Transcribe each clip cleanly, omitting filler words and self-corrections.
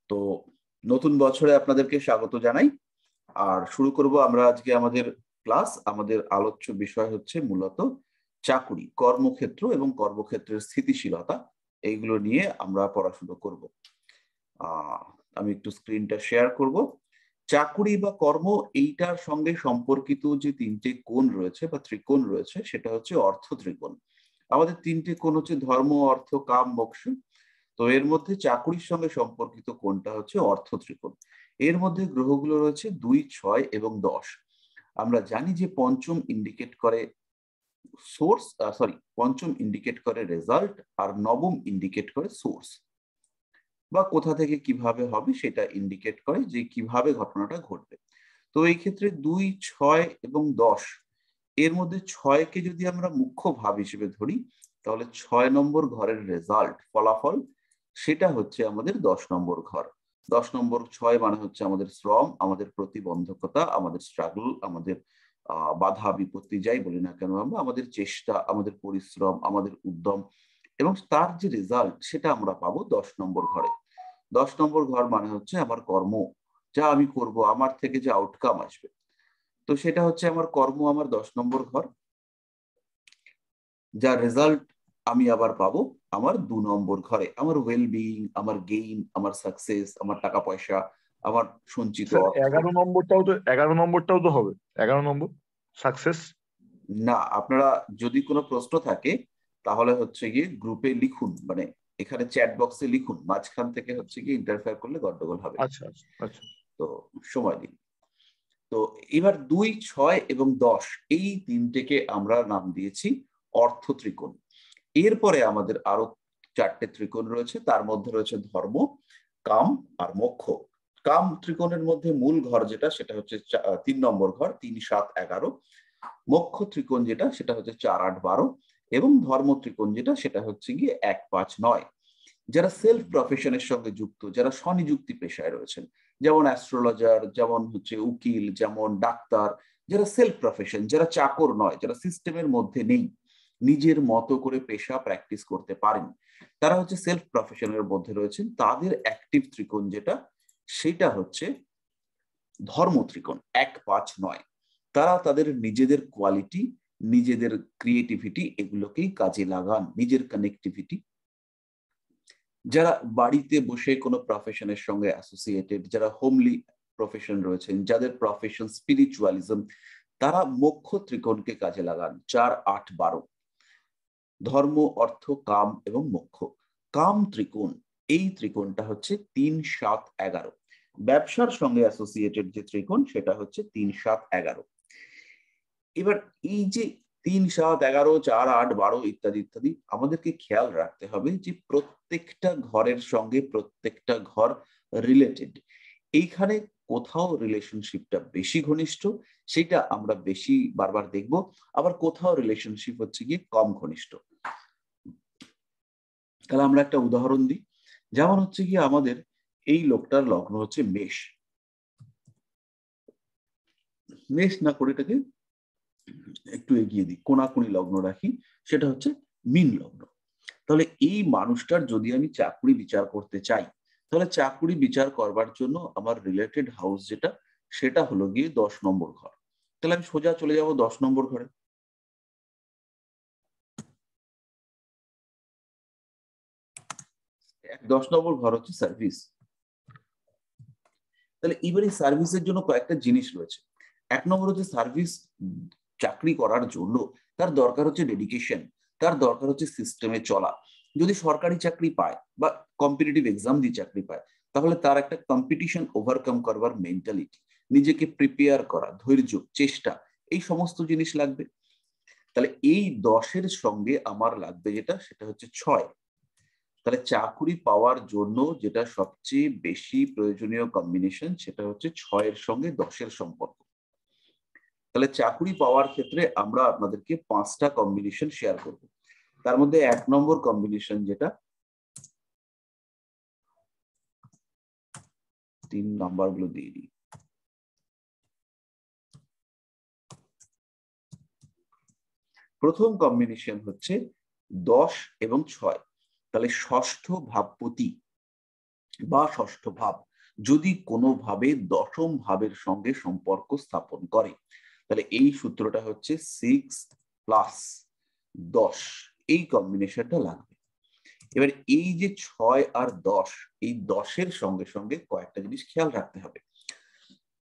তো নতুন বছরে আপনাদেরকে স্বাগত জানাই। আর শুরু করব আমরা আজকে আমাদের ক্লাস। আমাদের আলোচ্য বিষয় হচ্ছে মূলত চাকুরি, কর্মক্ষেত্র এবং কর্মক্ষেত্রের স্থিতিশীলতা, এইগুলো নিয়ে আমরা পড়াশোনা করব। আমি একটু স্ক্রিনটা শেয়ার করব। চাকুরি বা কর্ম, এইটার সঙ্গে সম্পর্কিত যে তিনটে কোণ রয়েছে বা ত্রিকোণ রয়েছে, সেটা হচ্ছে অর্থ ত্রিকোণ। আমাদের তিনটে কোণ হচ্ছে ধর্ম, অর্থ, কাম, মোক্ষ। তো এর মধ্যে চাকুরির সঙ্গে সম্পর্কিত কোণটা হচ্ছে অর্থ ত্রিকোণ। এর মধ্যে গ্রহগুলো রয়েছে 2, 6 এবং 10। আমরা জানি যে পঞ্চম ইন্ডিকেট করে সোর্স, পঞ্চম ইন্ডিকেট করে রেজাল্ট, আর নবম ইন্ডিকেট করে সোর্স, বা কোথা থেকে কিভাবে হবে সেটা ইন্ডিকেট করে যে কিভাবে ঘটনাটা ঘটবে। তো এই ক্ষেত্রে 2, 6 এবং 10, এর মধ্যে 6কে যদি আমরা মুখ্য ভাব হিসেবে ধরি, তাহলে 6 নম্বর ঘরের রেজাল্ট, ফলাফল, সেটা হচ্ছে আমাদের 10 নম্বর ঘর। 10 নম্বর 6 মানে হচ্ছে আমাদের শ্রম, আমাদের প্রতিবন্ধকতা, আমাদের স্ট্রাগল, আমাদের বাধা বিপত্তি, যাই বলি না কেন আমরা, আমাদের চেষ্টা, আমাদের পরিশ্রম, আমাদের উদ্যম, এবং তার যে রেজাল্ট সেটা আমরা পাবো 10 নম্বর ঘরে। 10 নম্বর ঘর মানে হচ্ছে আমার কর্ম, যা আমি করব, আমার থেকে যে আউটকাম আসবে, তো সেটা হচ্ছে আমার কর্ম, আমার 10 নম্বর ঘর। যা রেজাল্ট আমি আবার পাবো আমার 2 নম্বর ঘরে, আমার ওয়েলবিং, আমার গেইন, আমার সাকসেস, আমার টাকা পয়সা, আমার সঞ্চিত অর্থ। 11 নম্বরটাও তো হবে 11 নম্বর সাকসেস। না, আপনারা যদি কোনো প্রশ্ন থাকে তাহলে হচ্ছে গিয়ে গ্রুপে লিখুন, মানে এখানে চ্যাট বক্সে লিখুন, মাঝখান থেকে হচ্ছে গিয়ে ইন্টারফেয়ার করলে গন্ডগোল হবে। আচ্ছা আচ্ছা আচ্ছা, তো সময় দিন। তো এবার 2, 6 এবং 10, এই তিনটেকে আমরা নাম দিয়েছি অর্থ ত্রিকোণ। এরপরে আমাদের আরো 4টে ত্রিকোণ রয়েছে, তার মধ্যে রয়েছে ধর্ম, কাম আর মোক্ষ। কাম ত্রিকোণের মধ্যে মূল ঘর যেটা, সেটা হচ্ছে 3 নম্বর ঘর, 3, 7, 11। মোক্ষ ত্রিকোণ যেটা, সেটা হচ্ছে 4, 8, 12। এবং ধর্ম ত্রিকোণ যেটা, সেটা হচ্ছে গিয়ে 1, 5, 9। যারা সেলফ প্রফেশনের সঙ্গে যুক্ত, যারা স্বনিযুক্তি পেশায় রয়েছেন, যেমন অ্যাস্ট্রোলজার, যেমন হচ্ছে উকিল, যেমন ডাক্তার, যারা সেলফ প্রফেশন, যারা চাকর নয়, যারা সিস্টেমের মধ্যে নেই, নিজের মতো করে পেশা প্র্যাকটিস করতে পারেন, তারা হচ্ছে সেলফ প্রফেশনের মধ্যে রয়েছেন। তাদের অ্যাক্টিভ ত্রিকোণ যেটা, সেটা হচ্ছে ধর্ম ত্রিকোণ, 1, 5, 9। তারা তাদের নিজেদের কোয়ালিটি, নিজেদের ক্রিয়েটিভিটি, এগুলোকেই কাজে লাগান, নিজের কানেক্টিভিটি। যারা বাড়িতে বসে কোনো প্রফেশনের সঙ্গে অ্যাসোসিয়েটেড, যারা হোমলি প্রফেশন রয়েছেন, যাদের প্রফেশন স্পিরিচুয়ালিজম, তারা মোক্ষ ত্রিকোণকে কাজে লাগান, 4, 8, 12। ধর্ম, অর্থ, কাম এবং মোক্ষ। কাম ত্রিকোণ, এই ত্রিকোণটা হচ্ছে 3, 7, 11। ব্যবসার সঙ্গে অ্যাসোসিয়েটেড যে ত্রিকোণ, সেটা হচ্ছে 3, 7, 11। এবার এই যে 3, 7, 11, 4, 8, 12 ইত্যাদি ইত্যাদি, আমাদেরকে খেয়াল রাখতে হবে যে প্রত্যেকটা ঘরের সঙ্গে প্রত্যেকটা ঘর রিলেটেড। এইখানে কোথাও রিলেশনশিপটা বেশি ঘনিষ্ঠ, সেটা আমরা বেশি বারবার দেখব, আবার কোথাও রিলেশনশিপ হচ্ছে গিয়ে কম ঘনিষ্ঠ। তাহলে আমরা একটা উদাহরণ দিই। যেমন হচ্ছে গিয়ে আমাদের এই লোকটার লগ্ন হচ্ছে মেষ। মেষ না করে এটাকে একটু এগিয়ে দিই, কোনাকুনি লগ্ন রাখি, সেটা হচ্ছে মীন লগ্ন। তাহলে এই মানুষটার যদি আমি চাকরি বিচার করতে চাই, তাহলে চাকরি বিচার করবার জন্য আমার রিলেটেড হাউস যেটা, সেটা হলো গিয়ে 10 নম্বর ঘর। তাহলে আমি সোজা চলে যাব 10 নম্বর ঘরে। 10 নম্বর ঘর হচ্ছে সার্ভিস। তাহলে এবার এই সার্ভিসের জন্য কয়েকটা জিনিস রয়েছে। 1 নম্বর হচ্ছে সার্ভিস চাকরি করার জন্য তার দরকার হচ্ছে ডেডিকেশন, তার দরকার হচ্ছে সিস্টেমে চলা। যদি সরকারি চাকরি পায় বা কম্পিটিটিভ এক্সাম দিয়ে চাকরি পায়, তাহলে তার একটা কম্পিটিশন ওভারকাম করবার মেন্টালিটি, নিজেকে প্রিপেয়ার করা, ধৈর্য, চেষ্টা, এই সমস্ত জিনিস লাগবে। তাহলে এই 10-এর সঙ্গে আমার লাগবে যেটা, সেটা হচ্ছে 6। তাহলে চাকরি পাওয়ার জন্য যেটা সবচেয়ে বেশি প্রয়োজনীয় কম্বিনেশন, সেটা হচ্ছে 6-এর সঙ্গে 10-এর সম্পর্ক। তাহলে চাকরি পাওয়ার ক্ষেত্রে আমরা আপনাদেরকে 5টা কম্বিনেশন শেয়ার করব। তার মধ্যে 1 নম্বর কম্বিনেশন যেটা, 3 নাম্বার গুলো দিয়ে দিই। প্রথম কম্বিনেশন হচ্ছে 10 এবং 6। তাহলে ষষ্ঠ ভাবপতি, বা ষষ্ঠ ভাব যদি কোনোভাবে দশম ভাবের সঙ্গে সম্পর্ক স্থাপন করে, তাহলে এই সূত্রটা হচ্ছে 6+10, এই কম্বিনেশনটা লাগবে। এবার এই যে 6 আর 10, এই 10-এর সঙ্গে সঙ্গে কয়েকটা জিনিস খেয়াল রাখতে হবে।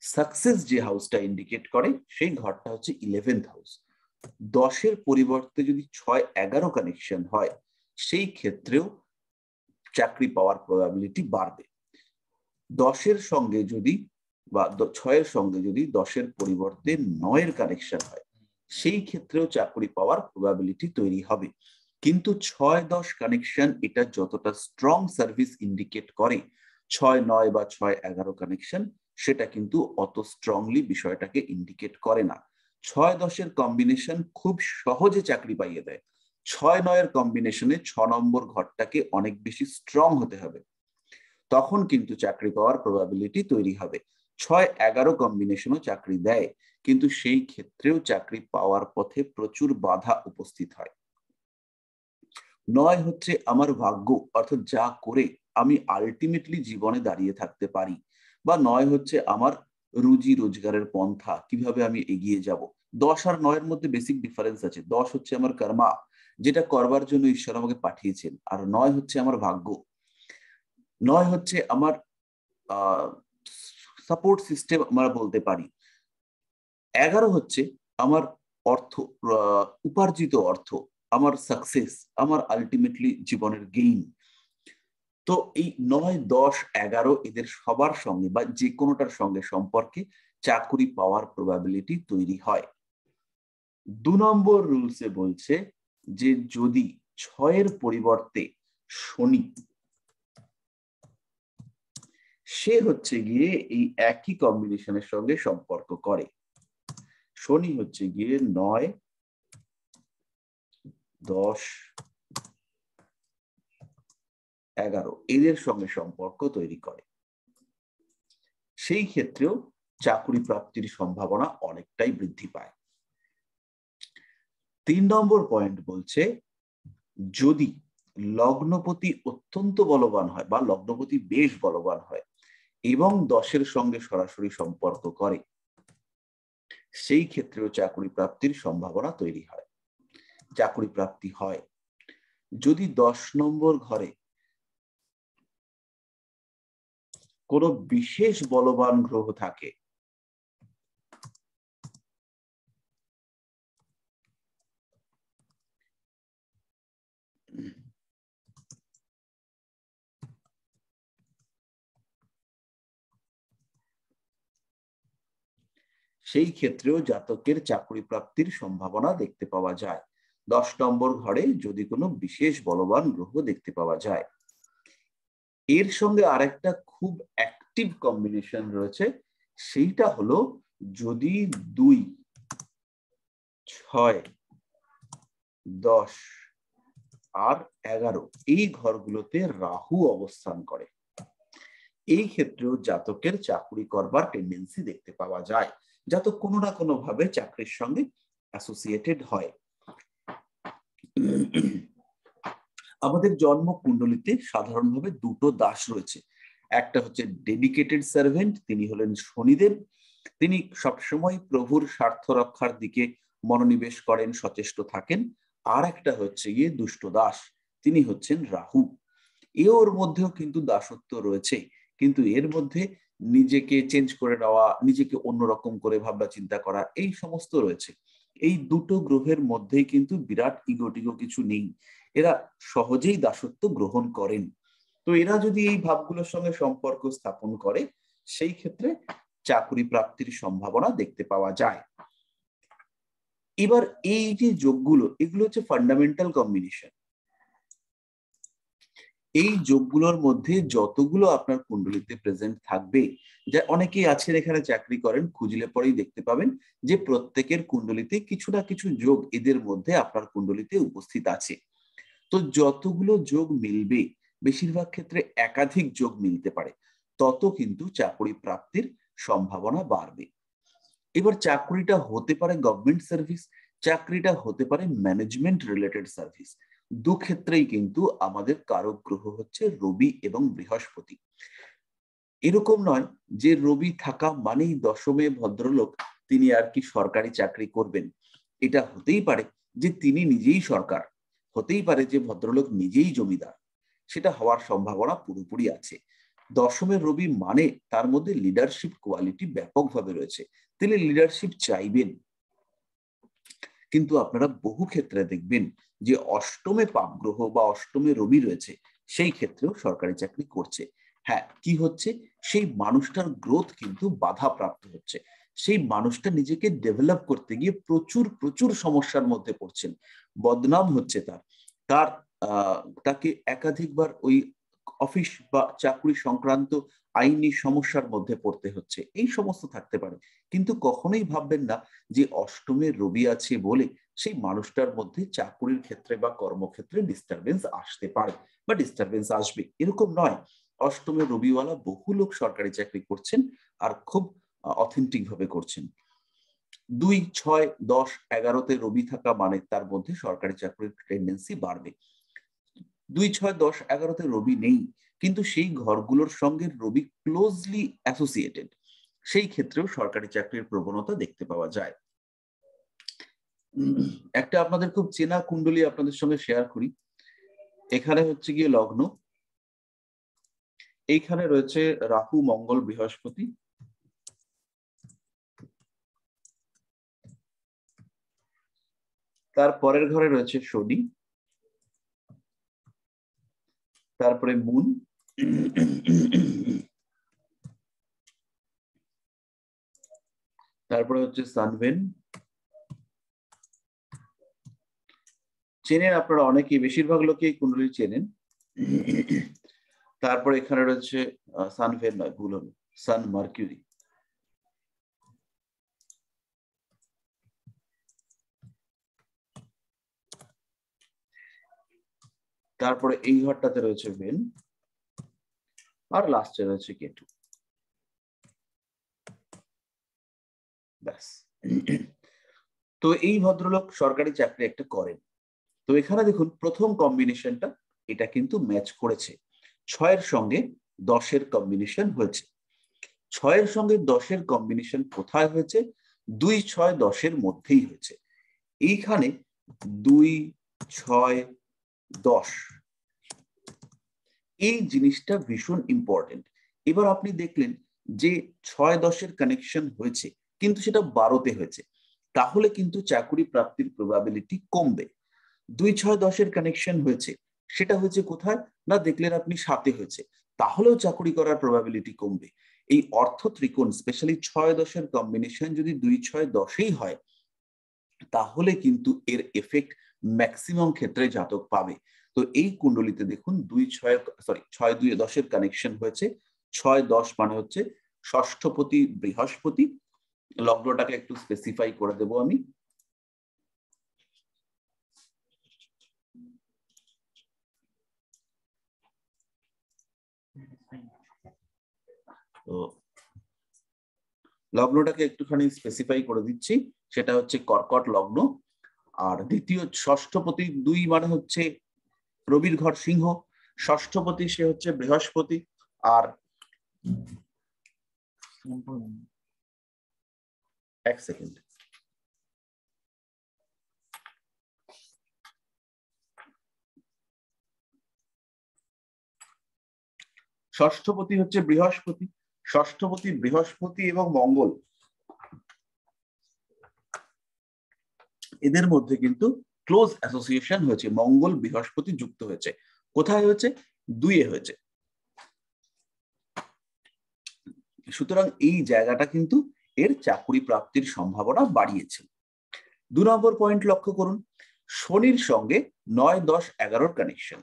সাকসেস যে হাউসটা ইন্ডিকেট করে সেই ঘরটা হচ্ছে 11th হাউস। 10-এর পরিবর্তে যদি 6-11 কানেকশন হয়, সেই ক্ষেত্রেও চাকরি পাওয়ার প্রবাবিলিটি বাড়বে। 10-এর সঙ্গে যদি বা 6-এর সঙ্গে যদি 10-এর পরিবর্তে 9-এর কানেকশন হয়, সেই ক্ষেত্রেও চাকরি পাওয়ার প্রবাবিলিটি তৈরি হবে। কিন্তু 6-10 কানেকশন এটা যতটা স্ট্রং সার্ভিস ইন্ডিকেট করে, 6-9 বা 6-11 কানেকশন সেটা কিন্তু অত স্ট্রংলি বিষয়টাকে ইন্ডিকেট করে না। 6-10-এর কম্বিনেশন খুব সহজে চাকরি পাইয়ে দেয়। 6-9-এর কম্বিনেশনে 6 নম্বর ঘরটাকে অনেক বেশি স্ট্রং হতে হবে, তখন কিন্তু চাকরি পাওয়ার প্রবাবিলিটি তৈরি হবে। 6-11 কম্বিনেশনও চাকরি দেয়, কিন্তু সেই ক্ষেত্রেও চাকরি পাওয়ার পথে প্রচুর বাধা উপস্থিত হয়। 9 হচ্ছে আমার ভাগ্য, অর্থাৎ যা করে আমি আলটিমেটলি জীবনে দাঁড়িয়ে থাকতে পারি, বা 9 হচ্ছে আমার রুজি রোজগারের পন্থা, কিভাবে আমি এগিয়ে যাব। 10 আর 9-এর মধ্যে বেসিক ডিফারেন্স আছে। 10 হচ্ছে আমার কর্মা, যেটা করবার জন্য ঈশ্বর আমাকে পাঠিয়েছেন, আর 9 হচ্ছে আমার ভাগ্য। 9 হচ্ছে আমার সাপোর্ট সিস্টেম আমরা বলতে পারি। 11 হচ্ছে আমার অর্থ, উপার্জিত অর্থ, আমার সাকসেস, আমার আলটিমেটলি জীবনের গেইন। তো এই 9, 10, 11 এদের সবার সঙ্গে বা যে কোনোটার সঙ্গে সম্পর্কে চাকরি পাওয়ার প্রবাবিলিটি তৈরি হয়। 2 নম্বর রুলসে বলছে যে যদি 6-এর পরিবর্তে শনি, সে হচ্ছে গিয়ে এই একই কম্বিনেশনের সঙ্গে সম্পর্ক করে। শনি হচ্ছে গিয়ে 9, 10, 11 এদের সঙ্গে সম্পর্ক তৈরি করে, সেই ক্ষেত্রেও চাকরি প্রাপ্তির সম্ভাবনা অনেকটাই বৃদ্ধি পায়। 3 নম্বর পয়েন্ট বলছে যদি লগ্নপতি অত্যন্ত বলবান হয় বা লগ্নপতি বেশ বলবান হয় এবং 10-এর সঙ্গে সরাসরি সম্পর্ক করে, সেই ক্ষেত্রেও চাকরি প্রাপ্তির সম্ভাবনা তৈরি হয়, চাকরি প্রাপ্তি হয়। যদি 10 নম্বর ঘরে কোন বিশেষ বলবান গ্রহ থাকে, সেই ক্ষেত্রেও জাতকের চাকরি প্রাপ্তির সম্ভাবনা দেখতে পাওয়া যায়। 10 নম্বর ঘরে যদি কোনো বিশেষ বলবান গ্রহ দেখতে পাওয়া যায়। এর সঙ্গে আরেকটা খুব অ্যাক্টিভ কম্বিনেশন রয়েছে, সেইটা হলো যদি 2, 6, 10 আর 11 এই ঘরগুলোতে রাহু অবস্থান করে, এই ক্ষেত্রেও জাতকের চাকরি করবার টেন্ডেন্সি দেখতে পাওয়া যায়। জাতক কোনো না কোনো ভাবে চাকরির সঙ্গে অ্যাসোসিয়েটেড হয়। আমাদের জন্ম কুণ্ডলিতে সাধারণভাবে দুটো দাস রয়েছে। একটা হচ্ছে ডেডিকেটেড সার্ভেন্ট, তিনি হলেন শনিদেব, তিনি সবসময় প্রভুর স্বার্থ রক্ষার দিকে মনোনিবেশ করেন, সচেষ্ট থাকেন। আর একটা হচ্ছে গিয়ে দুষ্ট দাস, তিনি হচ্ছেন রাহু। ওর মধ্যেও কিন্তু দাসত্ব রয়েছে, কিন্তু এর মধ্যে নিজেকে চেঞ্জ করে নেওয়া, নিজেকে অন্যরকম করে ভাবনা চিন্তা করা, এই সমস্ত রয়েছে। এই দুটো গ্রহের মধ্যেই কিন্তু বিরাট ইগোটিগো কিছু নেই, এরা সহজেই দাসত্ব গ্রহণ করেন। তো এরা যদি এই ভাবগুলোর সঙ্গে সম্পর্ক স্থাপন করে, সেই ক্ষেত্রে চাকরি প্রাপ্তির সম্ভাবনা দেখতে পাওয়া যায়। এবার এই যে যোগগুলো, এগুলো হচ্ছে ফান্ডামেন্টাল কম্বিনেশন। এই যোগগুলোর মধ্যে যতগুলো আপনার কুণ্ডলিতে প্রেজেন্ট থাকবে, যা অনেকেই আছেন এখানে চাকরি করেন, খুঁজলে পরেই দেখতে পাবেন যে প্রত্যেকের কুণ্ডলিতে কিছু না কিছু যোগ এদের মধ্যে আপনার কুণ্ডলিতে উপস্থিত আছে। তো যতগুলো যোগ মিলবে, বেশিরভাগ ক্ষেত্রে একাধিক যোগ মিলতে পারে, তত কিন্তু চাকরি প্রাপ্তির সম্ভাবনা বাড়বে। এবার চাকরিটা হতে পারে গভর্নমেন্ট সার্ভিস, চাকরিটা হতে পারে ম্যানেজমেন্ট রিলেটেড সার্ভিস। দুক্ষেত্রেই কিন্তু আমাদের কারক গ্রহ হচ্ছে রবি এবং বৃহস্পতি। এরকম নয় যে রবি থাকা মানেই দশমে ভদ্রলোক তিনি আর কি সরকারি চাকরি করবেন। এটা হতেই পারে যে তিনি নিজেই সরকার, হতেই পারে যে ভদ্রলোক নিজেই জমিদার, সেটা হওয়ার সম্ভাবনা পুরোপুরি আছে। দশমের রবি মানে তার মধ্যে লিডারশিপ কোয়ালিটি ব্যাপকভাবে রয়েছে, তিনি লিডারশিপ চাইবেন। কিন্তু আপনারা বহু ক্ষেত্রে দেখবেন যে অষ্টমে পাপ গ্রহ বা অষ্টমে রবি রয়েছে, সেই ক্ষেত্রেও সরকারি চাকরি করছে। হ্যাঁ, কি হচ্ছে, সেই মানুষটার গ্রোথ কিন্তু বাধাপ্রাপ্ত হচ্ছে, সেই মানুষটা নিজেকে ডেভেলপ করতে গিয়ে প্রচুর প্রচুর সমস্যার মধ্যে পড়ছেন, বদনাম হচ্ছে তার তাকে একাধিকবার ওই অফিস বা চাকরি সংক্রান্ত আইনি সমস্যার মধ্যে পড়তে হচ্ছে, এই সমস্ত থাকতে পারে। কিন্তু কখনোই ভাববেন না যে অষ্টমে রবি আছে বলে সেই মানুষটার মধ্যে চাকরির ক্ষেত্রে বা কর্মক্ষেত্রে ডিস্টারবেন্স আসতে পারে বা ডিস্টারবেন্স আসবে, এরকম নয়। অষ্টমে রবিওয়ালা বহু লোক সরকারি চাকরি করছেন আর খুব অথেন্টিক ভাবে করছেন। 2, 6, 10, 11-তে রবি থাকা মানে তার মধ্যে সরকারি চাকরির টেন্ডেন্সি বাড়বে। 2, 6, 10, 11-তে রবি নেই, কিন্তু সেই ঘরগুলোর সঙ্গে রবি ক্লোজলি অ্যাসোসিয়েটেড, সেই ক্ষেত্রেও সরকারি চাকরির প্রবণতা দেখতে পাওয়া যায়। একটা আপনাদের খুব চেনা কুণ্ডলী আপনাদের সঙ্গে শেয়ার করি। এখানে হচ্ছে গিয়ে লগ্ন, এইখানে রয়েছে রাহু, মঙ্গল, বৃহস্পতি, তার পরের ঘরে রয়েছে শনি, তারপরে মুন, তারপরে হচ্ছে সানভেন। চেনেন আপনারা অনেকেই, বেশিরভাগ লোকই কুণ্ডলী চেনেন। তারপরে এখানে রয়েছে সানভেন নয়, ভুল হলো, সান মার্কিউরি। তারপরে এই ঘরটাতে রয়েছে ভেন, আর লাস্টে রয়েছে কেতু। ব্যাস। তো এই ভদ্রলোক সরকারি চাকরি একটা করেন। তো এখানে দেখুন প্রথম কম্বিনেশনটা এটা কিন্তু ম্যাচ করেছে, 6-এর সঙ্গে 10-এর কম্বিনেশন হয়েছে। 6-এর সঙ্গে 10-এর কম্বিনেশন কোথায় হয়েছে? 2, 6, 10-এর মধ্যেই হয়েছে। এইখানে 2, 6, 10 এই জিনিসটা ভীষণ ইম্পর্টেন্ট। এবার আপনি দেখলেন যে 6-10-এর কানেকশন হয়েছে, কিন্তু সেটা 12-তে হয়েছে, তাহলে কিন্তু চাকরি প্রাপ্তির প্রবাবিলিটি কমবে। 2, 6, 10-এর কানেকশন হয়েছে, সেটা হয়েছে কোথায় না, দেখলেন আপনি 7-এ হয়েছে, তাহলেও চাকরি করার প্রবাবিলিটি কমবে। এই অর্থ ত্রিকোণ স্পেশালি 6-10-এর কম্বিনেশন যদি 2, 6, 10-এই হয়, তাহলে কিন্তু এর এফেক্ট ম্যাক্সিমাম ক্ষেত্রে জাতক পাবে। তো এই কুণ্ডলিতে দেখুন 6, 2, 10-এর কানেকশন হয়েছে। 6, 10 মানে হচ্ছে ষষ্ঠপতি বৃহস্পতি। লগ্নটাকে একটু স্পেসিফাই করে দেব আমি। তো লগ্নটাকে একটুখানি স্পেসিফাই করে দিচ্ছি, সেটা হচ্ছে কর্কট লগ্ন। আর দ্বিতীয় ষষ্ঠপতি 2 মানে হচ্ছে রবির ঘর সিংহ, ষষ্ঠপতি সে হচ্ছে বৃহস্পতি। আর এক সেকেন্ড, ষষ্ঠপতি হচ্ছে বৃহস্পতি, ষষ্ঠপতি বৃহস্পতি এবং মঙ্গল, এদের মধ্যে কিন্তু ক্লোজ অ্যাসোসিয়েশন হয়েছে, মঙ্গল বৃহস্পতি যুক্ত হয়েছে। কোথায় হয়েছে? 2-এ হয়েছে। সুতরাং এই জায়গাটা কিন্তু এর চাকরি প্রাপ্তির সম্ভাবনা বাড়িয়েছে। 2 নম্বর পয়েন্ট লক্ষ্য করুন, শনির সঙ্গে 9, 10, 11-র কানেকশন,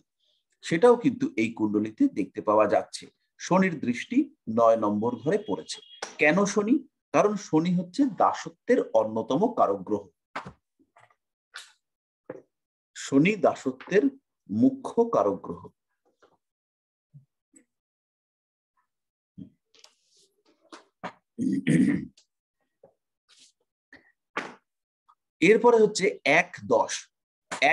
সেটাও কিন্তু এই কুণ্ডলিতে দেখতে পাওয়া যাচ্ছে। শনির দৃষ্টি 9 নম্বর ঘরে পড়েছে। কেন শনি? কারণ শনি হচ্ছে দাসত্বের অন্যতম কারক গ্রহ। শনি দাসত্বের মুখ্য কারক গ্রহ। এরপরে হচ্ছে 1, 10।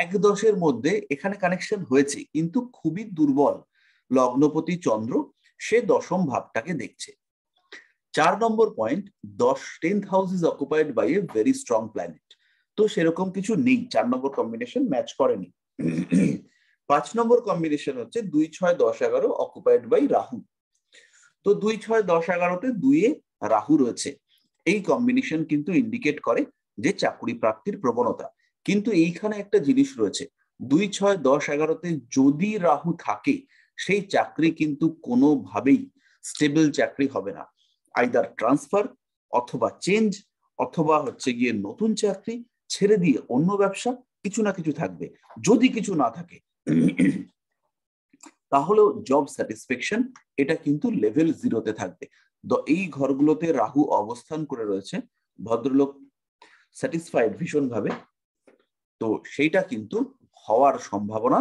1-10 মধ্যে এখানে কানেকশন হয়েছে, কিন্তু খুবই দুর্বল। লগ্নপতি চন্দ্র, সে দশম ভাবটাকে দেখছে। 4 নম্বর point, 10th house is occupied by a very strong planet. তো সেরকম কিছু নেই, 4 নম্বর কম্বিনেশন ম্যাচ করেনি। 5 নম্বর কম্বিনেশন হচ্ছে 2, 6, 10, 11 অকুপাইড বাই রাহু। তো 2, 6, 10, 11-তে 2-এ রাহু রয়েছে। এই কম্বিনেশন কিন্তু ইন্ডিকেট করে যে চাকরি প্রাপ্তির প্রবণতা। কিন্তু এইখানে একটা জিনিস রয়েছে, 2, 6, 10, 11-তে যদি রাহু থাকে, সেই চাকরি কিন্তু কোনোভাবেই স্টেবল চাকরি হবে না। আইদার ট্রান্সফার, অথবা চেঞ্জ, অথবা হচ্ছে গিয়ে নতুন চাকরি ছেড়ে দিয়ে অন্য ব্যবসা, কিছু না কিছু থাকবে। যদি কিছু না থাকে তাহলেও জব স্যাটিসফ্যাকশন এটা কিন্তু লেভেল 0-তে থাকবে। এই ঘরগুলোতে রাহু অবস্থান করে রয়েছে, ভদ্রলোক স্যাটিসফাইড ভীষণ ভাবে, তো সেইটা কিন্তু হওয়ার সম্ভাবনা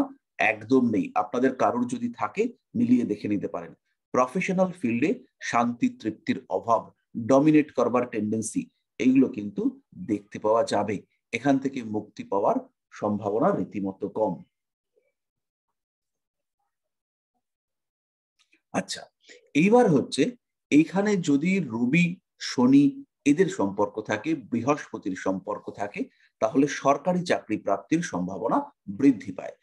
একদম নেই। আপনাদের কারোর যদি থাকে, মিলিয়ে দেখে নিতে পারেন। প্রফেশনাল ফিল্ডে শান্তি তৃপ্তির অভাব, ডমিনেট করবার টেন্ডেন্সি, এইগুলো কিন্তু দেখতে পাওয়া যাবে। এখান থেকে মুক্তি পাওয়ার সম্ভাবনা রীতিমতো কম। আচ্ছা, এইবার হচ্ছে এইখানে যদি রবি, শনি এদের সম্পর্ক থাকে, বৃহস্পতির সম্পর্ক থাকে, তাহলে সরকারি চাকরি প্রাপ্তির সম্ভাবনা বৃদ্ধি পায়।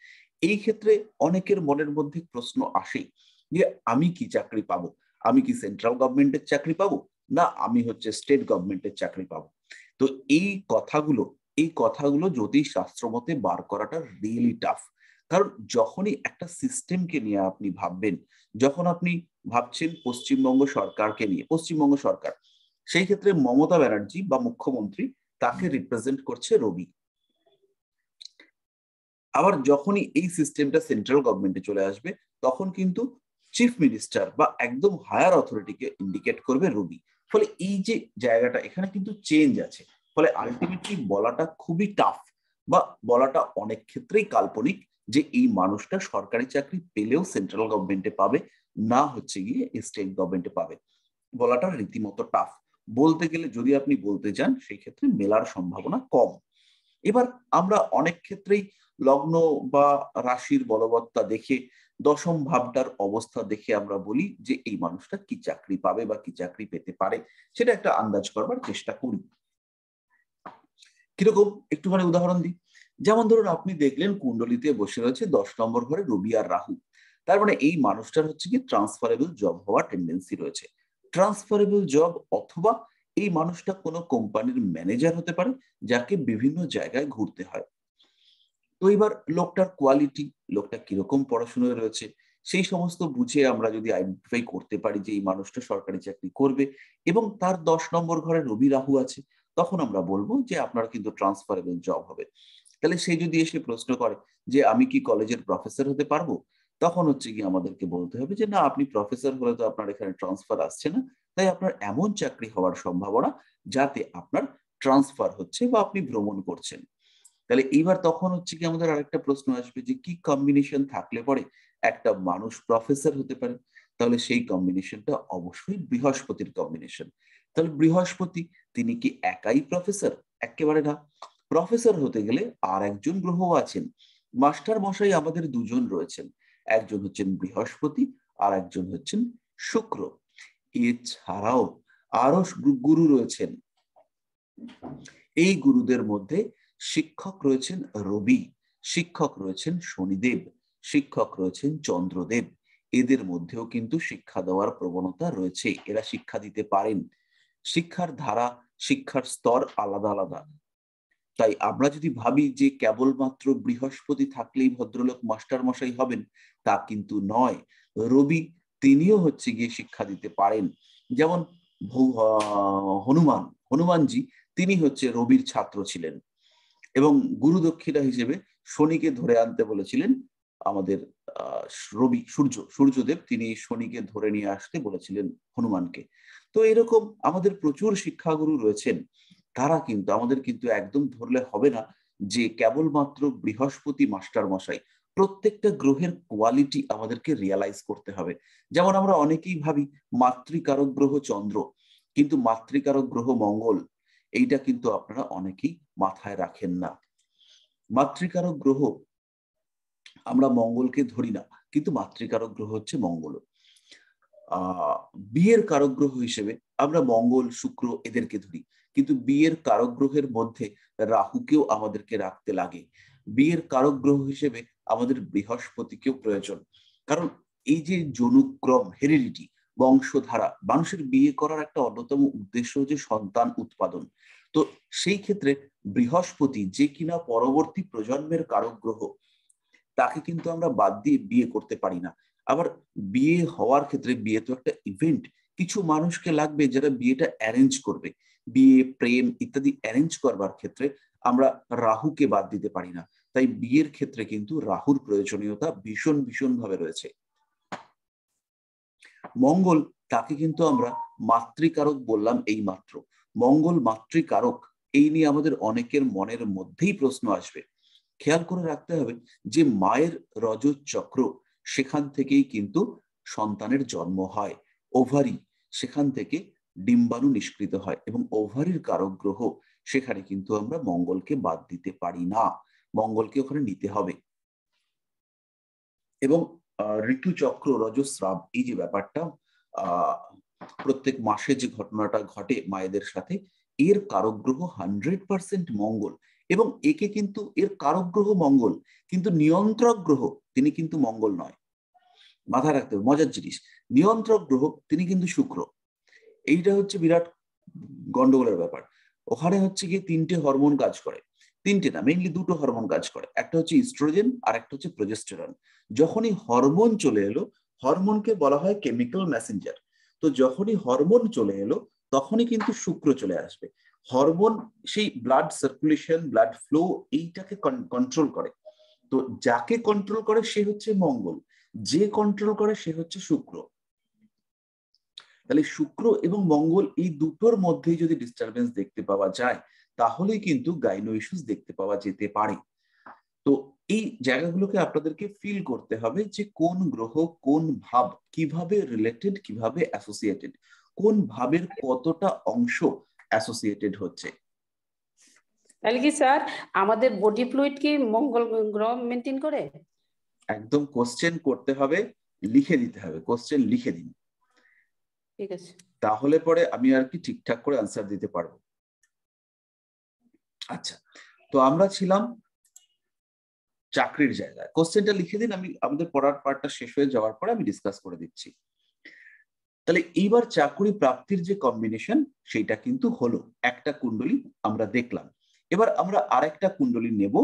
এই ক্ষেত্রে অনেকের মনের মধ্যে প্রশ্ন আসে যে আমি কি চাকরি পাবো? আমি কি সেন্ট্রাল গভর্নমেন্টের চাকরি পাবো, না আমি হচ্ছে স্টেট গভর্নমেন্টের চাকরি পাবো? তো এই কথাগুলো জ্যোতিষ শাস্ত্র মতে বার করাটা রিয়েলি টাফ। কারণ যখনই একটা সিস্টেমকে নিয়ে আপনি ভাববেন, যখন আপনি ভাবছেন পশ্চিমবঙ্গ সরকারকে নিয়ে, পশ্চিমবঙ্গ সরকার, সেই ক্ষেত্রে মমতা ব্যানার্জি বা মুখ্যমন্ত্রী, তাকে রিপ্রেজেন্ট করছে রবি। আবার যখনই এই সিস্টেমটা সেন্ট্রাল গভর্নমেন্টে চলে আসবে, তখন কিন্তু চিফ মিনিস্টার বা একদম হায়ার অথরিটিকে ইন্ডিকেট করবে রবি। ফলে এই যে জায়গাটা, এখানে কিন্তু চেঞ্জ আছে। ফলে আলটিমেটলি বলাটা খুবই টাফ, বা বলাটা অনেক ক্ষেত্রেই কাল্পনিক যে এই মানুষটা সরকারি চাকরি পেলেও সেন্ট্রাল গভর্নমেন্টে পাবে, না হচ্ছে গিয়ে স্টেট গভর্নমেন্টে পাবে। বলাটা রীতিমতো টাফ। বলতে গেলে যদি আপনি বলতে চান, সেই ক্ষেত্রে মেলার সম্ভাবনা কম। এবার আমরা অনেক ক্ষেত্রেই লগ্ন বা রাশির বলবত্তা দেখে, দশম ভাবটার অবস্থা দেখে আমরা বলি যে এই মানুষটা কি চাকরি পাবে বা কি চাকরি পেতে পারে, সেটা একটা আন্দাজ করবার চেষ্টা করি। কিরকম একটুখানি উদাহরণ দিই। যেমন ধরুন, আপনি দেখলেন কুণ্ডলিতে বসে রয়েছে 10 নম্বর ঘরে রবি আর রাহু। তার মানে এই মানুষটার হচ্ছে কি ট্রান্সফারেবল জব হওয়ার টেন্ডেন্সি রয়েছে। ট্রান্সফারেবল জব, অথবা এই মানুষটা কোনো কোম্পানির ম্যানেজার হতে পারে, যাকে বিভিন্ন জায়গায় ঘুরতে হয়। তো এবার লোকটার কোয়ালিটি, লোকটা কিরকম পড়াশোনায় রয়েছে, সেই সমস্ত বুঝে আমরা যদি আইডেন্টিফাই করতে পারি যে এই মানুষটা সরকারি চাকরি করবে, এবং তার 10 নম্বর ঘরে রবি রাহু আছে, তখন আমরা বলবো যে আপনার কিন্তু ট্রান্সফারেবল জব হবে। তাহলে সে যদি এসে প্রশ্ন করে যে আমি কি কলেজের প্রফেসর হতে পারবো, তখন হচ্ছে কি আমাদেরকে বলতে হবে যে না, আপনি প্রফেসর হলে তো আপনার এখানে ট্রান্সফার আসছে না, তাই আপনার এমন চাকরি হওয়ার সম্ভাবনা যাতে আপনার ট্রান্সফার হচ্ছে বা আপনি ভ্রমণ করছেন। তাহলে এইবার তখন হচ্ছে কি আমাদের আরেকটা প্রশ্ন আসবে যে কি কম্বিনেশন থাকলে পরে একটা মানুষ প্রফেসর হতে পারে? তাহলে সেই কম্বিনেশনটা অবশ্যই বৃহস্পতির কম্বিনেশন। তাহলে বৃহস্পতি, তিনি কি একাই প্রফেসর? একেবারে না। প্রফেসর হতে গেলে আর একজন গ্রহ আছেন। মাস্টার মশাই আমাদের দুজন রয়েছেন, একজন হচ্ছেন বৃহস্পতি, আর একজন হচ্ছেন শুক্র। এছাড়াও আরো গুরু রয়েছেন। এই গুরুদের মধ্যে শিক্ষক রয়েছেন রবি, শিক্ষক রয়েছেন শনিদেব, শিক্ষক রয়েছেন চন্দ্রদেব। এদের মধ্যেও কিন্তু শিক্ষা দেওয়ার প্রবণতা রয়েছে, এরা শিক্ষা দিতে পারেন। শিক্ষার ধারা, শিক্ষার স্তর আলাদা আলাদা। তাই আমরা যদি ভাবি যে কেবলমাত্র বৃহস্পতি থাকলেই ভদ্রলোক মাস্টার মশাই হবেন, তা কিন্তু নয়। রবি, তিনিও হচ্ছে গিয়ে শিক্ষা দিতে পারেন। যেমন হনুমানজি, তিনি হচ্ছে রবির ছাত্র ছিলেন, এবং গুরু দক্ষিণা হিসেবে শনিকে ধরে আনতে বলেছিলেন আমাদের রবি, সূর্যদেব, তিনি শনিকে ধরে নিয়ে আসতে বলেছিলেন হনুমানকে। তো এরকম আমাদের প্রচুর শিক্ষাগুরু রয়েছেন। তারা কিন্তু আমাদের কিন্তু একদম ধরলে হবে না যে কেবলমাত্র বৃহস্পতি মাস্টার মশাই। প্রত্যেকটা গ্রহের কোয়ালিটি আমাদেরকে রিয়ালাইজ করতে হবে। যেমন আমরা অনেকেই ভাবি মাতৃকারক গ্রহ চন্দ্র, কিন্তু মাতৃকারক গ্রহ মঙ্গল, এইটা কিন্তু আপনারা অনেকেই মাথায় রাখেন না। মাতৃকারক গ্রহ আমরা মঙ্গলকে ধরি না, কিন্তু মাতৃকারক গ্রহ হচ্ছে মঙ্গল। বিয়ের কারক গ্রহ হিসেবে আমরা মঙ্গল, শুক্র এদেরকে ধরি, কিন্তু বিয়ের কারক গ্রহের মধ্যে রাহুকেও আমাদেরকে রাখতে লাগে। বিয়ের কারক গ্রহ হিসেবে আমাদের বৃহস্পতিকেও প্রয়োজন, কারণ এই যে জনুক্রম, হেরিডিটি, বংশধারা, মানুষের বিয়ে করার একটা অন্যতম উদ্দেশ্য হচ্ছে সন্তান উৎপাদন। তো সেই ক্ষেত্রে বৃহস্পতি, যে কিনা পরবর্তী প্রজন্মের কারক গ্রহ, তাকে কিন্তু আমরা বাদ দিয়ে বিয়ে করতে পারি না। আবার বিয়ে হওয়ার ক্ষেত্রে, বিয়ে তো একটা ইভেন্ট, কিছু মানুষকে লাগবে যারা বিয়েটা অ্যারেঞ্জ করবে। বিয়ে, প্রেম ইত্যাদি অ্যারেঞ্জ করবার ক্ষেত্রে আমরা রাহুকে বাদ দিতে পারি না। তাই বিয়ের ক্ষেত্রে কিন্তু রাহুর প্রয়োজনীয়তা ভীষণ ভীষণ ভাবে রয়েছে। মঙ্গল, তাকে কিন্তু আমরা মাতৃকারক বললাম এই মাত্র। মঙ্গল মাতৃকারক, এই নিয়ে আমাদের অনেকের মনের মধ্যেই প্রশ্ন আসবে। খেয়াল করে রাখতে হবে যে মায়ের রজত চক্র, সেখান থেকেই কিন্তু সন্তানের জন্ম হয়। ওভারি, সেখান থেকে ডিম্বাণু নিষ্কৃত হয়, এবং ওভারির কারক গ্রহ, সেখানে কিন্তু আমরা মঙ্গলকে বাদ দিতে পারি না, মঙ্গলকে ওখানে নিতে হবে। এবং ঋতুচক্র, রজস্রাব, এই যে ব্যাপারটা, প্রত্যেক মাসে যে ঘটনাটা ঘটে মায়েদের সাথে, এর কারক গ্রহ 100% মঙ্গল। এবং একে কিন্তু, এর কারক গ্রহ মঙ্গল, কিন্তু নিয়ন্ত্রক গ্রহ তিনি কিন্তু মঙ্গল নয়। মাথায় রাখতে হবে, মজার জিনিস, নিয়ন্ত্রক গ্রহ তিনি কিন্তু শুক্র। এইটা হচ্ছে বিরাট গন্ডগোলের ব্যাপার। ওখানে হচ্ছে গিয়ে 3টে হরমোন কাজ করে, 3টে না, মেইনলি 2টো হরমোন কাজ করে, একটা হচ্ছে ইস্ট্রোজেন আর একটা হচ্ছে প্রোজেস্টেরন। যখনই হরমোন চলে এলো, হরমোনকে বলা হয় কেমিক্যাল মেসেঞ্জার। তো যখনই হরমোন চলে এলো, তখনই কিন্তু শুক্র চলে আসবে। হরমোন সেই ব্লাড সার্কুলেশন, ব্লাড ফ্লো, এইটাকে কন্ট্রোল করে। তো যাকে কন্ট্রোল করে সে হচ্ছে মঙ্গল, যে কন্ট্রোল করে সে হচ্ছে শুক্র। তাহলে শুক্র এবং মঙ্গল, এই দুটোর মধ্যেই যদি ডিস্টারবেন্স দেখতে পাওয়া যায়, তাহলে কিন্তু গাইনো ইস্যুস দেখতে পাওয়া যেতে পারে। তো এই জায়গাগুলোকে আপনাদেরকে ফিল করতে হবে যে কোন গ্রহ, কোন ভাব কিভাবে রিলেটেড, কিভাবে অ্যাসোসিয়েটেড, কোন ভাবের কতটা অংশ অ্যাসোসিয়েটেড হচ্ছে। তাহলে কি স্যার আমাদের বডি ফ্লুইড কি মঙ্গল গ্রহ মেনটেন করে? একদম কোশ্চেন করতে হবে, লিখে দিতে হবে, কোশ্চেন লিখে দিন, ঠিক আছে, তাহলে তাহলে পরে আমি আর কি ঠিকঠাক করে আনসার দিতে পারবো। আচ্ছা, তো আমরা ছিলাম চাকরির জায়গায়। কোশ্চেনটা লিখে দিন, আমি আমাদের পড়ার পার্টটা শেষ হয়ে যাওয়ার পরে আমি ডিসকাস করে দিচ্ছি। তাহলে এইবার চাকরি প্রাপ্তির যে কম্বিনেশন, সেটা কিন্তু হলো একটা কুণ্ডলী আমরা দেখলাম। এবার আমরা আরেকটা কুণ্ডলী নেব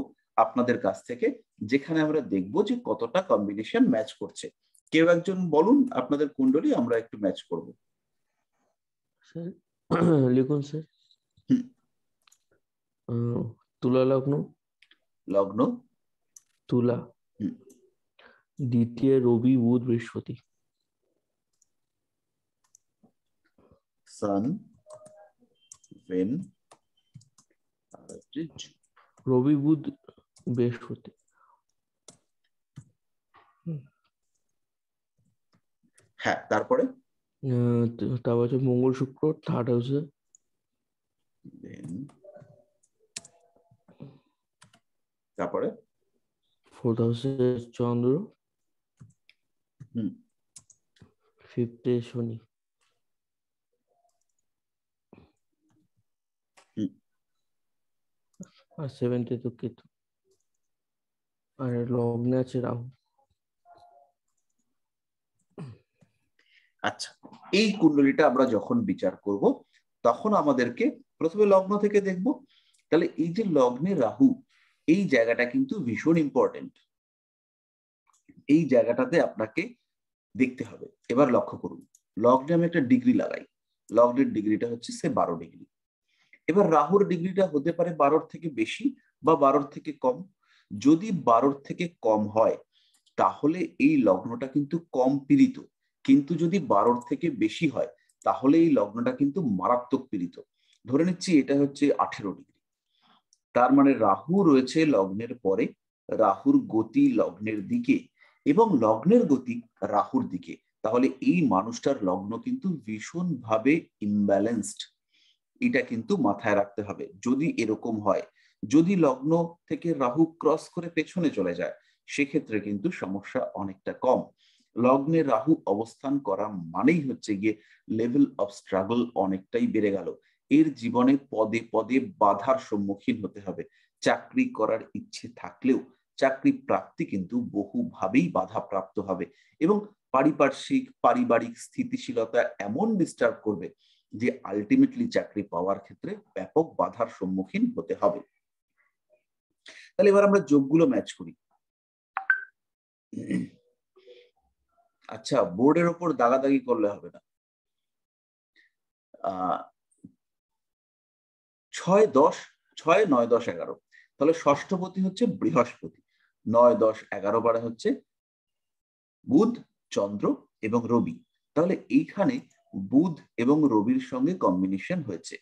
আপনাদের কাছ থেকে, যেখানে আমরা দেখব যে কতটা কম্বিনেশন ম্যাচ করছে। কেউ একজন বলুন আপনাদের কুণ্ডলী, আমরা একটু ম্যাচ করব। স্যার লিখুন স্যার। হুম। তুলা লগ্ন। লগ্ন তুলা। দ্বিতীয় রবি, বুধ, বৃহস্পতি। সান, ভেন, রবি, বুধ, বৃহস্পতি। হ্যাঁ, তারপরে তারপর হচ্ছে মঙ্গল, শুক্র থার্ড হাউসে। তারপরে ফোর্থ হাউসে চন্দ্র। হুম, ফিফথে শনি। আর সেভেন্থে তো কেতু। আর লগ্নে আছে রাহু। আচ্ছা, এই কুণ্ডলীটা আমরা যখন বিচার করব, তখন আমাদেরকে প্রথমে লগ্ন থেকে দেখব। তাহলে এই যে লগ্নে রাহু, এই জায়গাটা কিন্তু ভীষণ ইম্পর্টেন্ট। এই জায়গাটাতে আপনাকে দেখতে হবে। এবার লক্ষ্য করুন, লগ্নে আমি একটা ডিগ্রি লাগাই, লগ্নের ডিগ্রিটা হচ্ছে 12 ডিগ্রি। এবার রাহুর ডিগ্রিটা হতে পারে 12 থেকে বেশি বা 12 থেকে কম। যদি 12 থেকে কম হয়, তাহলে এই লগ্নটা কিন্তু কম পীড়িত। কিন্তু যদি 12 থেকে বেশি হয়, তাহলে এই লগ্নটা কিন্তু মারাত্মক পীড়িত। ধরে নিচ্ছি এটা হচ্ছে 18 ডিগ্রি। তার মানে রাহু রয়েছে লগ্নের পরে, রাহুর গতি লগ্নের দিকে এবং লগ্নের গতি রাহুর দিকে। তাহলে এই মানুষটার লগ্ন কিন্তু ভীষণভাবে ইমব্যালেন্সড। এটা কিন্তু মাথায় রাখতে হবে। যদি এরকম হয় যদি লগ্ন থেকে রাহু ক্রস করে পেছনে চলে যায় সেক্ষেত্রে কিন্তু সমস্যা অনেকটা কম। লগ্নে রাহু অবস্থান করা মানেই হচ্ছে গিয়ে লেভেল অফ স্ট্রাগল অনেকটাই বেড়ে গেল। এর জীবনে পদে পদে বাধার সম্মুখীন হতে হবে। চাকরি করার ইচ্ছে থাকলেও চাকরি প্রাপ্তি কিন্তু বহুভাবেই বাধাপ্রাপ্ত হবে এবং পারিবারিক স্থিতিশীলতা এমন ডিস্টার্ব করবে যে আলটিমেটলি চাকরি পাওয়ার ক্ষেত্রে ব্যাপক বাধার সম্মুখীন হতে হবে। তাহলে এবার আমরা যোগগুলো ম্যাচ করি। আচ্ছা, বোর্ডের ওপর দাগাদাগি করলে হবে না। 6, 10, 6, 9, 10, 11, তাহলে ষষ্ঠপতি হচ্ছে বৃহস্পতি, 9, 10, 11 বারে হচ্ছে বুধ, চন্দ্র এবং রবি। তাহলে এইখানে বুধ এবং রবির সঙ্গে কম্বিনেশন হয়েছে।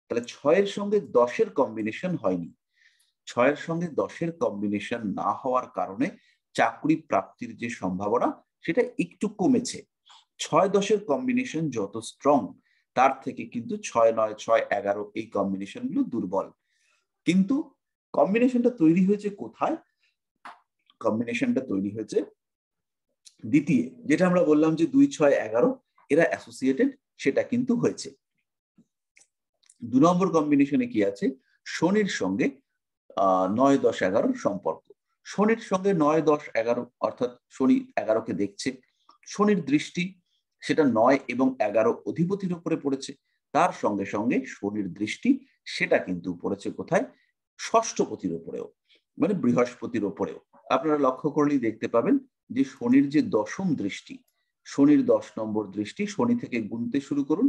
তাহলে 6-এর সঙ্গে 10-এর কম্বিনেশন হয়নি। 6-এর সঙ্গে 10-এর কম্বিনেশন না হওয়ার কারণে চাকরি প্রাপ্তির যে সম্ভাবনা সেটা একটু কমেছে। 6-10-এর কম্বিনেশন যত স্ট্রং তার থেকে কিন্তু 6, 9, 6, 11 এই কম্বিনেশন গুলো দুর্বল। কিন্তু কম্বিনেশনটা তৈরি হয়েছে কোথায়? কম্বিনেশনটা তৈরি হয়েছে দ্বিতীয়, যেটা আমরা বললাম যে 2, 6, 11 এরা অ্যাসোসিয়েটেড, সেটা কিন্তু হয়েছে। 2 নম্বর কম্বিনেশনে কি আছে? শনির সঙ্গে 9, 10, 11 সম্পর্ক। শনির সঙ্গে 9, 10, 11 অর্থাৎ শনি 11কে দেখছে। শনির দৃষ্টি সেটা 9 এবং 11 অধিপতির উপরে পড়েছে। তার সঙ্গে সঙ্গে শনির দৃষ্টি সেটা কিন্তু পড়েছে কোথায়? ষষ্ঠপতির উপরেও, মানে বৃহস্পতির উপরেও। আপনারা লক্ষ্য করলেই দেখতে পাবেন যে শনির যে দশম দৃষ্টি, শনির 10 নম্বর দৃষ্টি, শনি থেকে গুনতে শুরু করুন।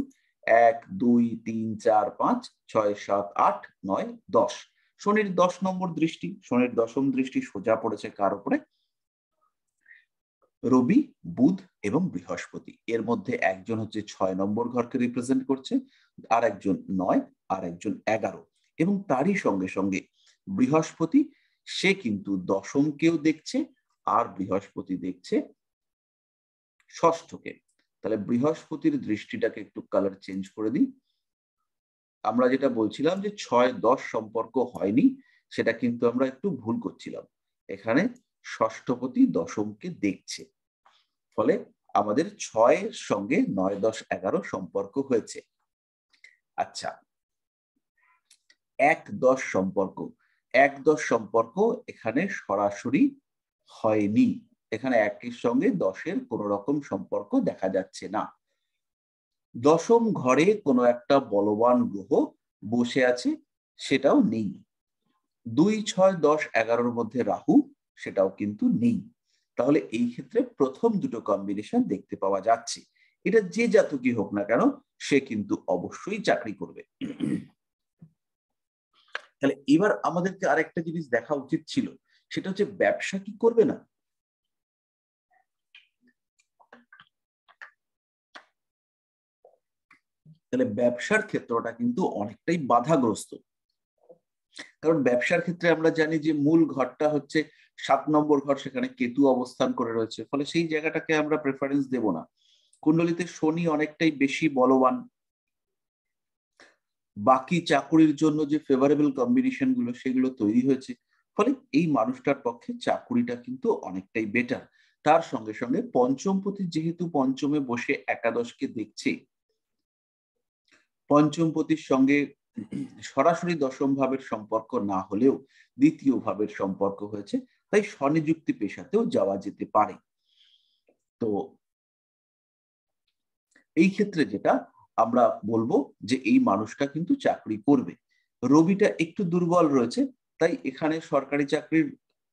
1, 2, 3, 4, 5, 6, 7, 8, 9, 10। শনির 10 নম্বর দৃষ্টি, শনির দশম দৃষ্টি সোজা পড়েছে কার উপরে? রবি, বুধ এবং বৃহস্পতি। এর মধ্যে একজন হচ্ছে 6 নম্বর ঘরকে রিপ্রেজেন্ট করছে, আর একজন 9, আর একজন 11। এবং তারই সঙ্গে সঙ্গে বৃহস্পতি সে কিন্তু দশমকেও দেখছে, আর বৃহস্পতি দেখছে ষষ্ঠকে। তাহলে বৃহস্পতির দৃষ্টিটাকে একটু কালার চেঞ্জ করে দিই। আমরা যেটা বলছিলাম যে 6, 10 সম্পর্ক হয়নি, সেটা কিন্তু আমরা একটু ভুল করছিলাম। এখানে ষষ্ঠপতি দশমকে দেখছে, ফলে আমাদের 6-এর সঙ্গে 9, 10, 11 সম্পর্ক হয়েছে। আচ্ছা, 1, 10 সম্পর্ক, 1, 10 সম্পর্ক এখানে সরাসরি হয়নি। এখানে 1-এর সঙ্গে 10-এর কোন রকম সম্পর্ক দেখা যাচ্ছে না। দশম ঘরে কোনো একটা বলবান গ্রহ বসে আছে, সেটাও নেই। 2, 6, 10, 11-র মধ্যে রাহু, সেটাও কিন্তু নেই। তাহলে এই ক্ষেত্রে প্রথম দুটো কম্বিনেশন দেখতে পাওয়া যাচ্ছে। এটা যে জাতকই হোক না কেন সে কিন্তু অবশ্যই চাকরি করবে। তাহলে এবার আমাদেরকে আরেকটা জিনিস দেখা উচিত ছিল, সেটা হচ্ছে ব্যবসা কি করবে না? তাহলে ব্যবসার ক্ষেত্রটা কিন্তু অনেকটাই বাধাগ্রস্ত। কারণ ব্যবসার ক্ষেত্রে আমরা জানি যে মূল ঘরটা হচ্ছে 7 নম্বর ঘর, সেখানে কেতু অবস্থান করে রয়েছে, ফলে সেই জায়গাটাকে আমরা প্রেফারেন্স দেব না। কুণ্ডলিতে শনি অনেকটাই বেশি বলবান। বাকি চাকুরির জন্য যে ফেভারেবল কম্বিনেশন গুলো সেগুলো তৈরি হয়েছে, ফলে এই মানুষটার পক্ষে চাকুরিটা কিন্তু অনেকটাই বেটার। তার সঙ্গে সঙ্গে পঞ্চমপতি যেহেতু পঞ্চমে বসে একাদশকে দেখছে, পঞ্চমপতির সঙ্গে সরাসরি দশম ভাবের সম্পর্ক না হলেও দ্বিতীয় ভাবের সম্পর্ক হয়েছে, তাই স্বনিযুক্তি পেশাতেও যাওয়া যেতে পারে। তো এই ক্ষেত্রে যেটা আমরা বলবো যে এই মানুষটা কিন্তু চাকরি করবে। রবিটা একটু দুর্বল রয়েছে, তাই এখানে সরকারি চাকরির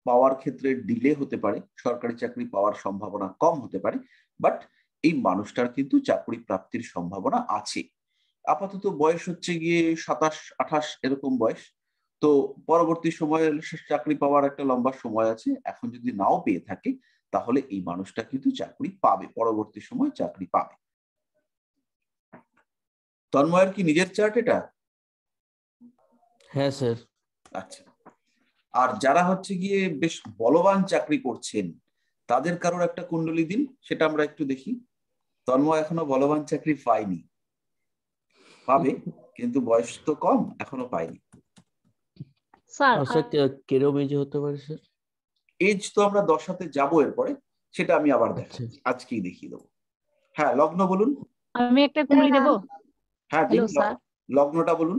পাওয়ার ক্ষেত্রে ডিলে হতে পারে, সরকারি চাকরি পাওয়ার সম্ভাবনা কম হতে পারে, বাট এই মানুষটার কিন্তু চাকরি প্রাপ্তির সম্ভাবনা আছে। আপাতত বয়স হচ্ছে গিয়ে 27, 28 এরকম বয়স। তো পরবর্তী সময়ে চাকরি পাওয়ার একটা লম্বা সময় আছে। এখন যদি নাও পেয়ে থাকে তাহলে এই মানুষটা কিন্তু চাকরি পাবে, পরবর্তী সময় চাকরি পাবে। তন্ময়ের কি নিজের চার্ট এটা? হ্যাঁ স্যার। আচ্ছা, আর যারা হচ্ছে গিয়ে বেশ বলবান চাকরি করছেন তাদের কারোর একটা কুণ্ডলী দিন, সেটা আমরা একটু দেখি। তন্ময় এখনো বলবান চাকরি পায়নি, পাবে, কিন্তু বয়স তো কম, এখনো পায়নি। স্যার স্যার কিরম এজ হতে পারে স্যার? এজ তো আমরা দশাতে যাবো এরপরে, সেটা আমি আবার আচ্ছা দেখাচ্ছি, আজকেই দেখিয়ে দেবো। হ্যাঁ, লগ্ন বলুন। আমি একটা কুণ্ডলি দেব। হ্যাঁ দিন, হ্যালো স্যার। লগ্নটা বলুন।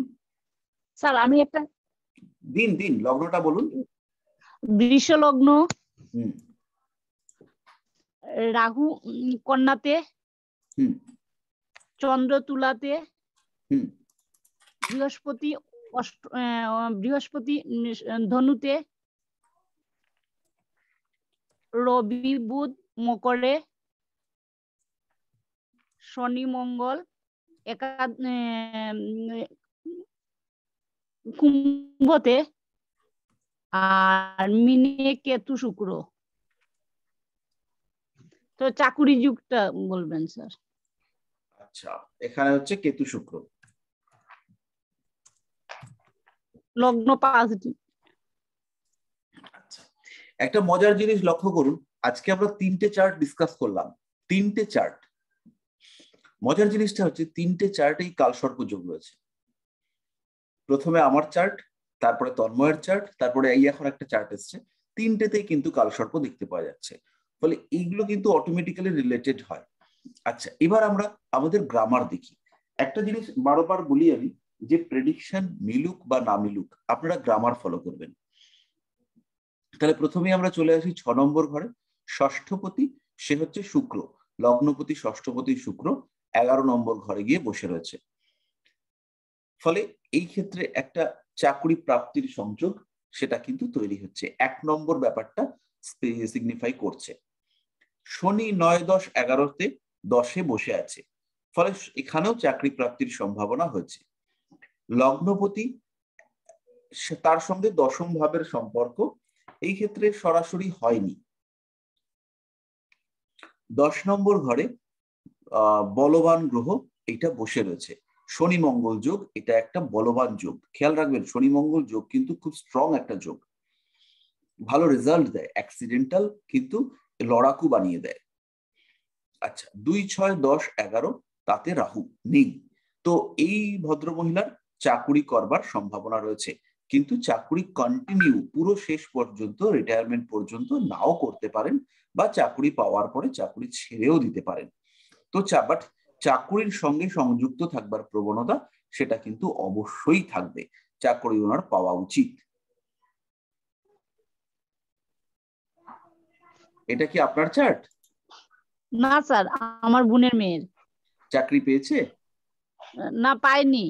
স্যার আমি একটা দিন দিন, লগ্নটা বলুন। বৃষ লগ্ন, হুম রাহু কন্যাতে, হুম চন্দ্র তুলাতে, হুম বৃহস্পতি বৃহস্পতি ধনুতে, রবি বুধ মকরে, শনি মঙ্গল কুম্ভতে, আর মিনে কেতু শুক্র। তো চাকুরি যুগটা বলবেন স্যার। আচ্ছা, এখানে হচ্ছে কেতু শুক্র। লগ্ন পজিটিভ। আচ্ছা, একটা মজার জিনিস লক্ষ্য করুন, আজকে আমরা 3টে চার্ট ডিসকাস করলাম, 3টে চার্ট। মজার জিনিসটা হচ্ছে 3টে চার্টেই কালসর্প যোগ রয়েছে। প্রথমে আমার চার্ট, তারপরে তন্ময়ের চার্ট, তারপরে এই এখন একটা চার্ট এসছে, 3টেতেই কিন্তু কালসর্প দেখতে পাওয়া যাচ্ছে। ফলে এইগুলো কিন্তু অটোমেটিক্যালি রিলেটেড হয়। আচ্ছা, এবার আমরা আমাদের গ্রামার দেখি। একটা জিনিস বারবার বলি আমি, যে প্রেডিকশন মিলুক বা না মিলুক, আপনারা গ্রামার ফলো করবেন। তাহলে প্রথমে আমরা চলে আসি 6 নম্বর ঘরে। ষষ্ঠপতি সে হচ্ছে শুক্র, লগ্নপতি ষষ্ঠপতি শুক্র 11 নম্বর ঘরে গিয়ে বসে রয়েছে। ফলে এই ক্ষেত্রে একটা চাকরি প্রাপ্তির সংযোগ সেটা কিন্তু তৈরি হচ্ছে। 1 নম্বর ব্যাপারটা সিগনিফাই করছে। শনি 9, 10, 11তে 10-এ বসে আছে, ফলে এখানেও চাকরি প্রাপ্তির সম্ভাবনা হয়েছে। লগ্নপতি তার সঙ্গে 10ম ভাবের সম্পর্ক এই ক্ষেত্রে সরাসরি হয়নি। 10 নম্বর ঘরে বলবান গ্রহ এটা বসে রয়েছে, শনি মঙ্গল যোগ, এটা একটা বলবান যোগ। খেয়াল রাখবেন, শনি মঙ্গল যোগ কিন্তু খুব স্ট্রং একটা যোগ, ভালো রেজাল্ট দেয়, অ্যাক্সিডেন্টাল কিন্তু লড়াকু বানিয়ে দেয়। আচ্ছা, 2, 6, 10, 11 তাতে রাহু নেই। তো এই ভদ্র মহিলার চাকুরি করবার সম্ভাবনা রয়েছে, কিন্তু চাকুরি কন্টিনিউ পুরো শেষ পর্যন্ত, রিটায়ারমেন্ট পর্যন্ত নাও করতে পারেন, বা চাকুরি পাওয়ার পরে চাকুরি ছেড়েও দিতে পারেন। তো বাট চাকুরির সঙ্গে সংযুক্ত থাকবার প্রবণতা সেটা কিন্তু অবশ্যই থাকবে, চাকুরি ওনার পাওয়া উচিত। এটা কি আপনার চার্ট? না স্যার, আমার বোনের মেয়ের। চাকরি পেয়েছে? না, পায়নি।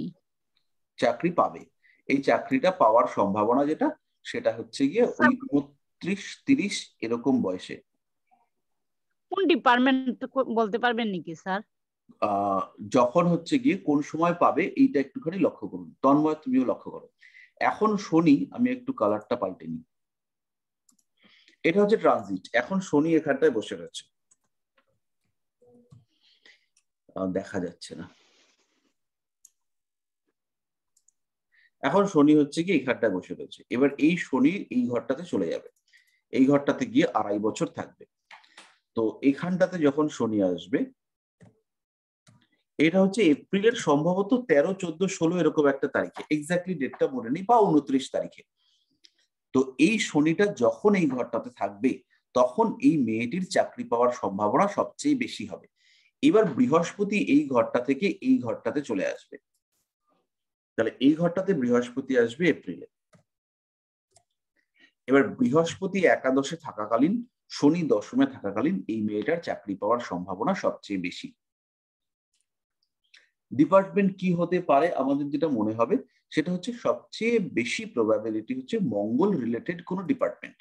চাকরি পাবে। এই চাকরিটা পাওয়ার সম্ভাবনা যেটা, সেটা হচ্ছে গিয়ে ওই 29, 30 এরকম বয়সে। কোন ডিপার্টমেন্ট বলতে পারবেন নাকি স্যার? যখন হচ্ছে গিয়ে কোন সময় পাবে এইটা একটুখানি লক্ষ্য করুন। তন্ময় তুমিও লক্ষ্য করো। এখন শনি, আমি একটু কালারটা পাল্টে নিই, এটা হচ্ছে ট্রানজিট। এখন শনি এখানটায় বসে রয়েছে, দেখা যাচ্ছে না। এখন শনি হচ্ছে কি এখানটায় বসে রয়েছে। এবার এই শনি এই ঘরটাতে চলে যাবে, এই ঘরটাতে গিয়ে 2.5 বছর থাকবে। তো এখানটাতে যখন শনি আসবে, এটা হচ্ছে এপ্রিলের সম্ভবত 13, 14, 16 এরকম একটা তারিখে, এক্স্যাক্টলি ডেটটা মনে নেই, বা 29 তারিখে। তো এই শনিটা যখন এই ঘরটাতে থাকবে, তখন এই মেয়েটির চাকরি পাওয়ার সম্ভাবনা সবচেয়ে বেশি হবে। এবার বৃহস্পতি এই ঘরটা থেকে এই ঘরটাতে চলে আসবে, তাহলে এই ঘরটাতে বৃহস্পতি আসবে এপ্রিলে। এবার বৃহস্পতি একাদশে থাকাকালীন, শনি দশমে থাকাকালীন এই মেয়েটার চাকরি পাওয়ার সম্ভাবনা সবচেয়ে বেশি। ডিপার্টমেন্ট কি হতে পারে আমাদের যেটা মনে হবে, সেটা হচ্ছে সবচেয়ে বেশি প্রবাবিলিটি হচ্ছে মঙ্গল রিলেটেড কোনো ডিপার্টমেন্ট,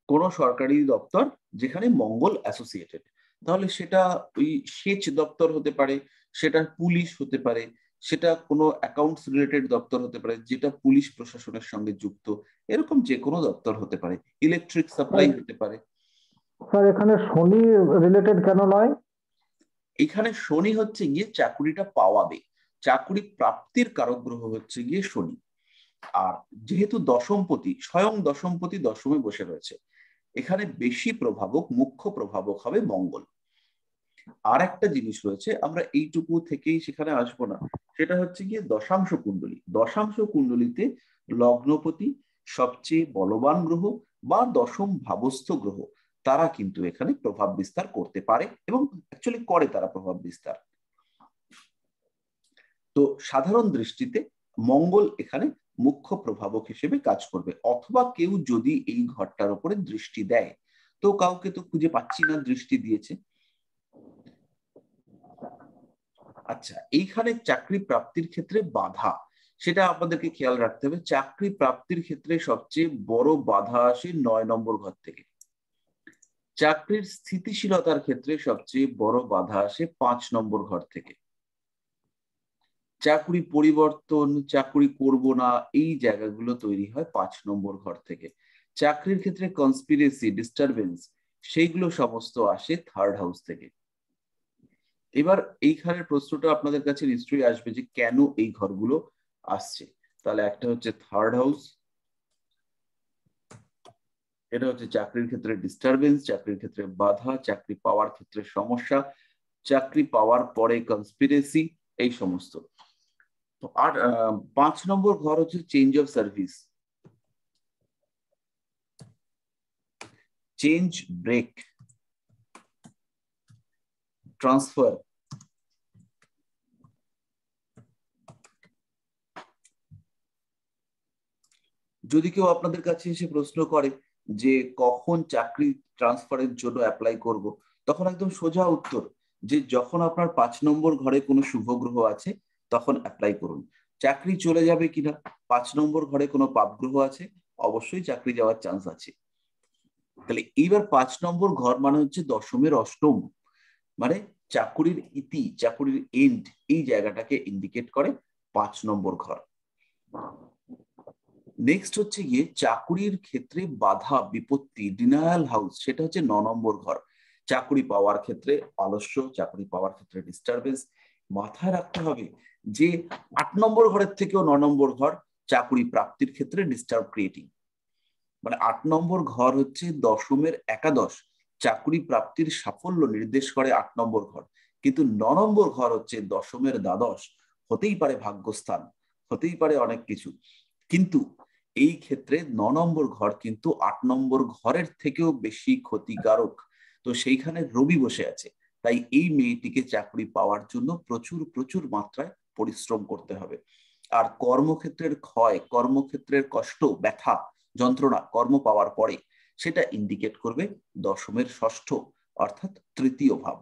কোন সরকারি দপ্তর যেখানে মঙ্গল অ্যাসোসিয়েটেড। তাহলে সেটা ওই সেচ দপ্তর হতে পারে, সেটা পুলিশ হতে পারে, সেটা কোনো অ্যাকাউন্টস রিলেটেড দপ্তর হতে পারে যেটা পুলিশ প্রশাসনের সঙ্গে যুক্ত, এরকম যে কোনো দপ্তর হতে পারে, ইলেকট্রিক সাপ্লাই হতে পারে। স্যার এখানে শনি রিলেটেড কেন নয়? এখানে শনি হচ্ছে গিয়ে চাকুরিটা পাওয়াবে, চাকুরি প্রাপ্তির কারক গ্রহ হচ্ছে গিয়ে শনি। আর যেহেতু দশমপতি, স্বয়ং দশমপতি দশমে বসে রয়েছে, এখানে বেশি প্রভাবক, মুখ্য প্রভাবক হবে মঙ্গল। আর একটা জিনিস রয়েছে, আমরা এইটুকু থেকেই সেখানে আসবো না, সেটা হচ্ছে গিয়ে দশাংশ কুণ্ডলী। দশাংশ কুণ্ডলীতে লগ্নপতি, সবচেয়ে বলবান গ্রহ বা দশম ভাবস্থ গ্রহ, তারা কিন্তু এখানে প্রভাব বিস্তার করতে পারে এবং অ্যাকচুয়ালি করে তারা প্রভাব বিস্তার। তো সাধারণ দৃষ্টিতে মঙ্গল এখানে মুখ্য প্রভাবক হিসেবে কাজ করবে, অথবা কেউ যদি এই ঘরটার উপরে দৃষ্টি দেয়, তো কাউকে তো খুঁজে পাচ্ছি না দৃষ্টি দিয়েছে। আচ্ছা, এইখানে চাকরি প্রাপ্তির ক্ষেত্রে বাধা, সেটা আপনাদেরকে খেয়াল রাখতে হবে। চাকরি প্রাপ্তির ক্ষেত্রে সবচেয়ে বড় বাধা আসে 9 নম্বর ঘর থেকে। চাকরির স্থিতিশীলতার ক্ষেত্রে সবচেয়ে বড় বাধা আসে 5 নম্বর ঘর থেকে। চাকরি পরিবর্তন, চাকরি করব না, এই জায়গাগুলো তৈরি হয় 5 নম্বর ঘর থেকে। চাকরির ক্ষেত্রে কনস্পিরেসি, ডিস্টারবেন্স, সেইগুলো সমস্ত আসে 3rd হাউস থেকে। এবার এইখানের প্রশ্নটা আপনাদের কাছে নিশ্চয়ই আসবে যে কেন এই ঘরগুলো আসছে। তাহলে একটা হচ্ছে 3rd হাউস, এটা হচ্ছে চাকরির ক্ষেত্রে ডিস্টারবেন্স, চাকরির ক্ষেত্রে বাধা, চাকরি পাওয়ার ক্ষেত্রে সমস্যা, চাকরি পাওয়ার পরে কনস্পিরেসি, এই সমস্ত। তো আর 5 নম্বর ঘর হচ্ছে change of service, change, break, transfer. যদি কেউ আপনাদের কাছে এসে প্রশ্ন করে যে কখন চাকরি ট্রান্সফারের জন্য অ্যাপ্লাই করব, তখন একদম সোজা উত্তর যে যখন আপনার 5 নম্বর ঘরে কোনো শুভ গ্রহ আছে তখন অ্যাপ্লাই করুন। চাকরি চলে যাবে কিনা, 5 নম্বর ঘরে কোনো পাপ গ্রহ আছে, অবশ্যই চাকরি যাওয়ার চান্স আছে। তাহলে এইবার 5 নম্বর ঘর মানে হচ্ছে দশমের অষ্টম, মানে চাকুরির ইতি, চাকুরির এন্ড, এই জায়গাটাকে ইন্ডিকেট করে 5 নম্বর ঘর। নেক্সট হচ্ছে গিয়ে চাকুরির ক্ষেত্রে বাধা বিপত্তি, ডিনায়াল হাউস, সেটা হচ্ছে 9 নম্বর ঘর। চাকরি পাওয়ার ক্ষেত্রে আলস্য, চাকরি পাওয়ার ক্ষেত্রে ডিস্টারবেন্স। মাথায় রাখতে হবে যে 8 নম্বর ঘরের থেকেও 9 নম্বর ঘর চাকরি প্রাপ্তির ক্ষেত্রে ডিস্টার্ব ক্রিয়েটিং। মানে 8 নম্বর ঘর হচ্ছে দশমের একাদশ, চাকরি প্রাপ্তির সাফল্য নির্দেশ করে 8 নম্বর ঘর। কিন্তু 9 নম্বর ঘর হচ্ছে দশমের দ্বাদশ, হতেই পারে ভাগ্যস্থান, হতেই পারে অনেক কিছু, কিন্তু এই ক্ষেত্রে 9 নম্বর ঘর কিন্তু 8 নম্বর ঘরের থেকেও বেশি ক্ষতিকারক। তো সেইখানে রবি বসে আছে, তাই এই মেয়েটিকে চাকরি পাওয়ার জন্য প্রচুর প্রচুর মাত্রায় পরিশ্রম করতে হবে। আর কর্মক্ষেত্রের ক্ষয়, কর্মক্ষেত্রের কষ্ট, ব্যথা, যন্ত্রণা কর্ম পাওয়ার পরে, সেটা ইন্ডিকেট করবে দশমের ষষ্ঠ অর্থাৎ 3য় ভাব।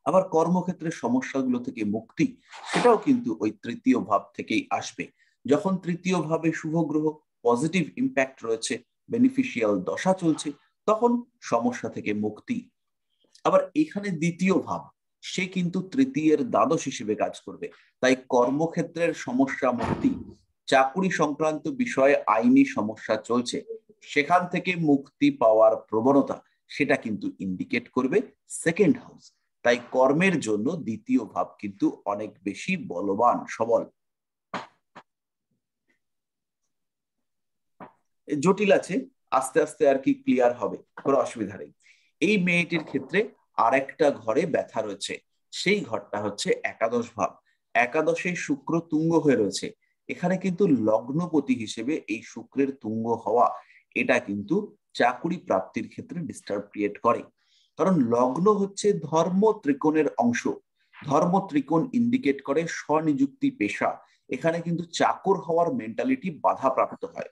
আবার কর্মক্ষেত্রের সমস্যাগুলো থেকে মুক্তি, সেটাও কিন্তু ওই 3য় ভাব থেকেই আসবে। যখন 3য় ভাবে শুভ গ্রহ, পজিটিভ ইম্প্যাক্ট রয়েছে, বেনিফিশিয়াল দশা চলছে, তখন সমস্যা থেকে মুক্তি। আবার এখানে 2য় ভাব, সে কিন্তু 3য়ের দ্বাদশ হিসেবে কাজ করবে, তাই কর্মক্ষেত্রের সমস্যা মুক্তি, চাকুরি সংক্রান্ত বিষয়ে আইনি সমস্যা চলছে, সেখান থেকে মুক্তি পাওয়ার প্রবণতা, সেটা কিন্তু ইন্ডিকেট করবে 2nd হাউস। তাই কর্মের জন্য 2য় ভাব কিন্তু অনেক বেশি বলবান, সবল। জটিল আছে, আস্তে আস্তে আর কি ক্লিয়ার হবে, কোনো অসুবিধা নেই। এই মেয়েটির ক্ষেত্রে আরেকটা ঘরে ব্যথা রয়েছে, সেই ঘরটা হচ্ছে একাদশ ভাব। একাদশে শুক্র তুঙ্গ হয়ে রয়েছে, এখানে কিন্তু লগ্নপতি হিসেবে এই শুক্রের তুঙ্গ হওয়া, এটা কিন্তু চাকুরি প্রাপ্তির ক্ষেত্রে ডিস্টার্ব ক্রিয়েট করে। কারণ লগ্ন হচ্ছে ধর্ম ত্রিকোণের অংশ, ধর্ম ত্রিকোণ ইন্ডিকেট করে স্বনিযুক্তি পেশা, এখানে কিন্তু চাকর হওয়ার মেন্টালিটি বাধাপ্রাপ্ত হয়।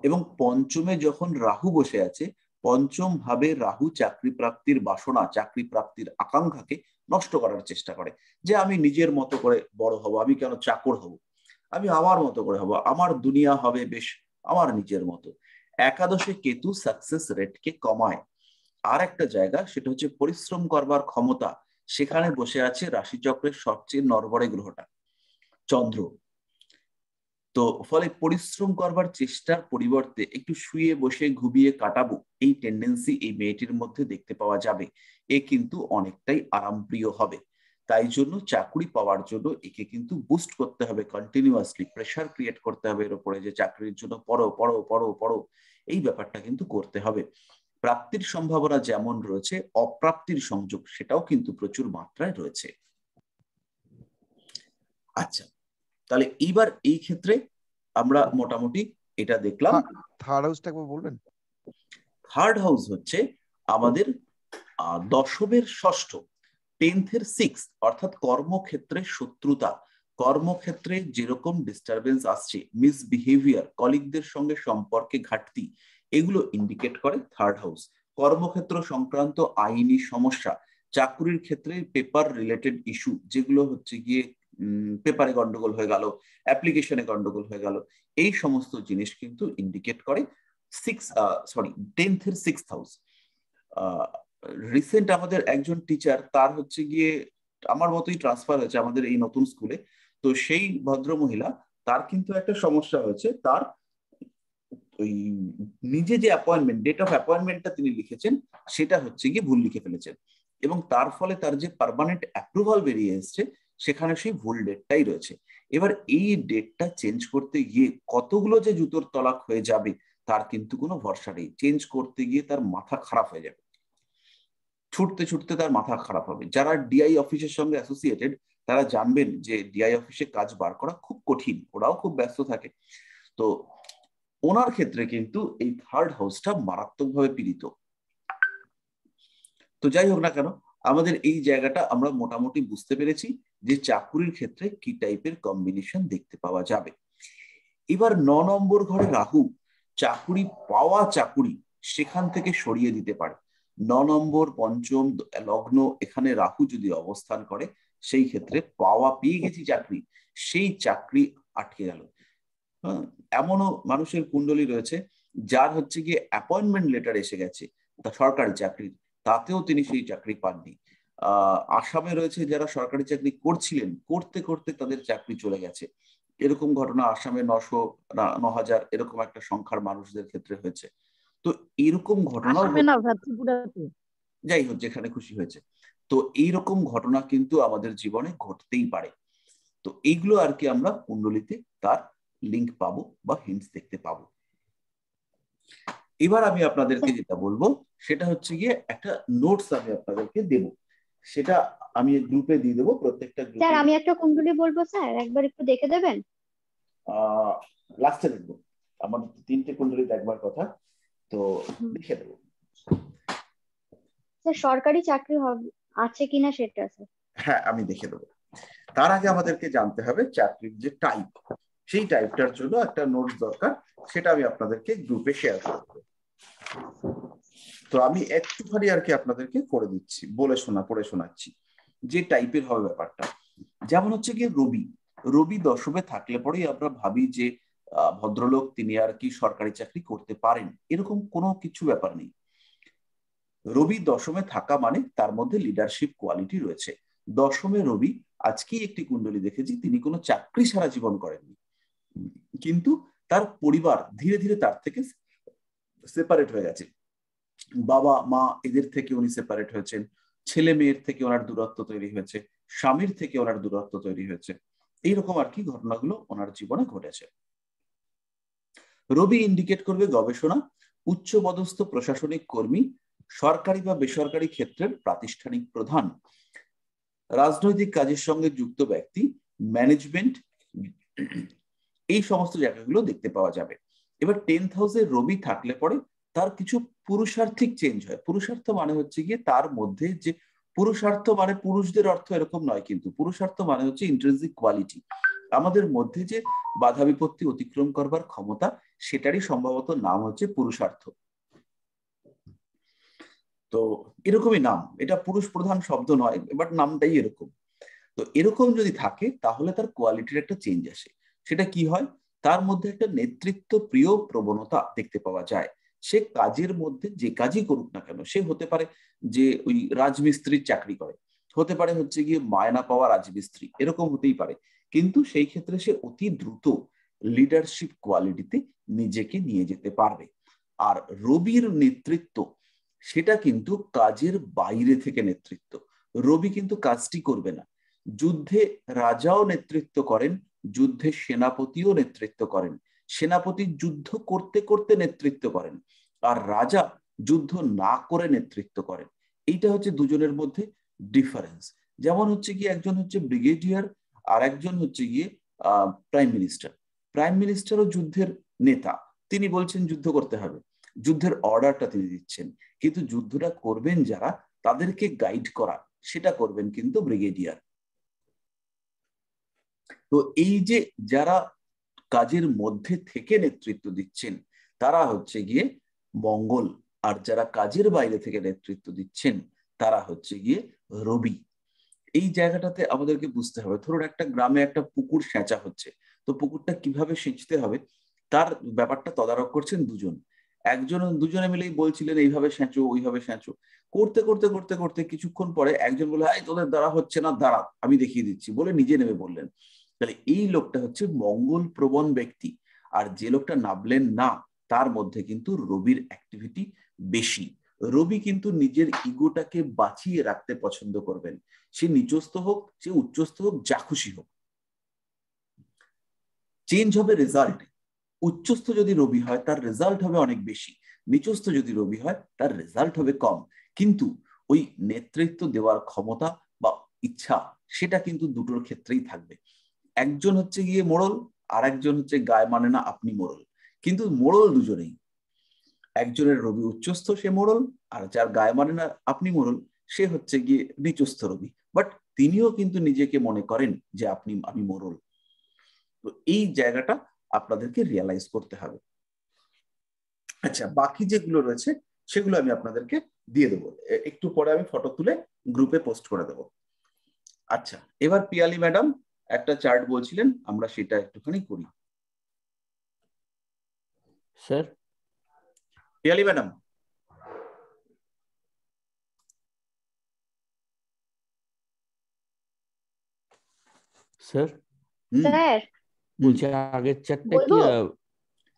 এবং পঞ্চমে যখন রাহু বসে আছে, পঞ্চম ভাবে রাহু চাকরি প্রাপ্তির বাসনা, চাকরি প্রাপ্তির আকাঙ্ক্ষাকে নষ্ট করার চেষ্টা করে, যে আমি নিজের মতো করে বড় হব, আমি কেন চাকর হব, আমি আমার মতো করে হব, আমার দুনিয়া হবে বেশ আমার নিজের মতো। একাদশে কেতু সাকসেস রেটকে কমায়। আর একটা জায়গা, সেটা হচ্ছে পরিশ্রম করবার ক্ষমতা, সেখানে বসে আছে রাশিচক্রের সবচেয়ে নড়বড়ে গ্রহটা চন্দ্র। তো ফলে পরিশ্রম করবার চেষ্টার পরিবর্তে একটু শুয়ে বসে ঘুমিয়ে কাটাবো, এই টেন্ডেন্সি এই মেয়েটির মধ্যে দেখতে পাওয়া যাবে। এ কিন্তু অনেকটাই আরামপ্রিয় হবে, তাই জন্য চাকরি পাওয়ার জন্য একে কিন্তু বুস্ট করতে হবে, কন্টিনিউয়াসলি প্রেসার ক্রিয়েট করতে হবে এর উপরে, যে চাকরির জন্য পড়ো পড়ো পড়ো পড়ো, এই ব্যাপারটা কিন্তু করতে হবে। প্রাপ্তির সম্ভাবনা যেমন রয়েছে, অপ্রাপ্তির সংযোগ সেটাও কিন্তু প্রচুর মাত্রায় রয়েছে। আচ্ছা, তাহলে এইবার এই ক্ষেত্রে আমরা মোটামুটি এটা দেখলাম। থার্ড হাউসটা একবার বলবেন? থার্ড হাউস হচ্ছে আমাদের দশমের ষষ্ঠ, 10th-এর 6th, অর্থাৎ কর্মক্ষেত্রে শত্রুতা, কর্মক্ষেত্রে যেরকম ডিস্টারবেন্স আসছে, মিসবিহেভিয়ার, কলিগদের সঙ্গে সম্পর্কে ঘাটতি, এগুলো ইন্ডিকেট করে থার্ড হাউস। কর্মক্ষেত্র সংক্রান্ত আইনি সমস্যা, চাকরির ক্ষেত্রে পেপার রিলেটেড ইস্যু, যেগুলো হচ্ছে গিয়ে পেপারে গন্ডগোল হয়ে গেল, অ্যাপ্লিকেশনে গন্ডগোল হয়ে গেল, এই সমস্ত জিনিস কিন্তু ইন্ডিকেট করে 10th-এর 6th হাউস। রিসেন্ট আমাদের একজন টিচার, তার হচ্ছে গিয়ে আমার মতোই ট্রান্সফার হয়েছে আমাদের এই নতুন স্কুলে। তো সেই ভদ্র মহিলা, তার কিন্তু একটা সমস্যা হয়েছে, তার ওই নিজে যে অ্যাপয়েন্টমেন্ট, ডেট অফ অ্যাপয়েন্টমেন্টটা তিনি লিখেছেন সেটা হচ্ছে গিয়ে ভুল লিখে ফেলেছেন, এবং তার ফলে তার যে পার্মানেন্ট অ্যাপ্রুভাল বেরিয়ে এসছে সেখানে সেই ভুল ডেটটাই রয়েছে। এবার এই ডেটটা চেঞ্জ করতে গিয়ে কতগুলো যে জুতোর তলাক হয়ে যাবে তার কিন্তু কোনো ভরসা নেই। চেঞ্জ করতে গিয়ে তার মাথা খারাপ হয়ে যাবে, ছুটতে ছুটতে তার মাথা খারাপ হবে। যারা ডিআই অফিসের সঙ্গে অ্যাসোসিয়েটেড তারা জানবেন যে ডিআই অফিসে কাজ বার করা খুব কঠিন, ওরাও খুব ব্যস্ত থাকে। তো ওনার ক্ষেত্রে কিন্তু এই থার্ড হাউসটা মারাত্মকভাবে পীড়িত। তো যাই হোক না কেন, আমাদের এই জায়গাটা আমরা মোটামুটি বুঝতে পেরেছি যে চাকুরির ক্ষেত্রে কি টাইপের কম্বিনেশন দেখতে পাওয়া যাবে। এবার 9 নম্বর ঘরে রাহু চাকুরি পাওয়া, চাকুরি সেখান থেকে সরিয়ে দিতে পারে। 9 নম্বর, পঞ্চম লগ্ন, এখানে রাহু যদি অবস্থান করে সেই ক্ষেত্রে পাওয়া, পেয়ে গেছি চাকরি, সেই চাকরি আটকে গেল। এমনও মানুষের কুণ্ডলী রয়েছে যার হচ্ছে গিয়ে অ্যাপয়েন্টমেন্ট লেটার এসে গেছে তা সরকারি চাকরির, তাতেও তিনি সেই চাকরি পাননি। আসামে রয়েছে যারা সরকারি চাকরি করছিলেন, করতে করতে তাদের চাকরি চলে গেছে। এরকম ঘটনা আসামে 900 না 9000 এরকম একটা সংখ্যার মানুষদের ক্ষেত্রে হয়েছে। তো এরকম ঘটনা, যাই হোক যেখানে খুশি হয়েছে, তো এইরকম ঘটনা কিন্তু আমাদের জীবনে ঘটতেই পারে। তো এইগুলো আর কি আমরা কুণ্ডলিতে তার লিংক পাবো বা হিন্টস দেখতে পাবো। এবার আমি আপনাদেরকে যেটা বলবো সেটা হচ্ছে গিয়ে একটা নোটস আমি আপনাদেরকে দেব, সেটা আমি গ্রুপে দিয়ে দেবো, প্রত্যেকটা গ্রুপে। স্যার আমি একটা কুণ্ডলী বলবো, স্যার একবার একটু দেখে দেবেন? লাস্টে দেখবো, আমার 3টে কুণ্ডলী দেখবার কথা, তো দেখে দেবো। স্যার সরকারি চাকরি হবে আছে কিনা সেটা স্যার? হ্যাঁ আমি দেখে দেবো। তার আগে আমাদেরকে জানতে হবে চাকরির যে টাইপ, সেই টাইপটার জন্য একটা নোটস দরকার, সেটা আমি আপনাদেরকে গ্রুপে শেয়ার করবো। তো আমি একটুখানি আর কি আপনাদেরকে করে দিচ্ছি, পড়ে শোনাচ্ছি যে টাইপের হবে ব্যাপারটা। যেমন হচ্ছে গিয়ে রবি, রবি দশমে থাকলে পরেই আমরা ভাবি যে ভদ্রলোক তিনি আর কি সরকারি চাকরি করতে পারেন, এরকম কোনো কিছু ব্যাপার নেই। রবি দশমে থাকা মানে তার মধ্যে লিডারশিপ কোয়ালিটি রয়েছে। দশমে রবি, আজকেই একটি কুণ্ডলী দেখেছি, তিনি কোনো চাকরি সারা জীবন করেননি, কিন্তু তার পরিবার ধীরে ধীরে তার থেকে সেপারেট হয়ে গেছে। বাবা মা এদের থেকে উনি সেপারেট হয়েছেন, ছেলে মেয়ের থেকে ওনার দূরত্ব তৈরি হয়েছে, স্বামীর থেকে ওনার দূরত্ব তৈরি হয়েছে, এইরকম আর কি ঘটনাগুলো ওনার জীবনে ঘটেছে। রবি ইন্ডিকেট করবে গবেষণা, উচ্চপদস্থ প্রশাসনিক কর্মী, সরকারি বা বেসরকারি ক্ষেত্রের প্রাতিষ্ঠানিক প্রধান, রাজনৈতিক কাজের সঙ্গে যুক্ত ব্যক্তি, ম্যানেজমেন্ট, এই সমস্ত জায়গাগুলো দেখতে পাওয়া যাবে। এবার 10th হাউসে রবি থাকলে পরে তার কিছু পুরুষার্থিক চেঞ্জ হয়। পুরুষার্থ মানে হচ্ছে গিয়ে তার মধ্যে যে, পুরুষার্থ মানে পুরুষদের অর্থ এরকম নয়, কিন্তু পুরুষার্থ মানে হচ্ছে ইন্ট্রিনসিক কোয়ালিটি, আমাদের মধ্যে যে বাধা বিপত্তি অতিক্রম করবার ক্ষমতা, সেটারই সম্ভবত নাম হচ্ছে পুরুষার্থ। তো এরকমই নাম, এটা পুরুষ প্রধান শব্দ নয়, বাট নামটাই এরকম। তো এরকম যদি থাকে তাহলে তার কোয়ালিটির একটা চেঞ্জ আসে। সেটা কি হয়, তার মধ্যে একটা নেতৃত্ব প্রিয় প্রবণতা দেখতে পাওয়া যায়। সে কাজের মধ্যে যে কাজই করুক না কেন, সে হতে পারে যে ওই রাজমিস্ত্রির চাকরি করে, হতে পারে হচ্ছে গিয়ে মায়না পাওয়া রাজমিস্ত্রি, এরকম হতেই পারে, কিন্তু সেই ক্ষেত্রে সে অতি দ্রুত লিডারশিপ কোয়ালিটিতে নিজেকে নিয়ে যেতে পারবে। আর রবির নেতৃত্ব সেটা কিন্তু কাজের বাইরে থেকে নেতৃত্ব, রবি কিন্তু কাজটি করবে না। যুদ্ধে রাজাও নেতৃত্ব করেন, যুদ্ধে সেনাপতিও নেতৃত্ব করেন, সেনাপতি যুদ্ধ করতে করতে নেতৃত্ব করেন, আর রাজা যুদ্ধ না করে নেতৃত্ব করেন। এইটা হচ্ছে দুজনের মধ্যে ডিফারেন্স। যেমন হচ্ছে কি একজন হচ্ছে ব্রিগেডিয়ার আর একজন হচ্ছে গিয়ে প্রাইম মিনিস্টার। প্রাইম মিনিস্টারও যুদ্ধের নেতা, তিনি বলছেন যুদ্ধ করতে হবে, যুদ্ধের অর্ডারটা তিনি দিচ্ছেন, কিন্তু যুদ্ধটা করবেন যারা, তাদেরকে গাইড করা, সেটা করবেন কিন্তু ব্রিগেডিয়ার। তো এই যে যারা কাজের মধ্যে থেকে নেতৃত্ব দিচ্ছেন তারা হচ্ছে গিয়ে মঙ্গল, আর যারা কাজের বাইরে থেকে নেতৃত্ব দিচ্ছেন তারা হচ্ছে গিয়ে রবি। এই জায়গাটাতে আমাদেরকে বুঝতে হবে, ধরুন একটা গ্রামে একটা পুকুর সেঁচা হচ্ছে, তো পুকুরটা কিভাবে সেঁচতে হবে তার ব্যাপারটা তদারক করছেন দুজন। দুজনে মিলেই বলছিলেন এইভাবে সেঁচো ওইভাবে সেঁচো, করতে করতে করতে করতে কিছুক্ষণ পরে একজন বলে, এই তোদের দ্বারা হচ্ছে না, দাঁড়া আমি দেখিয়ে দিচ্ছি, বলে নিজে নেমে বললেন। তাহলে এই লোকটা হচ্ছে মঙ্গল প্রবণ ব্যক্তি, আর যে লোকটা নামলেন না তার মধ্যে কিন্তু রবির অ্যাক্টিভিটি বেশি। রবি কিন্তু নিজের ইগোটাকে বাঁচিয়ে রাখতে পছন্দ করবেন, সে নিচস্থ হোক সে উচ্চস্থ হোক, যা খুশি হোক। চেঞ্জ হবে রেজাল্ট, উচ্চস্থ যদি রবি হয় তার রেজাল্ট হবে অনেক বেশি, নিচস্থ যদি রবি হয় তার রেজাল্ট হবে কম, কিন্তু ওই নেতৃত্ব দেওয়ার ক্ষমতা বা ইচ্ছা সেটা কিন্তু দুটোর ক্ষেত্রেই থাকবে। একজন হচ্ছে গিয়ে মোড়ল, আর একজন হচ্ছে গায়ে মানে না আপনি মোড়ল, কিন্তু মোড়ল দুজনেই। একজনের রবি উচ্চস্থ সে মোড়ল, আর যার গায়ে মানে না আপনি মোড়ল সে হচ্ছে গিয়ে নিচস্থ রবি, বাট তিনিও কিন্তু নিজেকে মনে করেন যে আমি মোড়ল। তো এই জায়গাটা আপনাদেরকে রিয়ালাইজ করতে হবে। আচ্ছা, বাকি যেগুলো রয়েছে সেগুলো আমি আপনাদেরকে দিয়ে দেবো, একটু পরে আমি ফটো তুলে গ্রুপে পোস্ট করে দেবো। আচ্ছা, এবার পিয়ালি ম্যাডাম একটা চার্ট বলছিলেন, আমরা সেটা একটুখানি করি। Sir Piyali madam, sir sir বলছি আগের চারটা কি বলবো?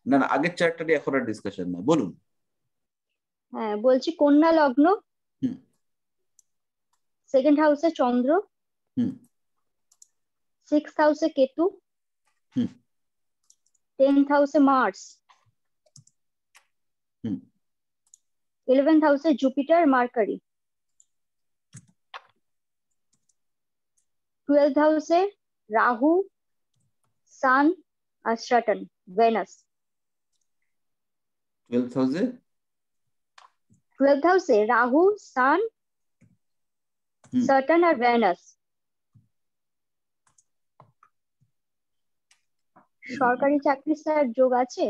না না, আগের চার্টটা নিয়ে এখন আর ডিসকাশন না, বলুন। হ্যাঁ বলছি, কন্যা লগ্ন, হুম। সেকেন্ড হাউসে চন্দ্র, হুম। 6th হাউসে কেতু, হুম। 10th হাউসে মার্স, হুম। 11th হাউসে জুপিটার মার্কারি, 12th হাউসে রাহু, সান আর স্যাটার্ন, ভেনাস। 12th হাউসে রাহু, সান, স্যাটার্ন আর ভেনাস। সরকারি চাকরি স্যার যোগ আছে?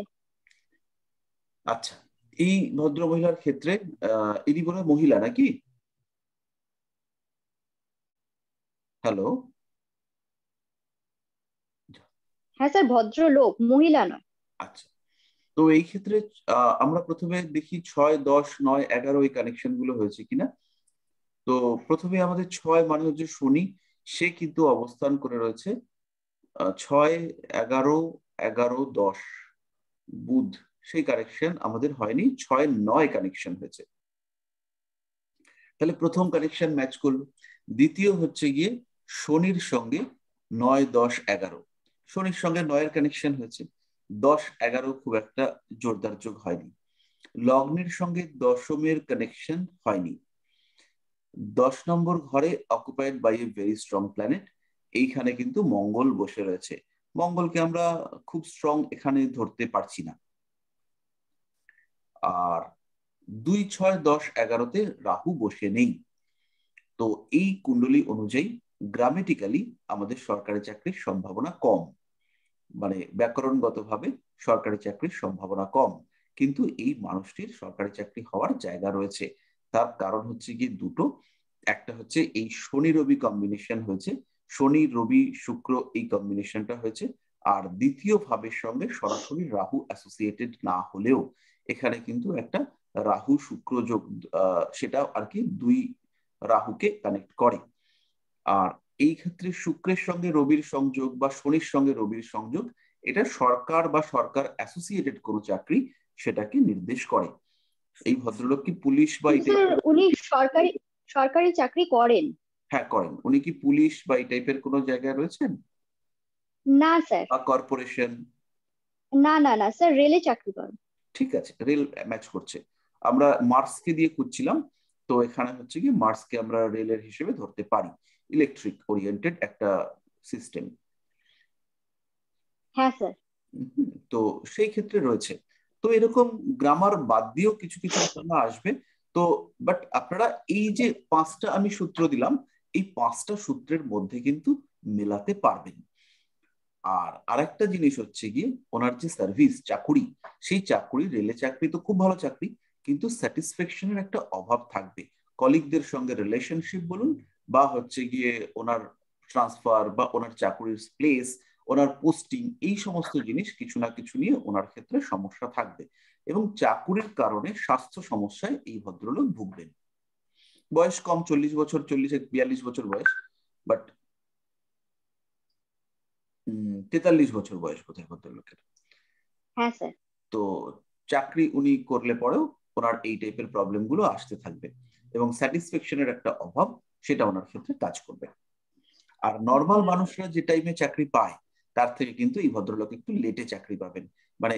আচ্ছা, এই ভদ্র মহিলার ক্ষেত্রে ইনি বলে মহিলা নাকি? হ্যালো? হ্যাঁ স্যার, ভদ্রলোক, মহিলা নয়। আচ্ছা, তো এই ক্ষেত্রে আমরা প্রথমে দেখি 6, 10, 9, 11 এই কানেকশন গুলো হয়েছে কিনা। তো প্রথমে আমাদের 6 মানে হচ্ছে শনি, সে কিন্তু অবস্থান করে রয়েছে 6, 11, 11, 10 বুধ, সেই কানেকশন আমাদের হয়নি, 6, 9 কানেকশন হয়েছে। তাহলে প্রথম কানেকশন ম্যাচ করলো। দ্বিতীয় হচ্ছে গিয়ে শনির সঙ্গে 9, 10, 11, শনির সঙ্গে 9-এর কানেকশন হয়েছে। 10, 11 খুব একটা জোরদার যোগ হয়নি। লগ্নের সঙ্গে দশমের কানেকশন হয়নি। 10 নম্বর ঘরে occupied by a very strong planet, এইখানে কিন্তু মঙ্গল বসে রয়েছে। মঙ্গলকে আমরা খুব স্ট্রং এখানে ধরতে পারছি না। আর 2, 6, 10, 11-তে রাহু বসে নেই। তো এই কুণ্ডলী অনুযায়ী গ্রামেটিক্যালি আমাদের সরকারি চাকরির সম্ভাবনা কম, মানে ব্যাকরণগতভাবে সরকারি চাকরির সম্ভাবনা কম, কিন্তু এই মানুষটির সরকারি চাকরি হওয়ার জায়গা রয়েছে। তার কারণ হচ্ছে কি দুটো, একটা হচ্ছে এই শনি রবি কম্বিনেশন হয়েছে, শনি রবি শুক্র এই কম্বিনেশনটা হয়েছে, আর দ্বিতীয় ভাবের সঙ্গে সরাসরি রাহু অ্যাসোসিয়েটেড না হলেও এখানে কিন্তু একটা রাহু শুক্র যোগ, সেটা আর কি 2 রাহুকে কানেক্ট করে। আর এই ক্ষেত্রে শুক্রের সঙ্গে রবির সংযোগ বা শনির সঙ্গে রবির সংযোগ, এটা সরকার বা সরকার অ্যাসোসিয়েটেড কোনো চাকরি সেটাকে নির্দেশ করে। এই ভদ্রলোক কি পুলিশ বা উনি সরকারি চাকরি করেন? হ্যাঁ করেন। উনি কি পুলিশ বা এই টাইপের কোনো জায়গায় রয়েছেন? না স্যার। বা কর্পোরেশন? না না না স্যার, রেলে চাকরি করেন। ঠিক আছে, রেল ম্যাচ করছে। আমরা মার্সকে দিয়ে খুঁজছিলাম, তো এখানে হচ্ছে কি মার্সকে আমরা রেলের হিসেবে ধরতে পারি, ইলেকট্রিক ওরিয়েন্টেড একটা সিস্টেম। হ্যাঁ স্যার। তো সেই ক্ষেত্রে রয়েছে। তো এরকম গ্রামার বাদ দিয়েও কিছু কিছু ঘটনা আসবে। তো বাট আপনারা এই যে 5টা আমি সূত্র দিলাম, এই 5টা সূত্রের মধ্যে কিন্তু মেলাতে পারবেন। আর আরেকটা জিনিস হচ্ছে গিয়ে ওনার যে সার্ভিস চাকুরি, সেই চাকুরি, রেলে চাকরি তো খুব ভালো চাকরি, কিন্তু স্যাটিসফ্যাকশনের একটা অভাব থাকবে। কলিগদের সঙ্গে রিলেশনশিপ বলুন, বা হচ্ছে গিয়ে ওনার ট্রান্সফার বা ওনার চাকুরির প্লেস, ওনার পোস্টিং, এই সমস্ত জিনিস কিছু না কিছু নিয়ে ওনার ক্ষেত্রে সমস্যা থাকবে। এবং চাকুরির কারণে স্বাস্থ্য সমস্যায় এই ভদ্রলোক ভুগবেন। বয়স কম, 40 বছর, 42 বছর বয়স, বাট 43 বছর বয়স বোধহয় ভদ্রলোকের। হ্যাঁ স্যার। তো চাকরি উনি করলে পরেও ওনার এই টাইপের প্রবলেম গুলো আসতে থাকবে, এবং স্যাটিসফ্যাকশনের একটা অভাব সেটা ওনার ক্ষেত্রে কাজ করবে। আর নর্মাল মানুষরা যে টাইমে চাকরি পায় তার থেকে কিন্তু এই ভদ্রলোক একটু লেটে চাকরি পাবেন, মানে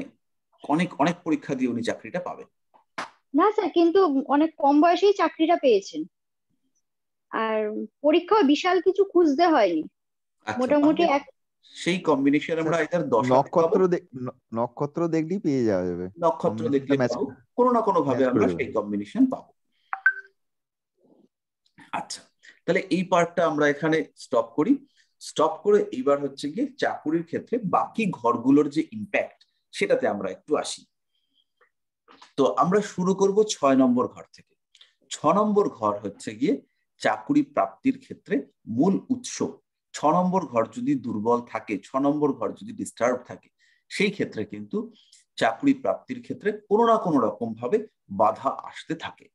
অনেক অনেক পরীক্ষা দিয়ে উনি চাকরিটা পাবেন। না স্যার, কিন্তু অনেক কম বয়সেই চাকরিটা পেয়েছেন, আর পরীক্ষাও বিশাল কিছু খুঁজতে হয়নি, মোটামুটি সেই কম্বিনেশন আমরা এটার 10 নক্ষত্র দেখলেই পেয়ে যাওয়া যাবে, নক্ষত্র দেখলে পাবো, কোনো না কোনো ভাবে আমরা সেই কম্বিনেশন পাবো। আচ্ছা, তাহলে এই পার্টটা আমরা এখানে স্টপ করি। স্টপ করে এইবার হচ্ছে গিয়ে চাকুরির ক্ষেত্রে বাকি ঘরগুলোর যে ইম্প্যাক্ট সেটাতে আমরা একটু আসি। তো আমরা শুরু করব 6 নম্বর ঘর থেকে। 6 নম্বর ঘর হচ্ছে গিয়ে চাকুরি প্রাপ্তির ক্ষেত্রে মূল উৎস। 6 নম্বর ঘর যদি দুর্বল থাকে, 6 নম্বর ঘর যদি ডিস্টার্ব থাকে, সেই ক্ষেত্রে কিন্তু চাকরি প্রাপ্তির ক্ষেত্রে কোনো না কোনো রকম ভাবে বাধা আসতে থাকে।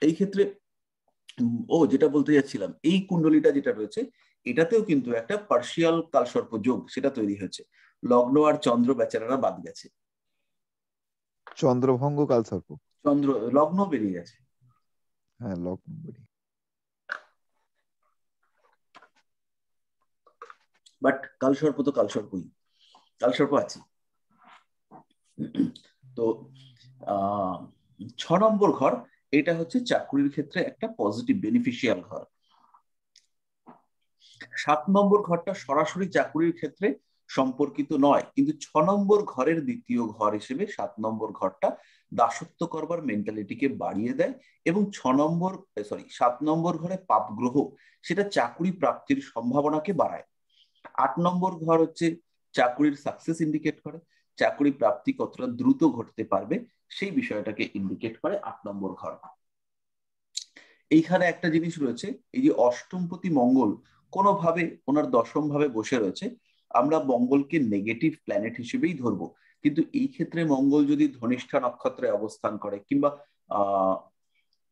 এই ক্ষেত্রে যেটা বলতে যাচ্ছিলাম, এই কুণ্ডলিটা যেটা রয়েছে এটাতেও কিন্তু একটা পার্শিয়াল কালসর্প যোগ সেটা তৈরি হয়েছে। লগ্ন আর চন্দ্র বেচারারা বাদ গেছে, চন্দ্রভঙ্গ কালসর্প, চন্দ্র লগ্ন বেরিয়ে গেছে। হ্যাঁ লগ্ন বেরিয়ে, বাট কালসর্প তো কালসর্পই, কালসর্প আছে। তো 6 নম্বর ঘর এটা হচ্ছে চাকরির ক্ষেত্রে একটা পজিটিভ বেনিফিশিয়াল ঘর। 7 নম্বর ঘরটা সরাসরি চাকরির ক্ষেত্রে সম্পর্কিত নয়, কিন্তু 6 নম্বর ঘরের দ্বিতীয় ঘর হিসেবে 7 নম্বর ঘরটা দাসত্ব করবার মেন্টালিটিকে বাড়িয়ে দেয়, এবং 7 নম্বর ঘরে পাপ গ্রহ সেটা চাকরি প্রাপ্তির সম্ভাবনাকে বাড়ায়। 8 নম্বর ঘর হচ্ছে চাকরির সাকসেস ইন্ডিকেট করে, চাকরি প্রাপ্তি কতটা দ্রুত ঘটতে পারবে সেই বিষয়টাকে ইন্ডিকেট করে 8 নম্বর ঘর। এইখানে একটা জিনিস রয়েছে, এই যে অষ্টমপতি মঙ্গল কোনোভাবে ওনার 10ম ভাবে বসে রয়েছে, আমরা মঙ্গলকে নেগেটিভ প্ল্যানেট হিসেবেই ধরবো, কিন্তু এই ক্ষেত্রে মঙ্গল যদি ধনিষ্ঠা নক্ষত্রে অবস্থান করে কিংবা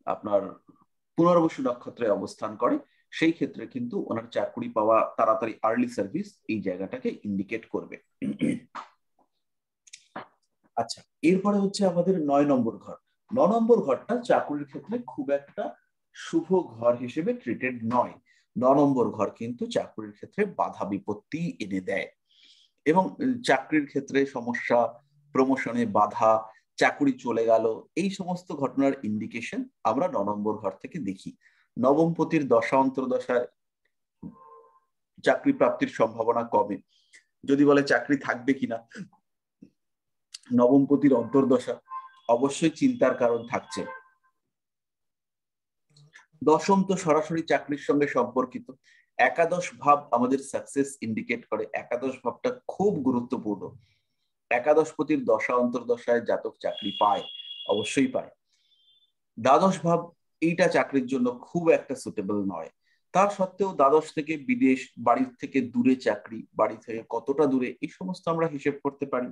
আপনার পুনর্বসু নক্ষত্রে অবস্থান করে, সেই ক্ষেত্রে কিন্তু ওনার চাকরি পাওয়া, তাড়াতাড়ি আর্লি সার্ভিস এই জায়গাটাকে ইন্ডিকেট করবে। আচ্ছা, এরপরে হচ্ছে আমাদের 9 নম্বর ঘর। 9 নম্বর ঘরটা চাকরির ক্ষেত্রে খুব একটা শুভ ঘর হিসেবে ট্রিটেড নয়। 9 নম্বর ঘর কিন্তু চাকরির ক্ষেত্রে বাধা বিপত্তি এনে দেয়, এবং চাকরির ক্ষেত্রে সমস্যা, প্রমোশনে বাধা, চাকরি চলে গেল, এই সমস্ত ঘটনার ইন্ডিকেশন আমরা 9 নম্বর ঘর থেকে দেখি। নবমপতির দশা অন্তর্দশায় চাকরি প্রাপ্তির সম্ভাবনা কমে। যদি বলে চাকরি থাকবে কিনা, নবমপতির অন্তর্দশা অবশ্যই চিন্তার কারণ থাকছে। 10ম তো সরাসরি চাকরির সঙ্গে সম্পর্কিত। একাদশ ভাব আমাদের সাকসেস ইন্ডিকেট করে, একাদশ ভাবটা খুব গুরুত্বপূর্ণ। একাদশপতির দশা অন্তর্দশায় জাতক চাকরি পায়, অবশ্যই পায়। দ্বাদশ ভাব এইটা চাকরির জন্য খুব একটা সুটেবল নয়, তার সত্ত্বেও দ্বাদশ থেকে বিদেশ, বাড়ির থেকে দূরে চাকরি, বাড়ি থেকে কতটা দূরে, এই সমস্ত আমরা হিসেব করতে পারি।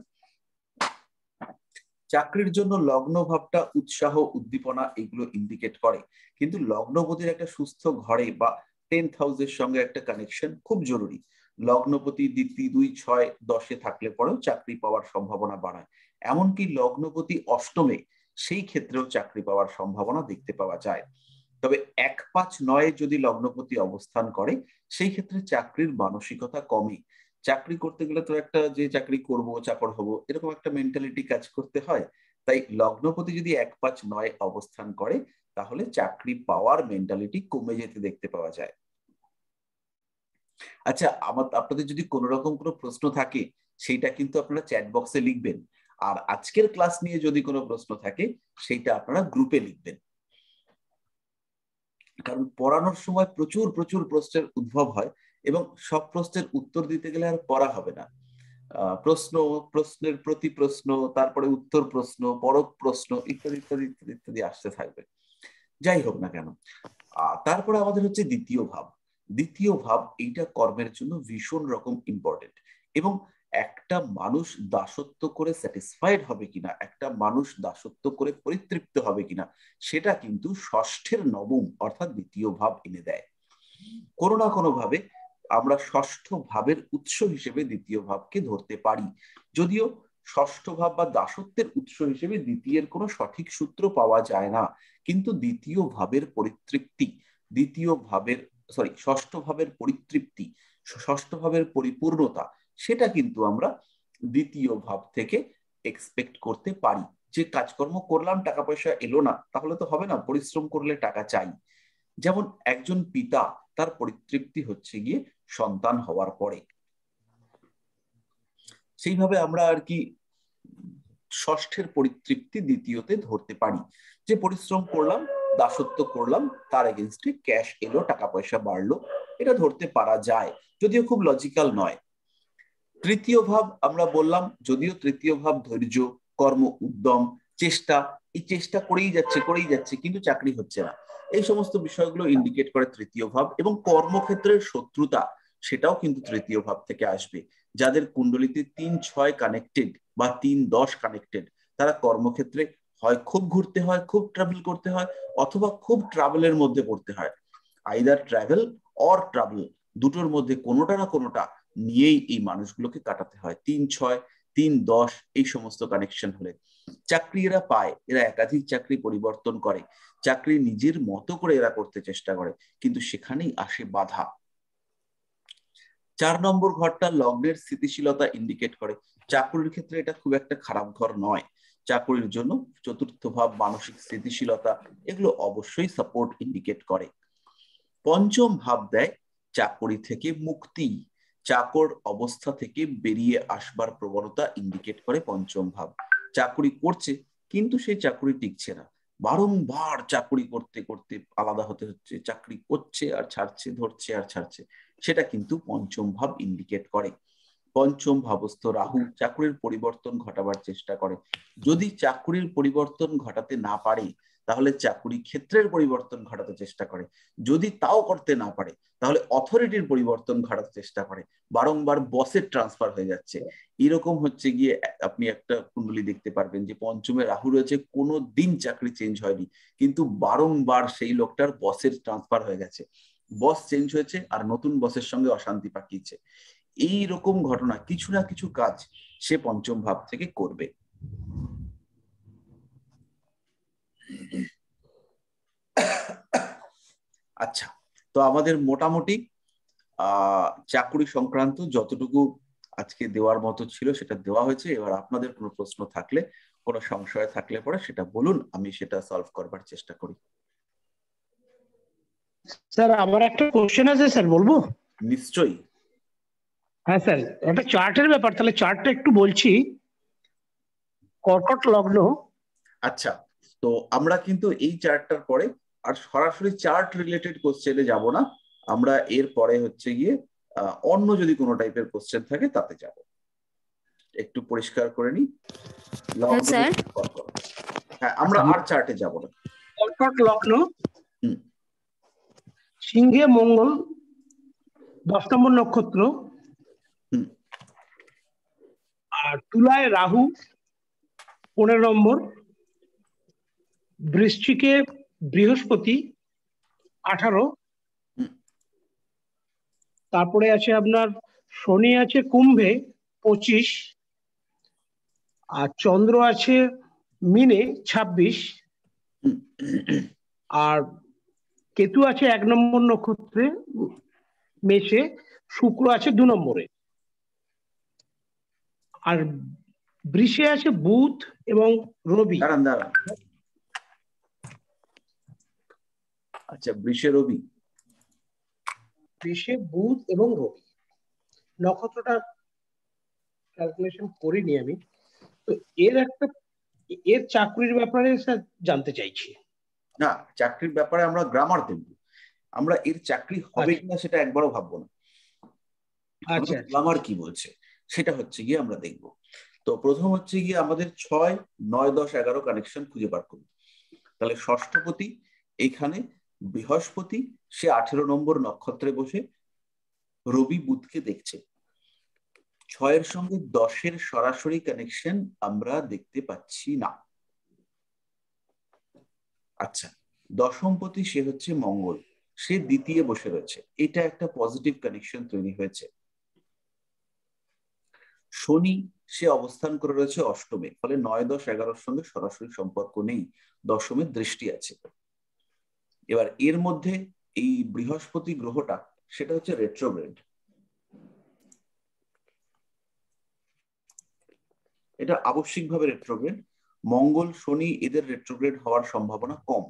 চাকরির জন্য লগ্ন ভাবটা উৎসাহ, উদ্দীপনা এগুলো ইন্ডিকেট করে, কিন্তু লগ্নপতির একটা সুস্থ ঘরে বা 10th হাউসের সঙ্গে একটা কানেকশন খুব জরুরি। লগ্নপতি দ্বিতীয় 2, 6, 10-এ থাকলে পরেও চাকরি পাওয়ার সম্ভাবনা বাড়ায়। এমনকি লগ্নপতি অষ্টমে, সেই ক্ষেত্রেও চাকরি পাওয়ার সম্ভাবনা দেখতে পাওয়া যায়। তবে 1, 5, 9 যদি লগ্নপতি অবস্থান করে, সেই ক্ষেত্রে চাকরির মানসিকতা কমে। চাকরি করতে গেলে তো একটা যে চাকরি করব, চাকর হব, এরকম একটা মেন্টালিটি কাজ করতে হয়, তাই লগ্নপতি যদি 1-5-9 অবস্থান করে তাহলে চাকরি পাওয়ার মেন্টালিটি কমে যেতে দেখতে পাওয়া যায়। আচ্ছা, আপনাদের যদি কোনো রকম কোনো প্রশ্ন থাকে সেইটা কিন্তু আপনারা চ্যাট বক্সে লিখবেন, আর আজকের ক্লাস নিয়ে যদি কোনো প্রশ্ন থাকে সেইটা আপনারা গ্রুপে লিখবেন, কারণ পড়ানোর সময় প্রচুর প্রচুর প্রশ্নের উদ্ভব হয় এবং সব প্রশ্নের উত্তর দিতে গেলে আর পড়া হবে না। প্রশ্ন, প্রশ্নের প্রতি প্রশ্ন, তারপরে উত্তর প্রশ্ন, পরক প্রশ্ন ইত্যাদি ইত্যাদি ইত্যাদি ইত্যাদি আসতে থাকবে। যাই হোক না কেন, তারপরে আমাদের হচ্ছে দ্বিতীয় ভাব। দ্বিতীয় ভাব এইটা কর্মের জন্য ভীষণ রকম ইম্পর্টেন্ট, এবং একটা মানুষ দাসত্ব করে স্যাটিসফাইড হবে কিনা, একটা মানুষ দাসত্ব করে পরিতৃপ্ত হবে কিনা, সেটা কিন্তু ষষ্ঠের নবম অর্থাৎ দ্বিতীয় ভাব এনে দেয়। কোনো না কোনো ভাবে আমরা ষষ্ঠ ভাবের উৎস হিসেবে দ্বিতীয় ভাবকে ধরতে পারি, যদিও ষষ্ঠ ভাব বা দাসত্বের উৎস হিসেবে দ্বিতীয়ের কোনো সঠিক সূত্র পাওয়া যায় না, কিন্তু দ্বিতীয় ভাবের পরিতৃপ্তি, ষষ্ঠ ভাবের পরিতৃপ্তি, ষষ্ঠ ভাবের পরিপূর্ণতা, সেটা কিন্তু আমরা দ্বিতীয় ভাব থেকে এক্সপেক্ট করতে পারি। যে কাজকর্ম করলাম টাকা পয়সা এলো না, তাহলে তো হবে না, পরিশ্রম করলে টাকা চাই। যেমন একজন পিতা তার পরিতৃপ্তি হচ্ছে গিয়ে সন্তান হওয়ার পরে, সেইভাবে আমরা আর কি ষষ্ঠের পরিতৃপ্তি দ্বিতীয়তে ধরতে পারি, যে পরিশ্রম করলাম, দাসত্ব করলাম, তার এগেইনস্টে ক্যাশ এলো, টাকা পয়সা বাড়লো, এটা ধরতে পারা যায়, যদিও খুব লজিক্যাল নয়। তৃতীয় ভাব আমরা বললাম, যদিও তৃতীয় ভাব ধৈর্য, কর্ম, উদ্যম, চেষ্টা, এই চেষ্টা করেই যাচ্ছে কিন্তু চাকরি হচ্ছে না, এই সমস্ত বিষয়গুলো ইন্ডিকেট করে তৃতীয় ভাব। এবং কর্মক্ষেত্রের শত্রুতা, সেটাও কিন্তু তৃতীয় ভাব থেকে আসবে। যাদের কুণ্ডলিতে 3-6 কানেক্টেড বা 3-10 কানেক্টেড, তারা কর্মক্ষেত্রে হয় খুব ঘুরতে হয়, খুব ট্রাভেল করতে হয়, অথবা খুব ট্রাভেলের মধ্যে পড়তে হয়। আইদার ট্রাভেল অর ট্রাভেল, দুটোর মধ্যে কোনোটা না কোনোটা নিয়েই এই মানুষগুলোকে কাটাতে হয়। 3-6, 3-10 এই সমস্ত কানেকশন হলে চাকরি এরা পায়, এরা একাধিক চাকরি পরিবর্তন করে, চাকরি নিজের মতো করে এরা করতে চেষ্টা করে, কিন্তু সেখানেই আসে বাধা। 4 নম্বর ঘরটা লগ্নের স্থিতিশীলতা ইন্ডিকেট করে। চাকরির ক্ষেত্রে এটা খুব একটা খারাপ ঘর নয়, চাকরির জন্য চতুর্থ ভাব মানসিক স্থিতিশীলতা, এগুলো অবশ্যই সাপোর্ট ইন্ডিকেট করে। পঞ্চম ভাব দেয় চাকরি থেকে মুক্তি, চাকর অবস্থা থেকে বেরিয়ে আসবার প্রবণতা ইন্ডিকেট করে পঞ্চম ভাব। চাকরি করছে কিন্তু সেই চাকরি টিকছে না, বারংবার চাকরি করতে করতে আলাদা হতে হচ্ছে, চাকরি করছে আর ছাড়ছে, ধরছে আর ছাড়ছে, সেটা কিন্তু পঞ্চম ভাব ইন্ডিকেট করে। পঞ্চম ভাবস্থ রাহু চাকরির পরিবর্তন ঘটাবার চেষ্টা করে, যদি চাকরির পরিবর্তন ঘটাতে না পারে তাহলে চাকরি ক্ষেত্রের পরিবর্তন ঘটাতে চেষ্টা করে, যদি তাও করতে না পারে তাহলে অথরিটির পরিবর্তন ঘটাতে চেষ্টা করে, বারংবার বসের ট্রান্সফার হয়ে যাচ্ছে। এরকম হচ্ছে গিয়ে আপনি একটা কুণ্ডলী দেখতে পারবেন যে পঞ্চমে রাহু রয়েছে, কোনো দিন চাকরি চেঞ্জ হয়নি, কিন্তু বারংবার সেই লোকটার বসের ট্রান্সফার হয়ে গেছে, বস চেঞ্জ হয়েছে আর নতুন বসের সঙ্গে অশান্তি পাকিয়েছে। এই রকম ঘটনা কিছু না কিছু কাজ সে পঞ্চম ভাব থেকে করবে। আচ্ছা, তো আমাদের মোটামুটি চাকরি সংক্রান্ত যতটুকু আজকে দেওয়ার মতো ছিল সেটা দেওয়া হয়েছে। এবার আপনাদের কোনো প্রশ্ন থাকলে, কোনো সংশয় থাকলে পরে সেটা বলুন, আমি সেটা সলভ করবার চেষ্টা করি। স্যার আমার একটা কোশ্চেন আছে স্যার, বলবো? নিশ্চয়ই। হ্যাঁ স্যার, একটা চার্টের ব্যাপার, তাহলে চার্টটা একটু বলছি। কর্কট লগ্ন। আচ্ছা, তো আমরা কিন্তু এই চার্টটার পরে আর সরাসরি চার্ট রিলেটেড কোশ্চেনে যাব না, আমরা এর পরে হচ্ছে গিয়ে অন্য যদি কোনো টাইপের কোশ্চেন থাকে তাতে যাব। একটু পরিষ্কার করে নি। হ্যাঁ, আমরা আর চার্টে যাব না। কর্কট লগ্ন, সিংহে মঙ্গল 10 নম্বর নক্ষত্র, আর তুলায় রাহু 15 নম্বর, বৃশ্চিকে বৃহস্পতি 18, তারপরে আছে আপনার শনি আছে কুম্ভে 25, আর চন্দ্র আছে মিনে 26, আর কেতু আছে 1 নম্বর নক্ষত্রে মেষে, শুক্র আছে 2 নম্বরে। আর বৃষে আছে বুধ এবং রবি। দাঁড়ান। আচ্ছা, বৃষে রবি, বৃষে বুধ এবং রবি, নক্ষত্রটা ক্যালকুলেশন করিনি আমি। তো এর চাকরির ব্যাপারে স্যার জানতে চাইছি। না, চাকরির ব্যাপারে আমরা গ্রামার দেব, আমরা এর চাকরি হবে কিনা সেটা একবারও ভাববো না। গ্রামার কি বলছে সেটা হচ্ছে গিয়ে আমরা দেখব। তো প্রথম হচ্ছে গিয়ে আমাদের 6, 9, 10, 11 কানেকশন খুঁজে বার করব। তাহলে ষষ্ঠপতি এখানে বৃহস্পতি, সে 18 নম্বর নক্ষত্রে বসে রবি বুধকে দেখছে। 6-এর সঙ্গে 10-এর সরাসরি কানেকশন আমরা দেখতে পাচ্ছি না। আচ্ছা, দশমপতি সে হচ্ছে মঙ্গল, সে দ্বিতীয় বসে রয়েছে, এটা একটা পজিটিভ কানেকশন তৈরি হয়েছে। শনি সে অবস্থান করে রয়েছে অষ্টমে, ফলে 9, 10, 11-র সঙ্গে সরাসরি সম্পর্ক নেই, দশমের দৃষ্টি আছে। এবার এর মধ্যে এই বৃহস্পতি গ্রহটা সেটা হচ্ছে রেট্রোগ্রেড, এটা আবশ্যিকভাবে রেট্রোগ্রেড। মঙ্গল শনি এদের রেট্রোগ্রেড হওয়ার সম্ভাবনা কম।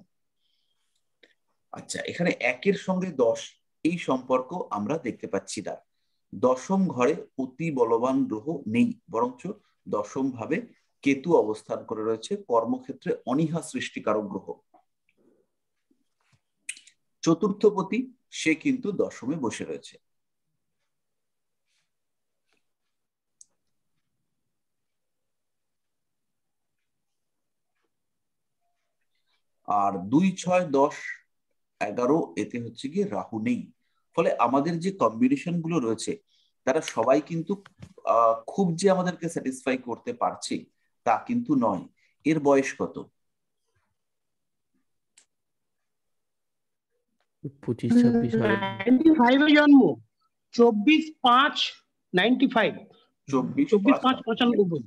আচ্ছা, এখানে 1-এর সঙ্গে 10 এই সম্পর্ক আমরা দেখতে পাচ্ছি না। দশম ঘরে অতি বলবান গ্রহ নেই, বরঞ্চ দশম ভাবে কেতু অবস্থান করে রয়েছে, কর্মক্ষেত্রে অনীহা সৃষ্টিকারক গ্রহ। চতুর্থপতি সে কিন্তু দশমে বসে রয়েছে। আর 2, 6, 10, 11 এতে হচ্ছে গিয়ে রাহু নেই, ফলে আমাদের যে কম্বিনেশন গুলো রয়েছে তারা সবাই কিন্তু খুব যে আমাদেরকে স্যাটিসফাই করতে পারছে তা কিন্তু নয়। এর বয়স কত? 25-26 হবে। 95 এ জন্ম, 24/5/95, 24/5/95।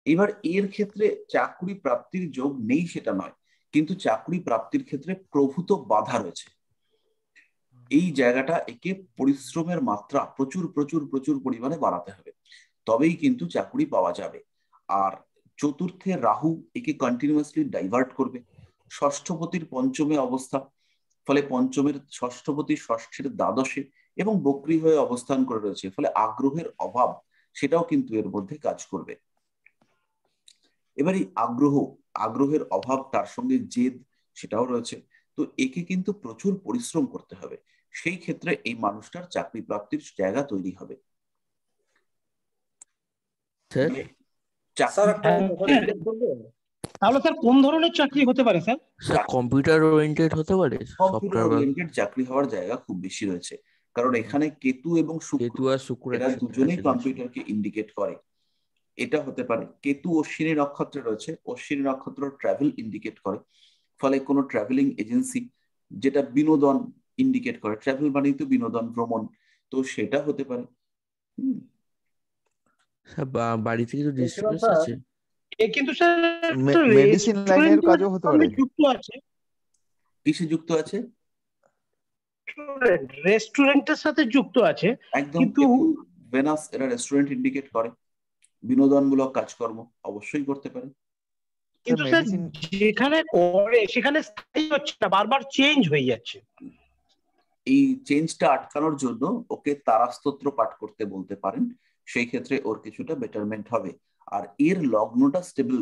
এবার এর ক্ষেত্রে চাকরি প্রাপ্তির যোগ নেই সেটা নয়, কিন্তু চাকরি প্রাপ্তির ক্ষেত্রে প্রভূত বাধা রয়েছে। এই জায়গাটা একে পরিশ্রমের মাত্রা প্রচুর প্রচুর প্রচুর পরিমাণে বাড়াতে হবে, তবেই কিন্তু চাকরি পাওয়া যাবে। আর চতুর্থে রাহু একে কন্টিনিউয়াসলি ডাইভার্ট করবে। ষষ্ঠপতির পঞ্চমে অবস্থা, ফলে পঞ্চমের ষষ্ঠপতি ষষ্ঠের দ্বাদশে এবং বক্রী হয়ে অবস্থান করে রয়েছে, ফলে আগ্রহের অভাব সেটাও কিন্তু এর মধ্যে কাজ করবে। এবার এই আগ্রহের অভাব, তার সঙ্গে জেদ সেটাও রয়েছে। তো একে কিন্তু প্রচুর পরিশ্রম করতে হবে, সেই ক্ষেত্রে এই মানুষটার চাকরি প্রাপ্তির জায়গা তৈরি হবে। তাহলে স্যার কোন ধরনের চাকরি হতে পারে স্যার? কম্পিউটার ওরিয়েন্টেড হতে পারে, কম্পিউটার ওরিয়েন্টেড চাকরি হওয়ার জায়গা খুব বেশি রয়েছে, কারণ এখানে কেতু এবং শুক্র এরা দুজনেই কম্পিউটারকে ইন্ডিকেট করে। এটা হতে পারে কেতু অশ্বিনী নক্ষত্রে রয়েছে, অশ্বিনী নক্ষত্র ট্রাভেল ইন্ডিকেট করে, ফলে কোনো ট্রাভেলিং এজেন্সি যেটা বিনোদন ইন্ডিকেট করে, ট্রাভেল মানেই তো বিনোদন, ভ্রমণ, তো সেটা হতে পারে। বাড়িতে কিছু ডিস্টার্বেন্স আছে, কিন্তু স্যার মেডিসিন লাইনের কাজও হতে পারে। যুক্ত আছে, কিসে যুক্ত আছে? রেস্টুরেন্টের সাথে যুক্ত আছে। একদম, কিন্তু ভেনাস এরা রেস্টুরেন্ট ইন্ডিকেট করে, বিনোদনমূলক কাজকর্ম অবশ্যই করতে পারে। কিন্তু স্যার যেখানে করে সেখানে স্থায়ী হচ্ছে না, বারবার চেঞ্জ হয়ে যাচ্ছে। এই চেঞ্জটা আটকানোর জন্য ওকে তারাস্তোত্র পাঠ করতে বলতে পারেন, সেই ক্ষেত্রে ওর কিছুটা বেটারমেন্ট হবে। আর এর লগ্নটা স্টেবল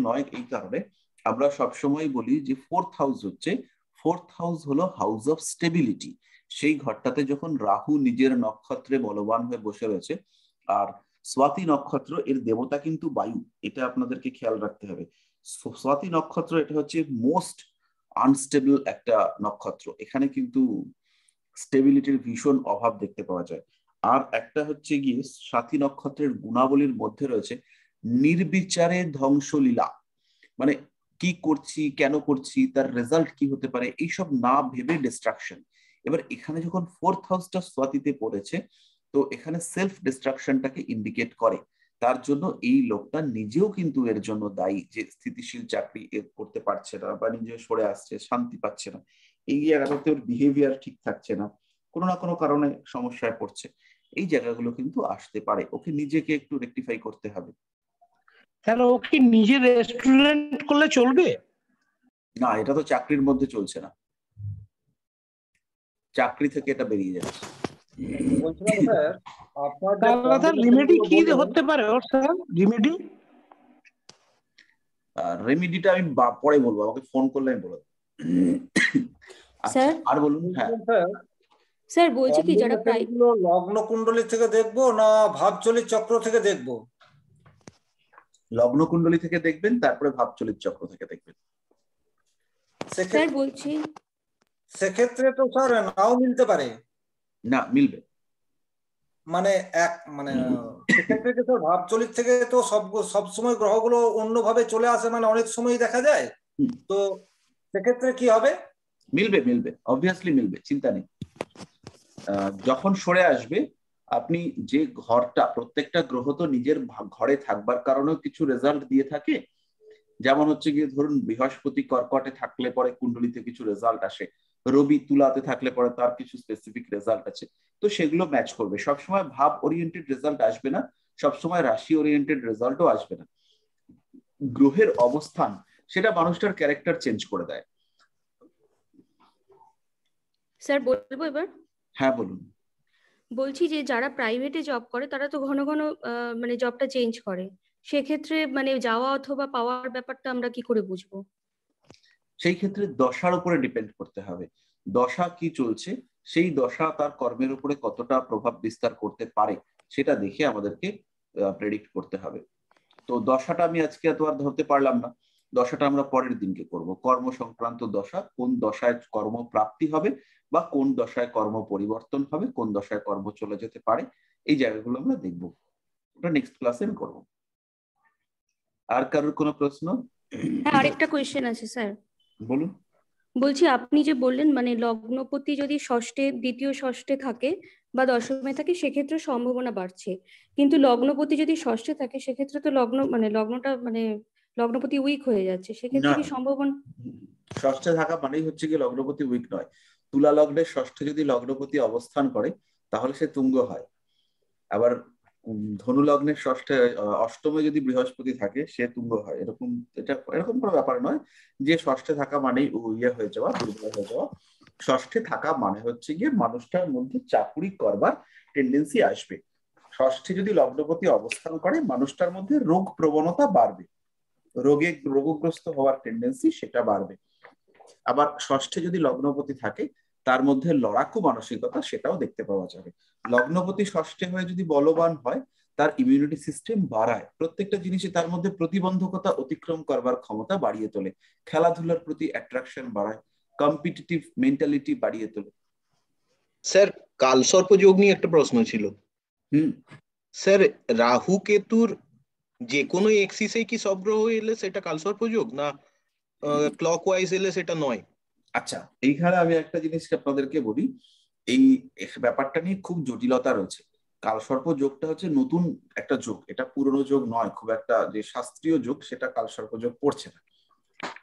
নয়, এই কারণে আমরা সবসময় বলি যে 4th হাউস হচ্ছে, 4th হাউস হলো হাউস অফ স্টেবিলিটি। সেই ঘরটাতে যখন রাহু নিজের নক্ষত্রে বলবান হয়ে বসে রয়েছে, আর স্বাতী নক্ষত্র এর দেবতা কিন্তু বায়ু, এটা আপনাদেরকে খেয়াল রাখতে হবে। স্বাতী নক্ষত্র এটা হচ্ছে মোস্ট আনস্টেবল একটা নক্ষত্র, এখানে কিন্তু স্টেবিলিটির ভীষণ অভাব দেখতে পাওয়া যায়। আর একটা হচ্ছে গিয়ে স্বাতী নক্ষত্রের গুণাবলীর মধ্যে রয়েছে নির্বিচারে ধ্বংসলীলা, মানে কি করছি, কেন করছি, তার রেজাল্ট কি হতে পারে, এইসব না ভেবে ডিস্ট্রাকশন। এবার এখানে যখন 4th হাউসটা স্বাতীতে পড়েছে, তো এখানে সেলফ ডিস্ট্রাকশনটাকে ইন্ডিকেট করে। তার জন্য এই লোকটা নিজেও কিন্তু এর জন্য দায়ী, যে স্থিতিশীল চাকরি করতে পারছে না বা নিজে সরে আসছে, শান্তি পাচ্ছে না, এই জায়গাটাতে ওর বিহেভিয়ার ঠিক থাকছে না, কোনো না কোনো কারণে সমস্যায় পড়ছে। এই জায়গাগুলো কিন্তু আসতে পারে। ওকে নিজেকে একটু রেকটিফাই করতে হবে। তাহলে ও কি নিজে রেস্টুরেন্ট করলে চলবে? না, এটা তো চাকরির মধ্যে চলছে না, চাকরি থেকে এটা বেরিয়ে যাচ্ছে। বলছিলাম স্যার আপনার যে তাহলে তার রিমেডি কি হতে পারে ওর স্যার? রিমেডি রেমিডিটা আমি পরে বলবো, আমাকে ফোন করলে আমি বলে দেবো। আচ্ছা, স্যার আর বলুন। হ্যাঁ স্যার বলছি কি যারা গুলো লগ্ন কুণ্ডলী থেকে দেখবো না ভাবচলিত চক্র থেকে দেখবো? লগ্ন কুণ্ডলী থেকে দেখবেন, তারপরে ভাবচলিত চক্র থেকে দেখবেন। স্যার বলছি সেক্ষেত্রে তো স্যার নাও মিলতে পারে। না, মিলবে। মানে সেক্ষেত্রে কি স্যার ভাবচলিত থেকে তো সব সময় গ্রহগুলো অন্যভাবে চলে আসে, মানে অনেক সময় দেখা যায়, তো সেক্ষেত্রে কি হবে? মিলবে, মিলবে, অবভিয়াসলি মিলবে, চিন্তা নেই। যখন সরে আসবে, আপনি যে ঘরটা, প্রত্যেকটা গ্রহ তো নিজের ঘরে থাকবার কারণেও কিছু রেজাল্ট দিয়ে থাকে। যেমন হচ্ছে গিয়ে ধরুন বৃহস্পতি কর্কটে থাকলে পরে কুণ্ডলিতে কিছু রেজাল্ট আসে, রবি তুলাতে থাকলে পরে তার কিছু স্পেসিফিক রেজাল্ট আছে, তো সেগুলো ম্যাচ করবে। সবসময় ভাব ওরিয়েন্টেড রেজাল্ট আসবে না, সবসময় রাশি ওরিয়েন্টেড রেজাল্টও আসবে না। গ্রহের অবস্থান সেটা মানুষটার ক্যারেক্টার চেঞ্জ করে দেয়। স্যার বলবো এবার? হ্যাঁ বলুন। বলছি যে যারা প্রাইভেটে জব করে তারা তো ঘন ঘন মানে জবটা চেঞ্জ করে, সেক্ষেত্রে মানে যাওয়া অথবা পাওয়ার ব্যাপারটা আমরা কি করে বুঝবো? সেই ক্ষেত্রে দশার উপরে ডিপেন্ড করতে হবে, দশা কি চলছে, সেই দশা তার কর্মের উপরে কতটা প্রভাব বিস্তার করতে পারে সেটা দেখে আমাদেরকে প্রেডিক্ট করতে হবে। তো দশাটা আমি আজকে এত আর ধরতে পারলাম না, দশাটা আমরা পরের দিনকে করব। কর্ম সংক্রান্ত দশা, কোন দশায় কর্ম প্রাপ্তি হবে বা কোন দশায় কর্ম পরিবর্তন হবে, কোন দশায় কর্ম চলে যেতে পারে, এই জায়গাগুলো আমরা দেখব, ওটা নেক্সট ক্লাসে আমি করবো। আর কারোর কোনো প্রশ্ন? হ্যাঁ, আরেকটা কোয়েশ্চেন আছে স্যার। বলুন। বলছি আপনি যে বললেন মানে লগ্নপতি যদি ষষ্ঠে, দ্বিতীয় ষষ্ঠে থাকে বা দশমে থাকে সেক্ষেত্রে সম্ভাবনা বাড়ছে, কিন্তু লগ্নপতি যদি ষষ্ঠে থাকে সেক্ষেত্রে তো লগ্নটা লগ্নপতি উইক হয়ে যাচ্ছে, সেক্ষেত্রে কি সম্ভাবনা? ষষ্ঠে থাকা মানেই হচ্ছে কি লগ্নপতি উইক নয়। তুলা লগ্নের ষষ্ঠে যদি লগ্নপতি অবস্থান করে তাহলে সে তুঙ্গ হয়। আবার ধনু লগ্নের ষষ্ঠে অষ্টমে যদি বৃহস্পতি থাকে সে তুঙ্গ হয়। এরকম কোনো ব্যাপার নয় যে ষষ্ঠে থাকা মানেই ইয়ে হয়ে যাওয়া, দুর্বল হয়ে যাওয়া। ষষ্ঠে থাকা মানে হচ্ছে গিয়ে মানুষটার মধ্যে চাকুরি করবার টেন্ডেন্সি আসবে। ষষ্ঠে যদি লগ্নপতি অবস্থান করে মানুষটার মধ্যে রোগ প্রবণতা বাড়বে, রোগগ্রস্ত হওয়ার টেন্ডেন্সি সেটা বাড়বে। আবার ষষ্ঠে যদি লগ্নপতি থাকে তার মধ্যে লড়াকু মানসিকতা সেটাও দেখতে পাওয়া যাবে। লগ্নপতি ষষ্ঠে হয়ে যদি বলবান হয় তার ইমিউনিটি সিস্টেম বাড়ায়, প্রত্যেকটা জিনিসে তার মধ্যে প্রতিবন্ধকতা অতিক্রম করবার ক্ষমতা বাড়িয়ে তোলে, খেলাধুলার প্রতি অ্যাট্রাকশন বাড়ায়, কম্পিটিটিভ মেন্টালিটি বাড়িয়ে তোলে। স্যার কালসর্প যোগ নিয়ে একটা প্রশ্ন ছিল। স্যার রাহু কেতুর যে কোনো এক্সিসে কি সব গ্রহ এলে সেটা কালসর্প যোগ, না ক্লকওয়াইজ এলে সেটা নয়? আচ্ছা, এইখানে আমি একটা জিনিস আপনাদেরকে বলি, এই ব্যাপারটা নিয়ে খুব জটিলতা রয়েছে। কালসর্প যোগটা হচ্ছে নতুন একটা যোগ, এটা পুরনো যোগ নয়, খুব একটা যে শাস্ত্রীয় যোগ সেটা কালসর্প যোগ পড়ছে না।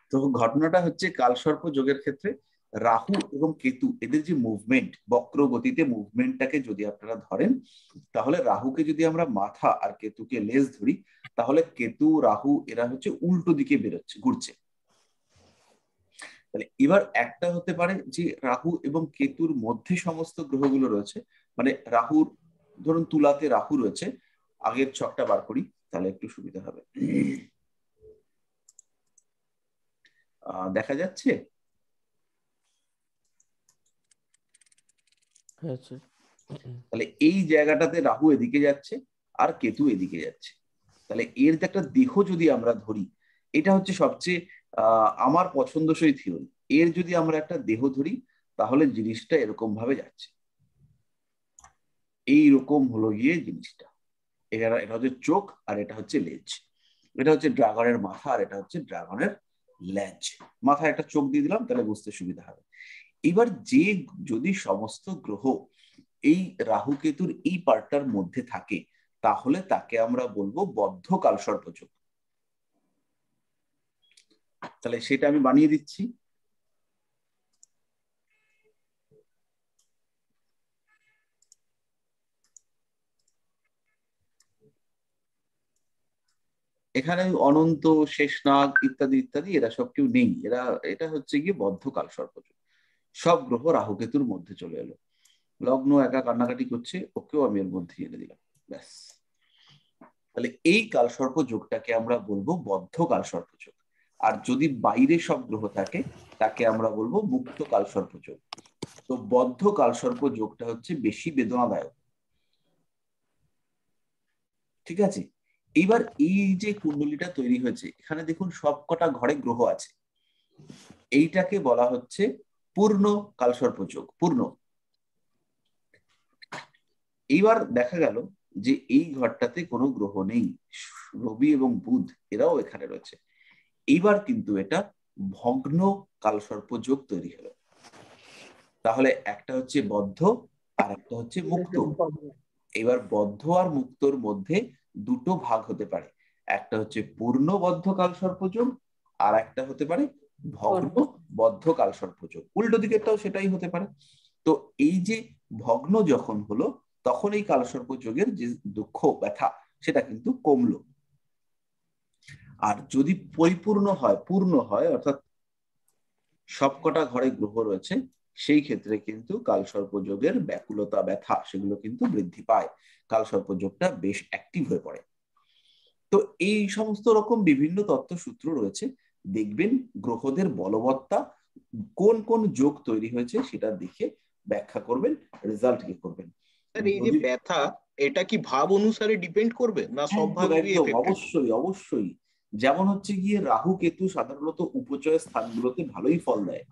তো ঘটনাটা হচ্ছে কালসর্প যোগের ক্ষেত্রে রাহু এবং কেতু এদের যে মুভমেন্ট, বক্র গতিতে মুভমেন্টটাকে যদি আপনারা ধরেন, তাহলে রাহুকে যদি আমরা মাথা আর কেতুকে লেজ ধরি, তাহলে কেতু রাহু এরা হচ্ছে উল্টো দিকে বেরোচ্ছে, ঘুরছে। তাহলে এবার একটা হতে পারে যে রাহু এবং কেতুর মধ্যে সমস্ত গ্রহগুলো রয়েছে, মানে রাহুর, ধরুন তুলাতে রাহু রয়েছে, আগের ছকটা বার করি তাহলে একটু সুবিধা হবে। দেখা যাচ্ছে? তাহলে এই জায়গাটাতে রাহু এদিকে যাচ্ছে আর কেতু এদিকে যাচ্ছে। তাহলে এর যে একটা দেহ যদি আমরা ধরি, এটা হচ্ছে সবচেয়ে আমার পছন্দসই থিওরি। এর যদি আমরা একটা দেহ ধরি তাহলে জিনিসটা এরকম ভাবে যাচ্ছে, এইরকম হলো গিয়ে জিনিসটা। এটা হচ্ছে চোখ আর এটা হচ্ছে লেজ, এটা হচ্ছে ড্রাগনের মাথা আর এটা হচ্ছে ড্রাগনের লেজ। মাথায় একটা চোখ দিয়ে দিলাম তাহলে বুঝতে সুবিধা হবে। এবার যদি সমস্ত গ্রহ এই রাহু কেতুর এই পার্টটার মধ্যে থাকে তাহলে তাকে আমরা বলবো বদ্ধ কালসর্প যোগ। তাহলে সেটা আমি বানিয়ে দিচ্ছি। এখানে অনন্ত, শেষনাগ ইত্যাদি ইত্যাদি এরা সব কেউ নেই। এটা হচ্ছে গিয়ে বদ্ধ কালসর্পযোগ। সব গ্রহ রাহু কেতুর মধ্যে চলে এলো। লগ্ন একা কান্নাকাটি করছে, ওকেও আমি এর মধ্যে এনে দিলাম, ব্যাস। তাহলে এই কালসর্প যোগটাকে আমরা বলবো বদ্ধ কালসর্প যোগ। আর যদি বাইরে সব গ্রহ থাকে তাকে আমরা বলবো মুক্ত কালসর্প যোগ। তো বদ্ধ কালসর্প যোগটা হচ্ছে বেশি বেদনাদায়ক, ঠিক আছে। এইবার এই যে কুণ্ডলীটা তৈরি হয়েছে, এখানে দেখুন সবকটা ঘরে গ্রহ আছে, এইটাকে বলা হচ্ছে পূর্ণ কালসর্প যোগ, পূর্ণ। এইবার দেখা গেল যে এই ঘরটাতে কোনো গ্রহ নেই, রবি এবং বুধ এরাও এখানে রয়েছে। এইবার কিন্তু এটা ভগ্ন কালসর্প যোগ তৈরি হলো। তাহলে একটা হচ্ছে বদ্ধ আর একটা হচ্ছে মুক্ত। এবার বদ্ধ আর মুক্তর মধ্যে দুটো ভাগ হতে পারে, একটা হচ্ছে পূর্ণ বদ্ধ কালসর্প যোগ আর একটা হতে পারে ভগ্ন বদ্ধ কালসর্প যোগ। উল্টো দিকেরটাও সেটাই হতে পারে। তো এই যে ভগ্ন যখন হলো তখন এই কালসর্প যোগের যে দুঃখ ব্যথা সেটা কিন্তু কমলো। আর যদি পরিপূর্ণ হয়, পূর্ণ হয়, অর্থাৎ সবকটা ঘরে গ্রহ রয়েছে, সেই ক্ষেত্রে কিন্তু কালসর্প যোগের ব্যাকুলতা ব্যথা সেগুলো কিন্তু বৃদ্ধি পায়, কালসর্প যোগটা বেশ অ্যাক্টিভ হয়ে পড়ে। তো এই সমস্ত রকম বিভিন্ন তত্ত্বসূত্র রয়েছে। দেখবেন গ্রহদের বলবত্তা কোন কোন যোগ তৈরি হয়েছে সেটা দেখে ব্যাখ্যা করবেন, রেজাল্ট কি করবেন। এই যে ব্যথা, এটা কি ভাব অনুসারে ডিপেন্ড করবে না সব ভাবে? অবশ্যই অবশ্যই। যেমন হচ্ছে গিয়ে রাহু কেতু সাধারণত উপচয় স্থানগুলোতে ভালোই ফল দেয়,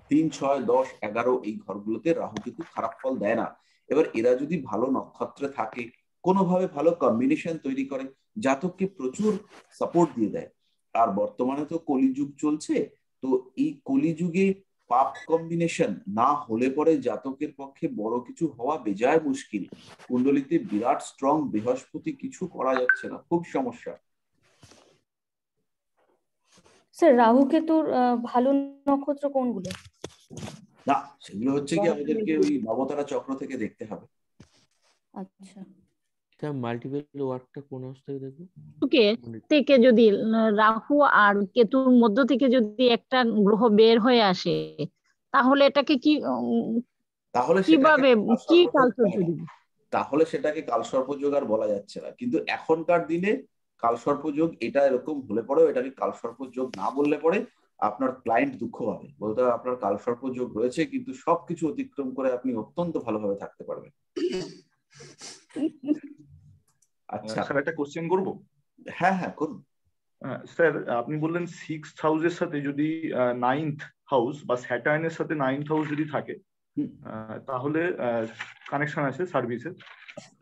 3, 6, 10, 11 এই ঘরগুলোতে রাহু কেতু খারাপ ফল দেয় না। এবার এরা যদি ভালো নক্ষত্রে থাকে, কোনোভাবে ভালো কম্বিনেশন তৈরি করে, জাতককে প্রচুর সাপোর্ট দিয়ে দেয়। আর বর্তমানে তো কলিযুগ চলছে, তো এই কলিযুগে পাপ কম্বিনেশন না হলে পরে জাতকের পক্ষে বড় কিছু হওয়া বেজায় মুশকিল। কুণ্ডলিতে বিরাট স্ট্রং বৃহস্পতি, কিছু করা যাচ্ছে না, খুব সমস্যা। স্যার রাহু কেতুর ভালো নক্ষত্র কোনগুলো? না, সেগুলো হচ্ছে কি আমাদেরকে ওই নবতারা চক্র থেকে দেখতে হবে। আচ্ছা, স্যার মাল্টিপল ওয়ার্কটা কোন অবস্থা থেকে দেখবো? থেকে যদি রাহু আর কেতুর মধ্য থেকে যদি একটা গ্রহ বের হয়ে আসে, তাহলে এটাকে কি তাহলে কিভাবে কি কালসর্প যোগ? তাহলে সেটাকে কালসর্পযোগ আর বলা যাচ্ছে না। কিন্তু এখনকার দিনে কালসর্পযোগ এটা এরকম হলে পরেও এটাকে কালসর্পযোগ না বললে পরে আপনার ক্লায়েন্ট দুঃখ পাবে, বলতে হবে আপনার কালসর্পযোগ রয়েছে কিন্তু সবকিছু অতিক্রম করে আপনি অত্যন্ত ভালোভাবে থাকতে পারবেন। আচ্ছা স্যার একটা কোশ্চেন করবো? হ্যাঁ হ্যাঁ করুন। স্যার আপনি বললেন 6th হাউসের সাথে যদি 9th হাউস বা স্যাটার্নের সাথে 9th হাউস যদি থাকে তাহলে কানেকশন আছে সার্ভিসের।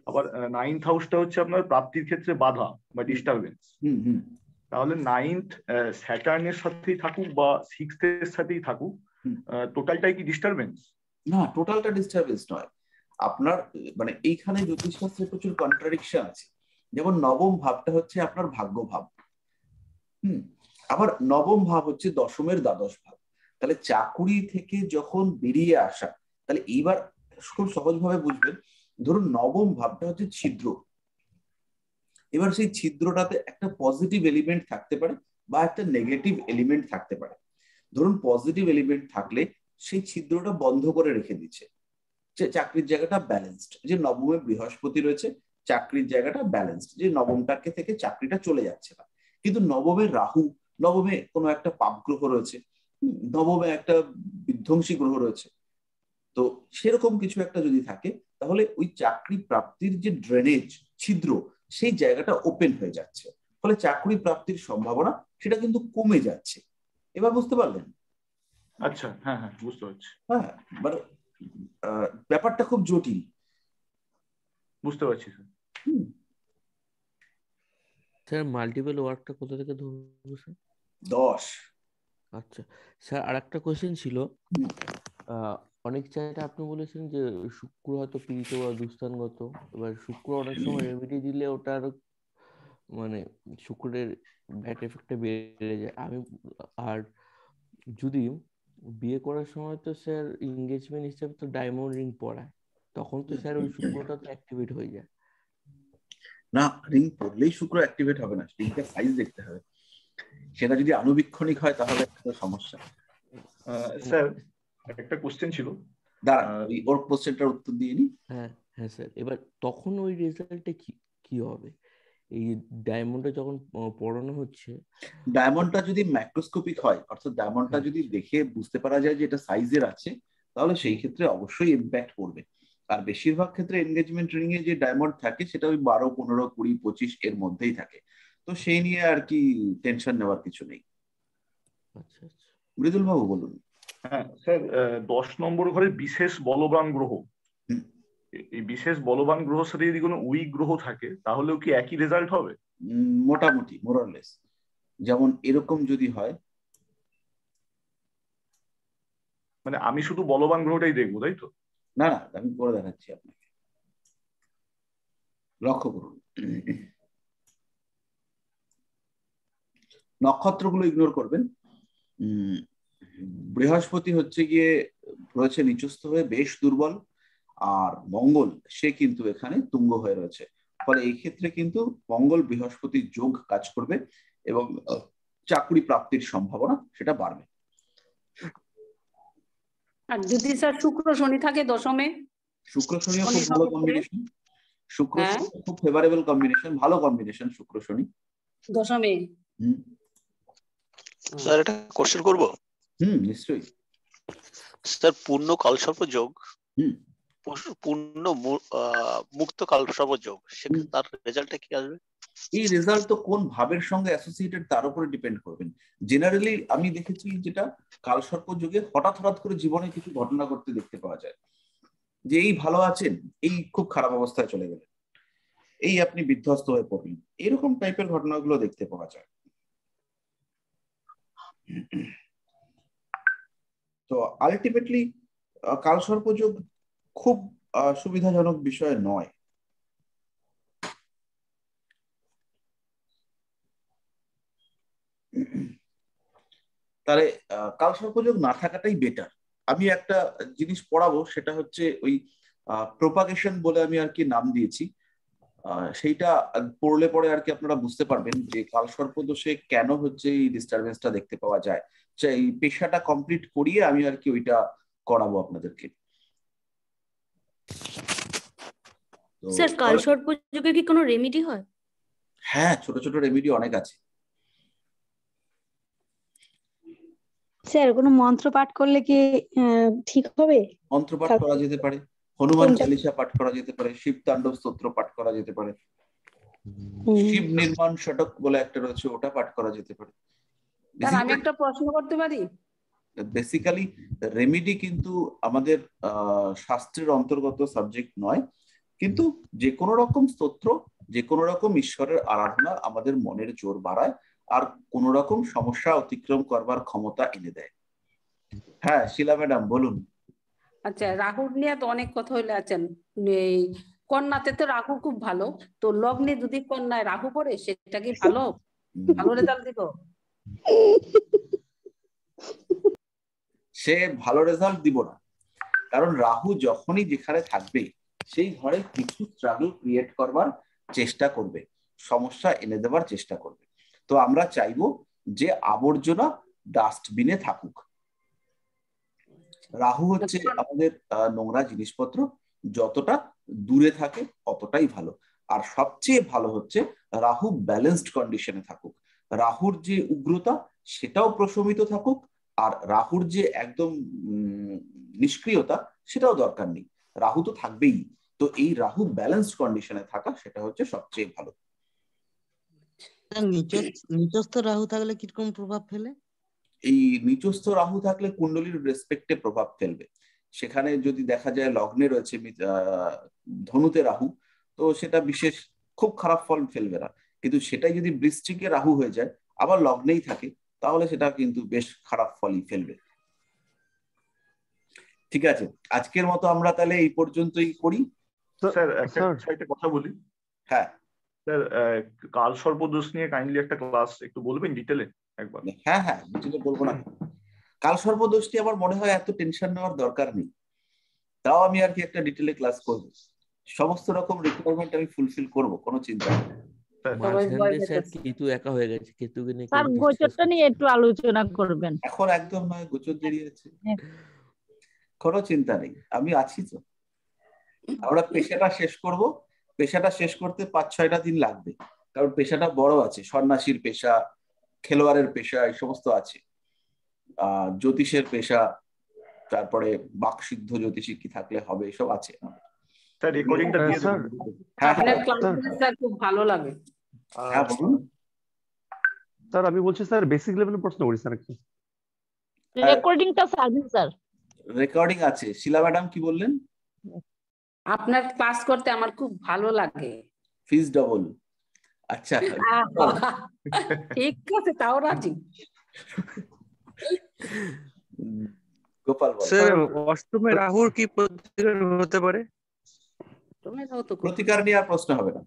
আবার 9th হাউসটা হচ্ছে আপনার প্রাপ্তির ক্ষেত্রে বাধা বা ডিস্টারবেন্স। তাহলে 9th স্যাটার্নের সাথেই থাকুক বা 6th এর সাথেই থাকুক, টোটালটাই কি ডিস্টারবেন্স? না, টোটালটা ডিস্টারবেন্স নয়। আপনার মানে এইখানে জ্যোতিষশাস্ত্রে প্রচুর কন্ট্রাডিকশন আছে। যেমন নবম ভাবটা হচ্ছে আপনার ভাগ্য ভাব, আবার নবম ভাব হচ্ছে দশমের দ্বাদশ ভাব। তাহলে চাকুরি থেকে যখন বেরিয়ে আসা, তাহলে এইবার খুব সহজভাবে বুঝবেন, ধরুন নবম ভাবটা হচ্ছে ছিদ্র। এবার সেই ছিদ্রটাতে একটা পজিটিভ এলিমেন্ট থাকতে পারে বা একটা নেগেটিভ এলিমেন্ট থাকতে পারে। ধরুন পজিটিভ এলিমেন্ট থাকলে সেই ছিদ্রটা বন্ধ করে রেখে দিচ্ছে, যে চাকরির জায়গাটা ব্যালেন্সড, যে নবমে বৃহস্পতি রয়েছে, চাকরির জায়গাটা ব্যালেন্সড, যে নবমটাকে থেকে চাকরিটা চলে যাচ্ছে না। কিন্তু নবমে রাহু, নবমে কোনো একটা পাপ গ্রহ রয়েছে, নবমে একটা বিধ্বংসী গ্রহ রয়েছে, তো সেরকম কিছু একটা যদি থাকে তাহলে ওই চাকরি প্রাপ্তির যে ড্রেনেজ ছিদ্র সেই জায়গাটা ওপেন হয়ে যাচ্ছে, ফলে চাকরি প্রাপ্তির সম্ভাবনা সেটা কিন্তু কমে যাচ্ছে। এবার বুঝতে পারলেন? আচ্ছা, হ্যাঁ হ্যাঁ বুঝতে পারছি। হ্যাঁ, মানে ব্যাপারটা খুব জটিল। বুঝতে পারছি স্যার। স্যার মাল্টিপল ওয়ার্কটা কোথা থেকে ধরবো স্যার? 10। আচ্ছা স্যার, আর একটা কোশ্চেন ছিল। অনেক জায়গায় আপনি বলেছেন যে শুক্র হয়তো পীড়িত বা দুস্থানগত। এবার শুক্র অনেক সময় রেমেডি দিলে ওটার মানে শুক্রের ব্যাড এফেক্টটা বেড়ে যায়। আর যদি বিয়ে করার সময় তো স্যার এঙ্গেজমেন্ট হিসাবে তো ডায়মন্ড রিং পরায়, তখন তো স্যার ওই শুক্রটা তো অ্যাক্টিভেট হয়ে যায়। না, রিং পড়লেই শুক্র অ্যাক্টিভেট হবে না, রিংটার সাইজ দেখতে হবে। সেটা যদি আনুবীক্ষণিক হয় তাহলে একটা সমস্যা। স্যার একটা কোশ্চেন ছিল, দাঁড়ান ওর কোশ্চেনটার উত্তর দিয়ে নি। হ্যাঁ হ্যাঁ স্যার, এবার তখন ওই রেজাল্টে কি হবে? এই ডায়মন্ডটা যখন পড়ানো হচ্ছে, ডায়মন্ডটা যদি ম্যাক্রোস্কোপিক হয়, অর্থাৎ ডায়মন্ডটা যদি দেখে বুঝতে পারা যায় যে এটা সাইজের আছে, তাহলে সেই ক্ষেত্রে অবশ্যই ইম্প্যাক্ট পড়বে। আর বেশিরভাগ ক্ষেত্রে এনগেজমেন্ট রিং এ যে ডায়মন্ড থাকে সেটা ওই 12, 15, 20, 25 এর মধ্যেই থাকে। তো সেই নিয়ে আর কি টেনশন নেওয়ার কিছু নেই। আচ্ছা আচ্ছা, মৃদুল বাবু বলুন। হ্যাঁ স্যার, 10 নম্বর ঘরে বিশেষ বলবান গ্রহ, এই বিশেষ বলবান গ্রহের সাথে যদি কোনো উইক গ্রহ থাকে তাহলেও কি একই রেজাল্ট হবে? মোটামুটি মোরলেস। যেমন এরকম যদি হয়, মানে আমি শুধু বলবান গ্রহটাই দেখবো, তাই তো? না না, আমি করে দেখাচ্ছি আপনাকে, লক্ষ্য করুন। নক্ষত্রগুলো ইগনোর করবেন। বৃহস্পতি হচ্ছে গিয়ে রয়েছে নিচস্থ হয়ে বেশ দুর্বল, আর মঙ্গল সে কিন্তু এখানে তুঙ্গ হয়ে রয়েছে। ফলে এই ক্ষেত্রে কিন্তু মঙ্গল বৃহস্পতির যোগ কাজ করবে এবং চাকরি প্রাপ্তির সম্ভাবনা সেটা বাড়বে। আর যদি স্যার শুক্র শনি থাকে দশমে? শুক্র শনিও খুব ভালো কম্বিনেশন, শুক্র শনি খুব ফেভারেবল কম্বিনেশন, ভালো কম্বিনেশন শুক্র শনি দশমে। স্যার এটা কোশ্চেন করব? নিশ্চয়ই স্যার। পূর্ণ কালসর্প যোগ, পূর্ণ মুক্ত কালসর্প যোগ, সেক্ষেত্রে তার রেজাল্টটা কি আসবে? এই রেজাল্ট তো কোন ভাবের সঙ্গে অ্যাসোসিয়েটেড তার উপরে ডিপেন্ড করবেন। জেনারেলি আমি দেখেছি যেটা কালসর্প যোগে হঠাৎ করে জীবনে কিছু ঘটনা ঘটতে দেখতে পাওয়া যায়, যে এই ভালো আছেন, এই খুব খারাপ অবস্থায় চলে গেলেন, এই আপনি বিধ্বস্ত হয়ে পড়লেন, এরকম টাইপের ঘটনাগুলো দেখতে পাওয়া যায়। তো আলটিমেটলি কালসর্পযোগ খুব সুবিধাজনক বিষয় নয়। তাহলে কালসর্পযোগ না থাকাটাই বেটার। আমি একটা জিনিস পড়াবো, সেটা হচ্ছে ওই প্রোপাগেশন বলে আমি আর কি নাম দিয়েছি। সেইটা পড়লে পরে আর কি আপনারা বুঝতে পারবেন যে কালসর্প দোষে কেন হচ্ছে এই ডিস্টারবেন্সটা দেখতে পাওয়া যায়। এই পেশাটা কমপ্লিট করিয়ে আমি আর কি ওইটা করাবো আপনাদেরকে। স্যার কালসর্প যোগে কি কোনো রেমেডি হয়? হ্যাঁ, ছোট ছোট রেমেডি অনেক আছে। স্যার কোনো মন্ত্র পাঠ করলে কি ঠিক হবে? মন্ত্র পাঠ করা যেতে পারে, হনুমান চালিসা পাঠ করা যেতে পারে, শিব তাণ্ডব স্তোত্র পাঠ করা যেতে পারে, শিব নির্মাণ ষটক বলে একটা রয়েছে, ওটা পাঠ করা যেতে পারে। আমি একটা প্রশ্ন করতে পারি? বেসিক্যালি রেমেডি কিন্তু আমাদের শাস্ত্রের অন্তর্গত সাবজেক্ট নয়, কিন্তু যে কোনো রকম স্তোত্র, যে কোনো রকম ঈশ্বরের আরাধনা আমাদের মনের জোর বাড়ায় আর কোন রকম সমস্যা অতিক্রম করবার ক্ষমতা এনে দেয়। হ্যাঁ শিলা ম্যাডাম বলুন। আচ্ছা, রাহুর নিয়ে তো অনেক কথা হইলে আছেন। এই কন্যাতে তো রাহু খুব ভালো, তো লগ্নে যদি কন্যায় রাহু পড়ে সেটা কি ভালো ভালো রেজাল্ট দিব? সে ভালো রেজাল্ট দিব না, কারণ রাহু যখনই যেখানে থাকবে সেই ঘরে কিছু স্ট্রাগল ক্রিয়েট করবার চেষ্টা করবে, সমস্যা এনে দেওয়ার চেষ্টা করবে। তো আমরা চাইবো যে আবর্জনা ডাস্টবিনে থাকুক। রাহু হচ্ছে আমাদের নোংরা জিনিসপত্র, যতটা দূরে থাকে অতটাই ভালো। আর সবচেয়ে ভালো হচ্ছে রাহু ব্যালেন্সড কন্ডিশনে থাকুক, রাহুর যে উগ্রতা সেটাও প্রশমিত থাকুক, আর রাহুর যে একদম নিষ্ক্রিয়তা সেটাও দরকার নেই, রাহু তো থাকবেই। তো এই রাহু ব্যালেন্সড কন্ডিশনে থাকা সেটা হচ্ছে সবচেয়ে ভালো। নিচস্থ রাহু থাকলে কিরকম প্রভাব ফেলে? এই নিচস্থ রাহু থাকলে কুণ্ডলীর রেসপেক্টে প্রভাব ফেলবে। সেখানে যদি দেখা যায় লগ্নে রয়েছে ধনুতে রাহু, তো সেটা বিশেষ খুব খারাপ ফল ফেলবে না, কিন্তু সেটাই যদি বৃশ্চিকে রাহু হয়ে যায় আবার লগ্নেই থাকে, তাহলে সেটা কিন্তু বেশ খারাপ ফলই ফেলবে। ঠিক আছে, আজকের মতো আমরা তাহলে এই পর্যন্তই করি। স্যার একটা কথা বলি। হ্যাঁ স্যার, কালসর্প দোষ নিয়ে কাইন্ডলি একটা ক্লাস একটু বলবেন ডিটেলে একবার? হ্যাঁ হ্যাঁ, ডিটেলে বলবো না। কালসর্প দোষটি আমার মনে হয় এত টেনশন নেওয়ার দরকার নেই, তাও আমি আর কি একটা ডিটেলে ক্লাস করব। সমস্ত রকম রিকোয়ারমেন্ট আমি ফুলফিল করব, কোনো চিন্তা নেই। মাঝখানে স্যার কেতু একা হয়ে গেছে, কেতুকে নিয়ে স্যার গোচরটা নিয়ে একটু আলোচনা করবেন। এখন একদম নয়, গোচর দেরি আছে, কোনো চিন্তা নেই, আমি আছি তো। আমরা পেশাটা শেষ করব, পেশাটা শেষ করতে 5-6টা দিন লাগবে, কারণ পেশাটা বড় আছে, সন্ন্যাসীর পেশা, খেলোয়াড়ের পেশা, এই সমস্ত আছে, জ্যোতিষের পেশা, তারপরে বাকসিদ্ধ জ্যোতিষী কি থাকলে হবে, এসব আছে। স্যার রেকর্ডিংটা দিয়ে স্যার, আপনার ক্লাসটা খুব ভালো লাগে। হ্যাঁ বলুন স্যার। আমি বলছি স্যার বেসিক লেভেলের প্রশ্ন করি স্যার একটু। রেকর্ডিংটা সার্ভিস স্যার। রেকর্ডিং আছে। শিলা ম্যাডাম কি বললেন? আপনার ক্লাস করতে আমার খুব ভালো লাগে। ফিস ডবল? আচ্ছা ঠিক আছে, তাও রাজি। গোপাল স্যার অষ্টমে রাহুর কি প্রতিকার হতে পারে? প্রতিকার নিয়ে আর প্রশ্ন হবে না,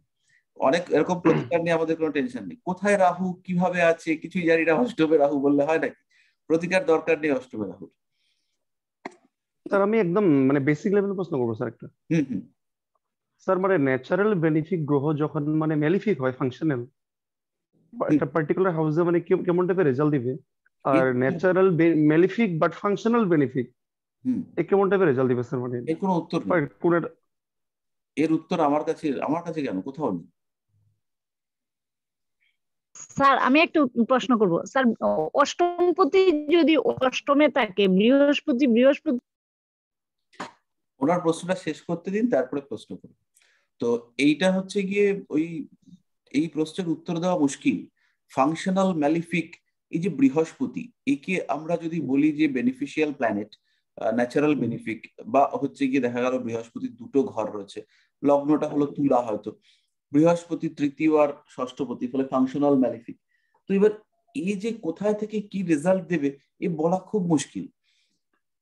অনেক এরকম প্রতিকার নিয়ে আমাদের কোনো টেনশন নেই। কোথায় রাহু কিভাবে আছে কিছুই জানি না, অষ্টমে রাহু বললে হয় নাকি? প্রতিকার দরকার নেই অষ্টমে রাহুর। স্যার আমি একদম মানে বেসিক লেভেলের প্রশ্ন করবো স্যার একটা। স্যার মানে ন্যাচারাল বেনিফিক গ্রহ যখন মানে ম্যালিফিক হয় ফাংশনাল, একটা পার্টিকুলার হাউসে মানে কেমন টাইপের রেজাল্ট দিবে? আর natural malefic but functional benefic এ কেমন টাইপের রেজাল্ট দিবে স্যার? মানে এর কোনো উত্তর নেই। এর উত্তর আমার কাছে কেন, কোথাও নেই। স্যার আমি একটু প্রশ্ন করব স্যার, অষ্টমপতি যদি অষ্টমে থাকে, বৃহস্পতি ওনার প্রশ্নটা শেষ করতে দিন, তারপরে প্রশ্ন করুন। তো এইটা হচ্ছে গিয়ে এই প্রশ্নের উত্তর দেওয়া মুশকিল। ফাংশনাল ম্যালিফিক, এই যে বৃহস্পতি, একে আমরা যদি বলি যে বেনিফিশিয়াল প্ল্যানেট, ন্যাচারাল বেনিফিক, বা হচ্ছে গিয়ে দেখা গেল বৃহস্পতির দুটো ঘর রয়েছে, লগ্নটা হলো তুলা, হয়তো বৃহস্পতি তৃতীয় আর ষষ্ঠপতি, ফলে ফাংশনাল ম্যালিফিক। তো এবার এই যে কোথায় থেকে কি রেজাল্ট দেবে এ বলা খুব মুশকিল।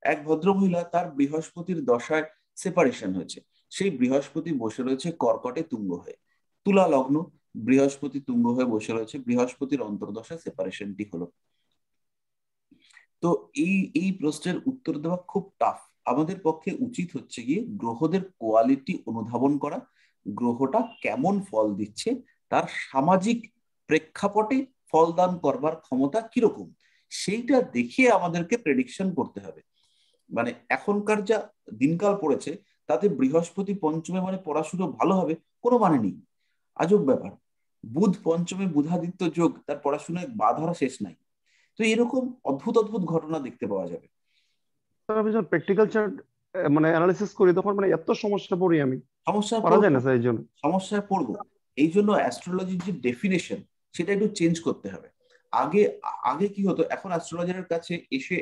এক ভদ্রমহিলা, তার বৃহস্পতির দশায় সেপারেশন হয়েছে, সেই বৃহস্পতি বসে রয়েছে কর্কটে তুঙ্গ হয়ে, তুলা লগ্ন, বৃহস্পতি তুঙ্গ হয়ে বসে রয়েছে, বৃহস্পতির অন্তর্দশায় সেপারেশনটি হলো। তো এই প্রশ্নের উত্তর দেওয়া খুব টাফ। আমাদের পক্ষে উচিত হচ্ছে গিয়ে গ্রহদের কোয়ালিটি অনুধাবন করা, গ্রহটা কেমন ফল দিচ্ছে, তার সামাজিক প্রেক্ষাপটে ফলদান করবার ক্ষমতা কিরকম, সেইটা দেখে আমাদেরকে প্রেডিকশন করতে হবে। মানে এখনকার যা দিনকাল পড়েছে তাতে বৃহস্পতি পঞ্চমে মানে পড়াশুনো ভালো হবে কোনো মানে নেই, আজব ব্যাপার। বুধ পঞ্চমে, বুধাদিত্য যোগ, তার পড়াশোনায় বাধার শেষ নাই। তো এরকম অদ্ভুত অদ্ভুত ঘটনা দেখতে পাওয়া যাবে। আমি যখন প্র্যাকটিক্যাল চার্ট মানে অ্যানালিসিস করি তখন মানে এত সমস্যা পড়ি আমি, সমস্যায় পারা যায় না স্যার। এই জন্য সমস্যায় পড়বো, এই জন্য অ্যাস্ট্রোলজির যে ডেফিনেশন সেটা একটু চেঞ্জ করতে হবে। আগে কি হতো, এখন অ্যাস্ট্রোলজারের কাছে এসে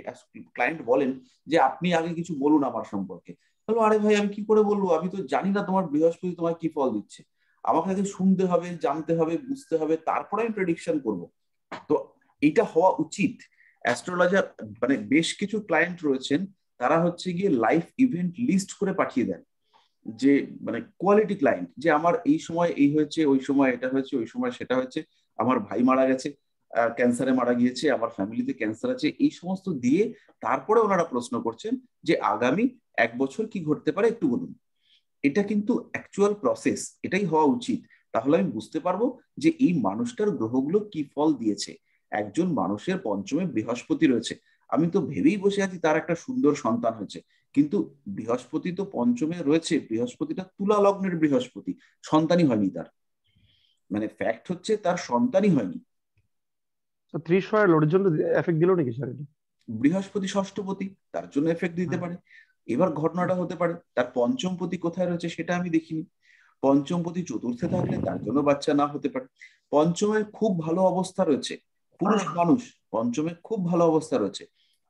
ক্লায়েন্ট বলেন যে আপনি আগে কিছু বলুন আমার সম্পর্কে। বলো আরে ভাই আমি কি করে বলবো, আমি তো জানি না তোমার বৃহস্পতি তোমায় কি ফল দিচ্ছে, আমাকে আগে শুনতে হবে, জানতে হবে, বুঝতে হবে, তারপরে আমি প্রেডিকশন করব। তো এটা হওয়া উচিত। অ্যাস্ট্রোলজার মানে বেশ কিছু ক্লায়েন্ট রয়েছেন, তারা হচ্ছে গিয়ে লাইফ ইভেন্ট লিস্ট করে পাঠিয়ে দেন, যে মানে কোয়ালিটি ক্লায়েন্ট, যে আমার এই সময় এই হয়েছে, ওই সময় এটা হয়েছে, ওই সময় সেটা হয়েছে, আমার ভাই মারা গেছে, ক্যান্সারে মারা গিয়েছে, আমার ফ্যামিলিতে ক্যান্সার আছে, এই সমস্ত দিয়ে তারপরে ওনারা প্রশ্ন করছেন যে আগামী 1 বছর কি ঘটতে পারে একটু বলুন। এটা কিন্তু অ্যাকচুয়াল প্রসেস, এটাই হওয়া উচিত। তাহলে আমি বুঝতে পারবো যে এই মানুষটার গ্রহগুলো কি ফল দিয়েছে। একজন মানুষের পঞ্চমে বৃহস্পতি রয়েছে, আমি তো ভেবেই বসে আছি তার একটা সুন্দর সন্তান হয়েছে, কিন্তু বৃহস্পতি তো পঞ্চমে রয়েছে, বৃহস্পতিটা তুলা লগ্নের বৃহস্পতি, সন্তানই হয়নি তার, মানে ফ্যাক্ট হচ্ছে তার সন্তানই হয়নি। ত্রিশয় লোডের জন্য এফেক্ট দিল নাকি স্যার? বৃহস্পতি ষষ্ঠপতি, তার জন্য এফেক্ট দিতে পারে। এবার ঘটনাটা হতে পারে তার পঞ্চমপতি কোথায় রয়েছে সেটা আমি দেখিনি, পঞ্চমপতি চতুর্থে থাকলে তার জন্য বাচ্চা না হতে পারে। পঞ্চমের খুব ভালো অবস্থা রয়েছে পুরুষ মানুষ, পঞ্চমে খুব ভালো অবস্থা রয়েছে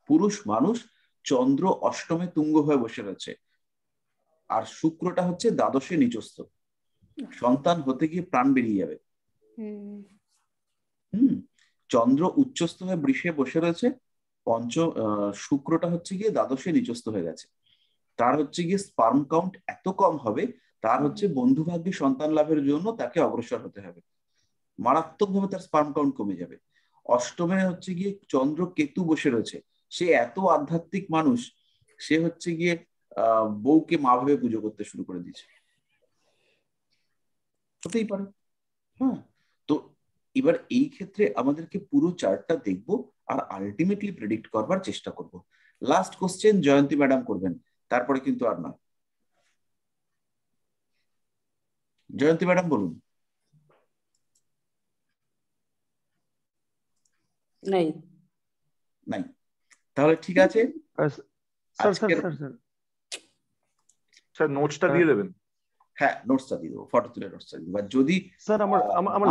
পুরুষ মানুষ, চন্দ্র অষ্টমে তুঙ্গ হয়ে বসে রয়েছে, আর শুক্রটা হচ্ছে দ্বাদশে নিচস্থ, সন্তান হতে গিয়ে প্রাণ বেরিয়ে যাবে। চন্দ্র উচ্চস্থ হয়ে বৃষে বসে রয়েছে, শুক্রটা হচ্ছে গিয়ে দ্বাদশে নিচস্থ হয়ে গেছে, তার হচ্ছে গিয়ে স্পার্ম কাউন্ট এত কম হবে, তার হচ্ছে বন্ধু ভাগ্যে সন্তান লাভের জন্য তাকে অগ্রসর হতে হবে, মারাত্মকভাবে তার স্পার্ম কাউন্ট কমে যাবে। অষ্টমে হচ্ছে গিয়ে চন্দ্র কেতু বসে রয়েছে, সে এত আধ্যাত্মিক মানুষ, সে হচ্ছে গিয়ে বউকে মা ভেবে পুজো করতে শুরু করে দিয়েছে। হতেই পারে। হ্যাঁ, তো এবার এই ক্ষেত্রে আমাদেরকে পুরো চার্টটা দেখবো আর আলটিমেটলি প্রেডিক্ট করবার চেষ্টা করব। লাস্ট কোশ্চেন জয়ন্তী ম্যাডাম করবেন, তারপরে কিন্তু আর নয়। জয়ন্তী ম্যাডাম বলুন। নাই নাই, তাহলে ঠিক আছে। স্যার নোটসটা দিয়ে দেবেন। হ্যাঁ, নোটসটা দিয়ে দেবো, ফটো তুলে নোটসটা দিয়ে দেবো। যদি স্যার আমার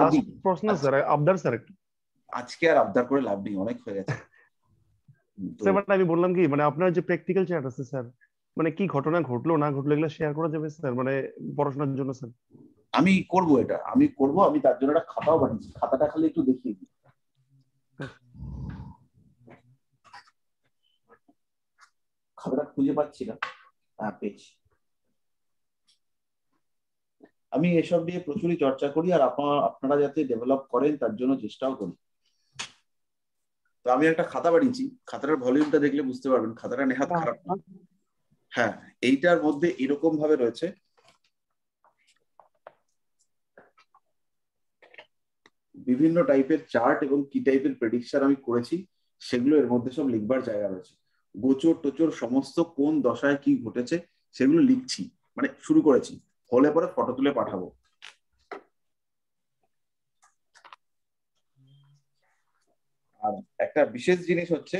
লাস্ট প্রশ্ন স্যার, আবদার স্যার একটু। আজকে আর আবদার করে লাভ নেই, অনেক হয়ে গেছে। স্যার মানে আমি বললাম কি, মানে আপনার যে প্র্যাকটিক্যাল চার্ট আছে স্যার, মানে কি ঘটনা ঘটলো না ঘটলো এগুলো শেয়ার করা যাবে স্যার, মানে পড়াশোনার জন্য স্যার? আমি করব, এটা আমি করব। আমি তার জন্য একটা খাতাও বানিয়েছি, খাতাটা খালি একটু দেখিয়ে দিই। খাতাটা খুঁজে পাচ্ছি না, পেয়েছি। আমি এসব নিয়ে প্রচুরই চর্চা করি, আর আপনারা যাতে ডেভেলপ করেন তার জন্য চেষ্টাও করি। তো আমি একটা খাতা বানিয়েছি, খাতাটার ভলিউমটা দেখলে বুঝতে পারবেন খাতাটা নেহাত খারাপ না। হ্যাঁ, এইটার মধ্যে এরকম ভাবে রয়েছে, বিভিন্ন টাইপের চার্ট এবং কি টাইপের প্রেডিকশন আমি করেছি সেগুলো এর মধ্যে সব লিখবার জায়গা রয়েছে। গোচর টোচর সমস্ত কোন দশায় কি ঘটেছে সেগুলো লিখছি, মানে শুরু করেছি, হলে পরে ফটো তুলে পাঠাবো। আর একটা বিশেষ জিনিস হচ্ছে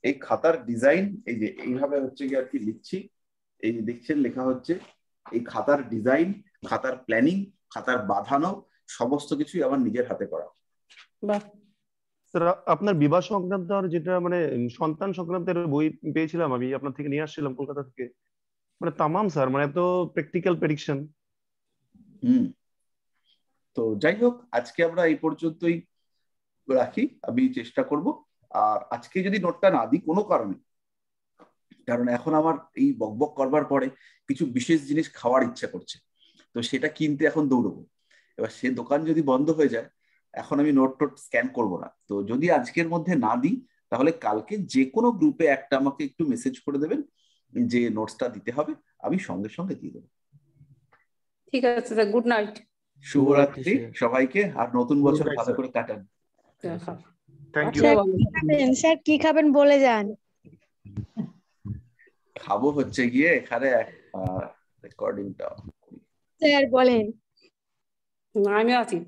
এই খাতার ডিজাইন, এই যে এইভাবে হচ্ছে কি আর কি লিখছি, এই যে দেখছেন লেখা হচ্ছে, এই খাতার ডিজাইন, খাতার প্ল্যানিং, খাতার বাঁধানো সমস্ত কিছুই আমার নিজের হাতে করা। স্যার আপনার বিবাহ সংক্রান্ত আর যেটা মানে সন্তান সংক্রান্তের বই পেয়েছিলাম, আমি আপনার থেকে নিয়ে আসছিলাম কলকাতা থেকে, মানে তামাম স্যার, মানে এত প্র্যাকটিক্যাল প্রেডিকশন। তো যাই হোক, আজকে আমরা এই পর্যন্তই রাখি, আমি চেষ্টা করব। আর আজকে যদি নোটটা না দিই কোনো কারণে, কারণ এখন আমার এই বকবক করবার পরে কিছু বিশেষ জিনিস খাওয়ার ইচ্ছা করছে, তো সেটা কিনতে এখন দৌড়বো। এবার সে দোকান যদি বন্ধ হয়ে যায়, এখন আমি নোট টোট স্ক্যান করব না। তো যদি আজকের মধ্যে না দিই, তাহলে কালকে যে কোনো গ্রুপে একটা আমাকে একটু মেসেজ করে দেবেন যে নোটসটা দিতে হবে, আমি সঙ্গে সঙ্গে দিয়ে দেবো। ঠিক আছে স্যার, গুড নাইট। শুভরাত্রি সবাইকে, আর নতুন বছর ভালো করে কাটান। Thank you sir. কি খাবেন বলে যান। খাবো হচ্ছে গিয়ে এখানে রেকর্ডিংটা স্যার বলেন। আমি আছি।